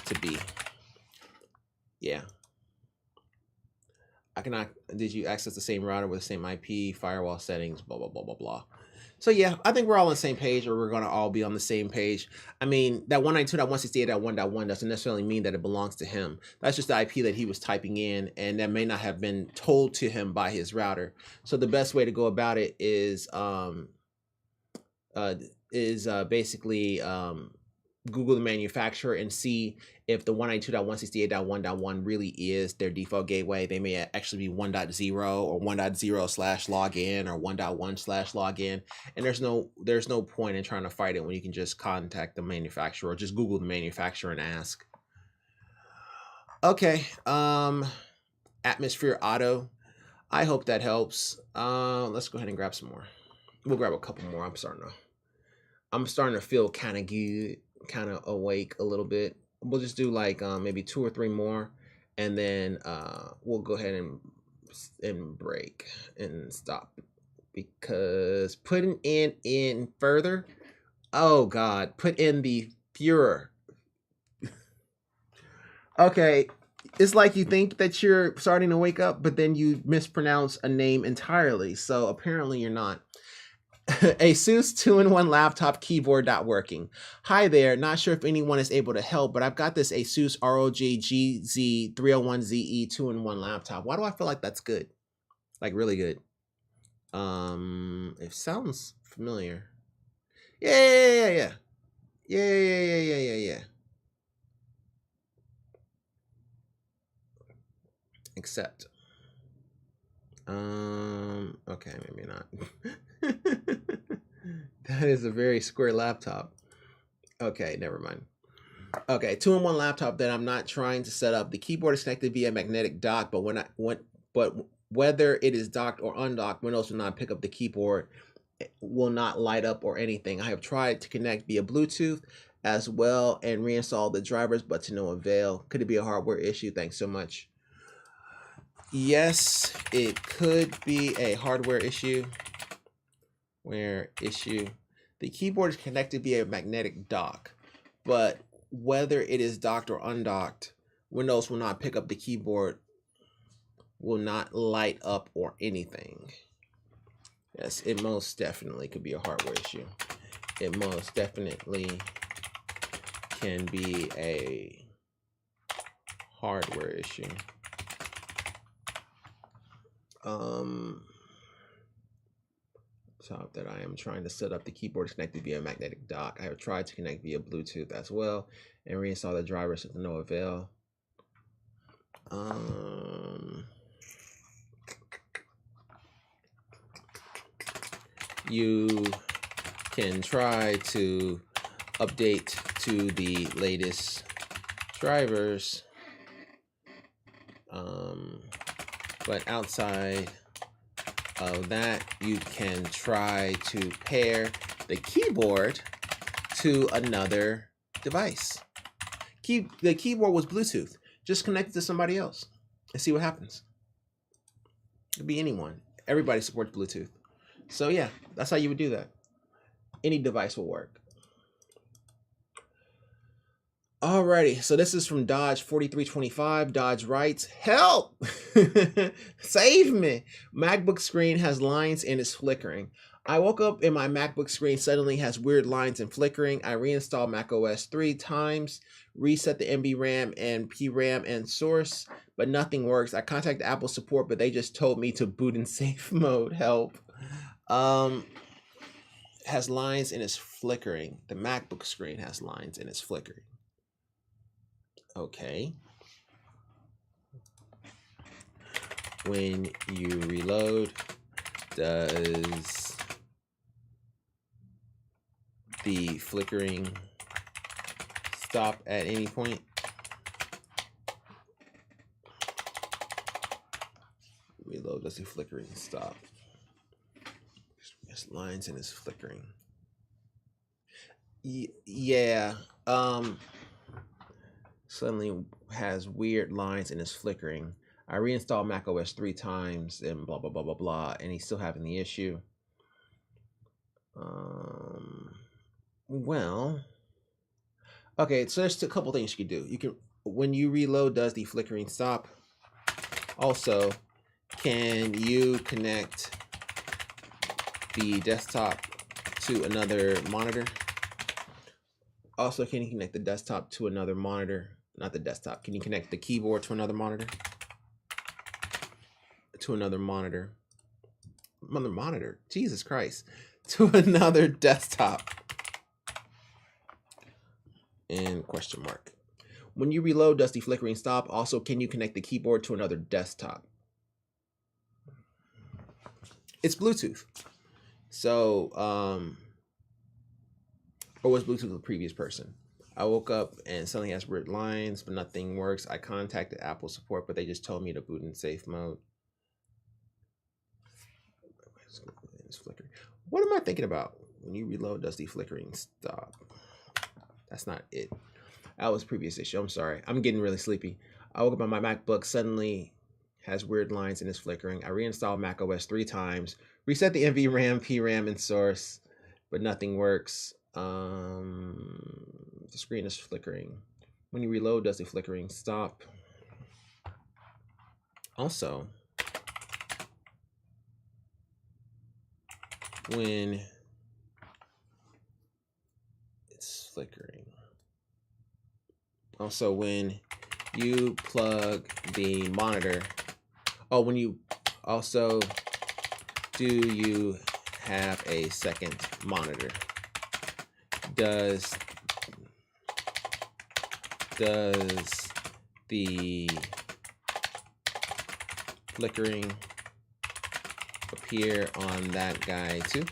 to be. Yeah. Did you access the same router with the same IP, firewall settings, blah, blah, blah, blah, blah. So yeah, I think we're all on the same page, or we're going to all be on the same page. I mean, that 192.168.1.1 doesn't necessarily mean that it belongs to him. That's just the IP that he was typing in, and that may not have been told to him by his router. So the best way to go about it is basically Google the manufacturer and see if the 192.168.1.1 really is their default gateway. They may actually be 1.0 or 1.0/login or 1.1/login, and there's no point in trying to fight it when you can just contact the manufacturer or just Google the manufacturer and ask. Okay, Atmosphere Auto. I hope that helps. Let's go ahead and grab some more. We'll grab a couple more. I'm starting to feel kind of good, kind of awake a little bit. We'll just do like maybe 2 or 3 more, and then we'll go ahead and break and stop, because putting in further, oh God, put in the furor. Okay, it's like you think that you're starting to wake up, but then you mispronounce a name entirely. So apparently you're not. Asus 2-in-1 laptop keyboard not working. Hi there, not sure if anyone is able to help, but I've got this Asus ROG GZ301ZE 2-in-1 laptop. Why do I feel like that's good? Like really good. It sounds familiar. Yeah. Except. Okay, maybe not. That is a very square laptop. Okay, never mind. Okay, 2-in-1 laptop that I'm not trying to set up. The keyboard is connected via magnetic dock, but whether it is docked or undocked, Windows will not pick up the keyboard. It will not light up or anything. I have tried to connect via Bluetooth as well and reinstall the drivers, but to no avail. Could it be a hardware issue? Thanks so much. Yes, it could be a hardware issue. The keyboard is connected via a magnetic dock, but whether it is docked or undocked, Windows will not pick up the keyboard, will not light up or anything. Yes, it most definitely could be a hardware issue. It most definitely can be a hardware issue. Top that I am trying to set up the keyboard connected via magnetic dock. I have tried to connect via Bluetooth as well and reinstall the drivers to no avail. You can try to update to the latest drivers, but outside of that, you can try to pair the keyboard to another device. The keyboard was Bluetooth. Just connect it to somebody else and see what happens. It could be anyone. Everybody supports Bluetooth. So yeah, that's how you would do that. Any device will work. Alrighty, so this is from Dodge 4325. Dodge writes, help! Save me! MacBook screen has lines and is flickering. I woke up and my MacBook screen suddenly has weird lines and flickering. I reinstalled macOS 3 times, reset the NVRAM and PRAM and source, but nothing works. I contacted Apple support, but they just told me to boot in safe mode. Help. Has lines and is flickering. The MacBook screen has lines and is flickering. Okay. When you reload, does the flickering stop at any point? Reload, does the flickering stop? There's lines and it's flickering. Yeah. Suddenly has weird lines and is flickering. I reinstalled macOS 3 times and blah blah blah blah blah, and he's still having the issue. Well, okay, so there's a couple things you can do. You can, when you reload, does the flickering stop? Also, can you connect the desktop to another monitor? Also, can you connect the desktop to another monitor? Not the desktop. Can you connect the keyboard to another monitor? To another monitor. Another monitor. Jesus Christ. To another desktop. And question mark. When you reload, does the flickering stop? Also, can you connect the keyboard to another desktop? It's Bluetooth. So, or was Bluetooth the previous person? I woke up and suddenly has weird lines, but nothing works. I contacted Apple support, but they just told me to boot in safe mode. It's flickering. What am I thinking about? When you reload, does the flickering stop? That's not it. That was previous issue. I'm sorry. I'm getting really sleepy. I woke up on my MacBook, suddenly has weird lines and is flickering. I reinstalled macOS 3 times, reset the NVRAM, PRAM, and source, but nothing works. The screen is flickering. When you reload, does the flickering stop? Also, when it's flickering. Also, when you plug the monitor. Oh, when you also, do you have a second monitor? Does the flickering appear on that guy too?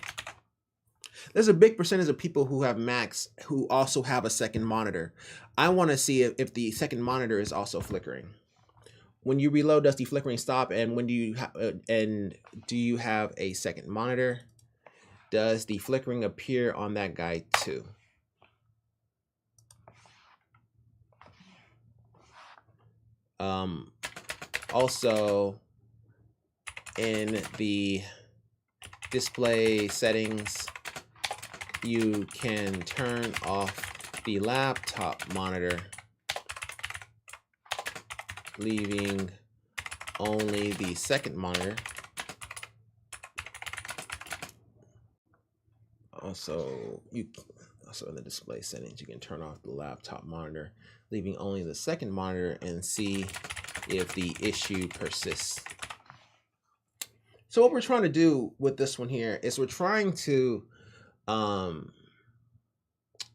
There's a big percentage of people who have Macs who also have a second monitor. I want to see if the second monitor is also flickering. When you reload, does the flickering stop? And when do you have a second monitor? Does the flickering appear on that guy too? Also, in the display settings, you can turn off the laptop monitor, leaving only the second monitor. Also in the display settings, you can turn off the laptop monitor, leaving only the second monitor, and see if the issue persists. So what we're trying to do with this one here is we're trying to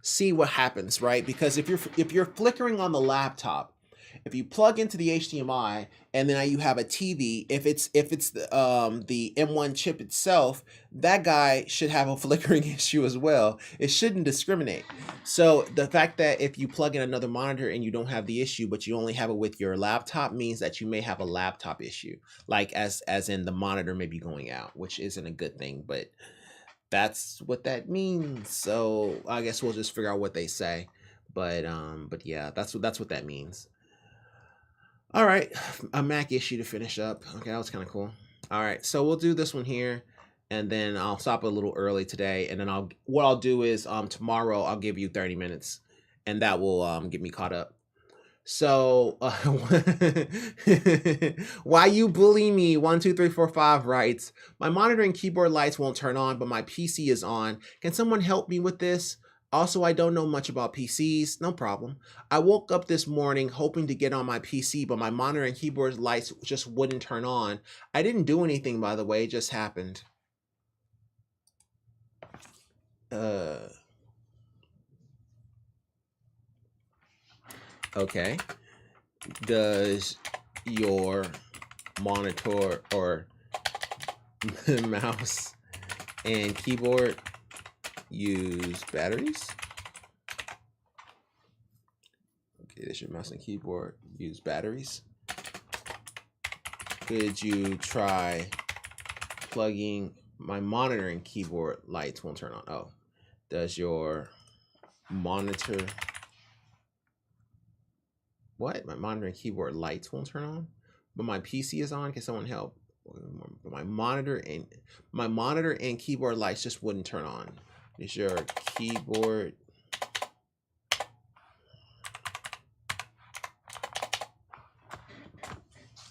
see what happens, right? Because if you're flickering on the laptop, if you plug into the HDMI and then you have a TV, if it's the M1 chip itself, that guy should have a flickering issue as well. It shouldn't discriminate. So the fact that if you plug in another monitor and you don't have the issue, but you only have it with your laptop, means that you may have a laptop issue, like as in the monitor may be going out, which isn't a good thing, but that's what that means. So I guess we'll just figure out what they say. But yeah, that's what that means. All right, a Mac issue to finish up. Okay, that was kind of cool. All right, so we'll do this one here, and then I'll stop a little early today, and then what I'll do is tomorrow I'll give you 30 minutes, and that will get me caught up. So why you bully me? 12345 writes, my monitor and keyboard lights won't turn on, but my PC is on. Can someone help me with this? Also, I don't know much about PCs. No problem. I woke up this morning hoping to get on my PC, but my monitor and keyboard lights just wouldn't turn on. I didn't do anything, by the way. It just happened. Okay. Does your monitor or mouse and keyboard use batteries? Okay, does your mouse and keyboard use batteries? Could you try plugging my monitor and keyboard lights won't turn on? Oh, does your monitor... What? My monitor and keyboard lights won't turn on, but my PC is on. Can someone help? My monitor and keyboard lights just wouldn't turn on. Is your keyboard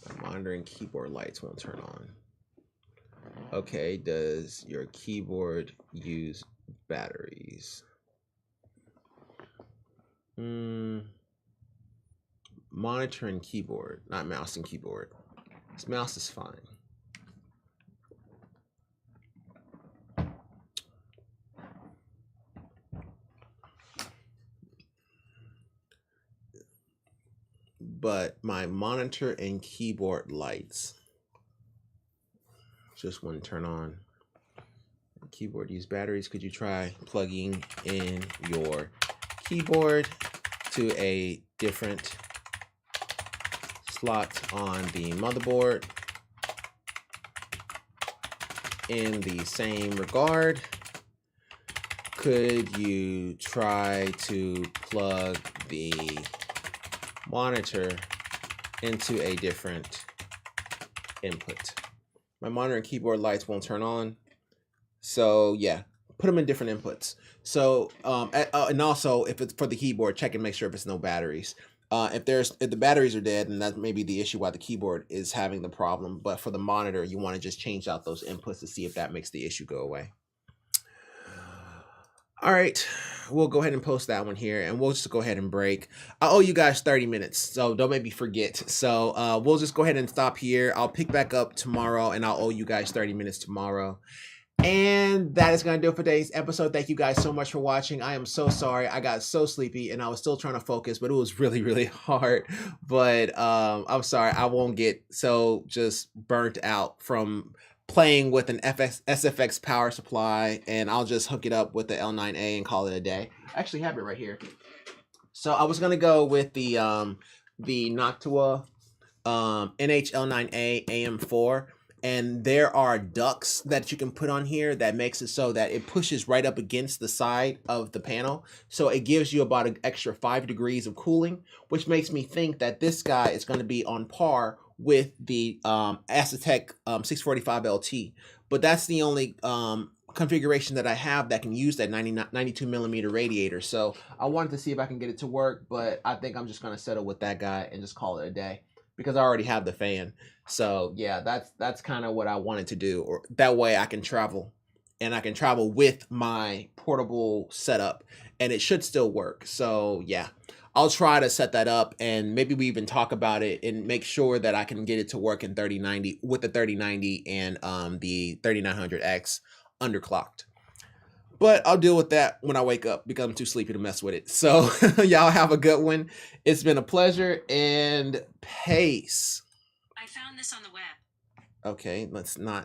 my monitor and keyboard lights won't turn on? Okay, does your keyboard use batteries? Monitor and keyboard, not mouse and keyboard. This mouse is fine. But my monitor and keyboard lights just wouldn't turn on. Keyboard use batteries. Could you try plugging in your keyboard to a different slot on the motherboard? In the same regard, could you try to plug the monitor into a different input? My monitor and keyboard lights won't turn on. So yeah, put them in different inputs. So and also if it's for the keyboard, check and make sure if it's no batteries. If the batteries are dead, then that may be the issue why the keyboard is having the problem. But for the monitor, you want to just change out those inputs to see if that makes the issue go away. All right, we'll go ahead and post that one here, and we'll just go ahead and break. I owe you guys 30 minutes, so don't make me forget. So we'll just go ahead and stop here. I'll pick back up tomorrow, and I'll owe you guys 30 minutes tomorrow. And that is going to do it for today's episode. Thank you guys so much for watching. I am so sorry. I got so sleepy and I was still trying to focus, but it was really, really hard. But I'm sorry. I won't get so just burnt out from playing with an SFX power supply, and I'll just hook it up with the L9A and call it a day. I actually have it right here. So I was going to go with the Noctua NH-L9A AM4. And there are ducts that you can put on here that makes it so that it pushes right up against the side of the panel. So it gives you about an extra 5 degrees of cooling, which makes me think that this guy is going to be on par with the Asetek 645 LT. But that's the only configuration that I have that can use that 92 millimeter radiator. So I wanted to see if I can get it to work, but I think I'm just going to settle with that guy and just call it a day because I already have the fan. So yeah, that's kind of what I wanted to do. Or that way I can travel, and I can travel with my portable setup, and it should still work. So yeah, I'll try to set that up, and maybe we even talk about it and make sure that I can get it to work in 3090 with the 3090 and the 3900X underclocked. But I'll deal with that when I wake up because I'm too sleepy to mess with it. So y'all have a good one. It's been a pleasure, and peace. I found this on the web. Okay, let's not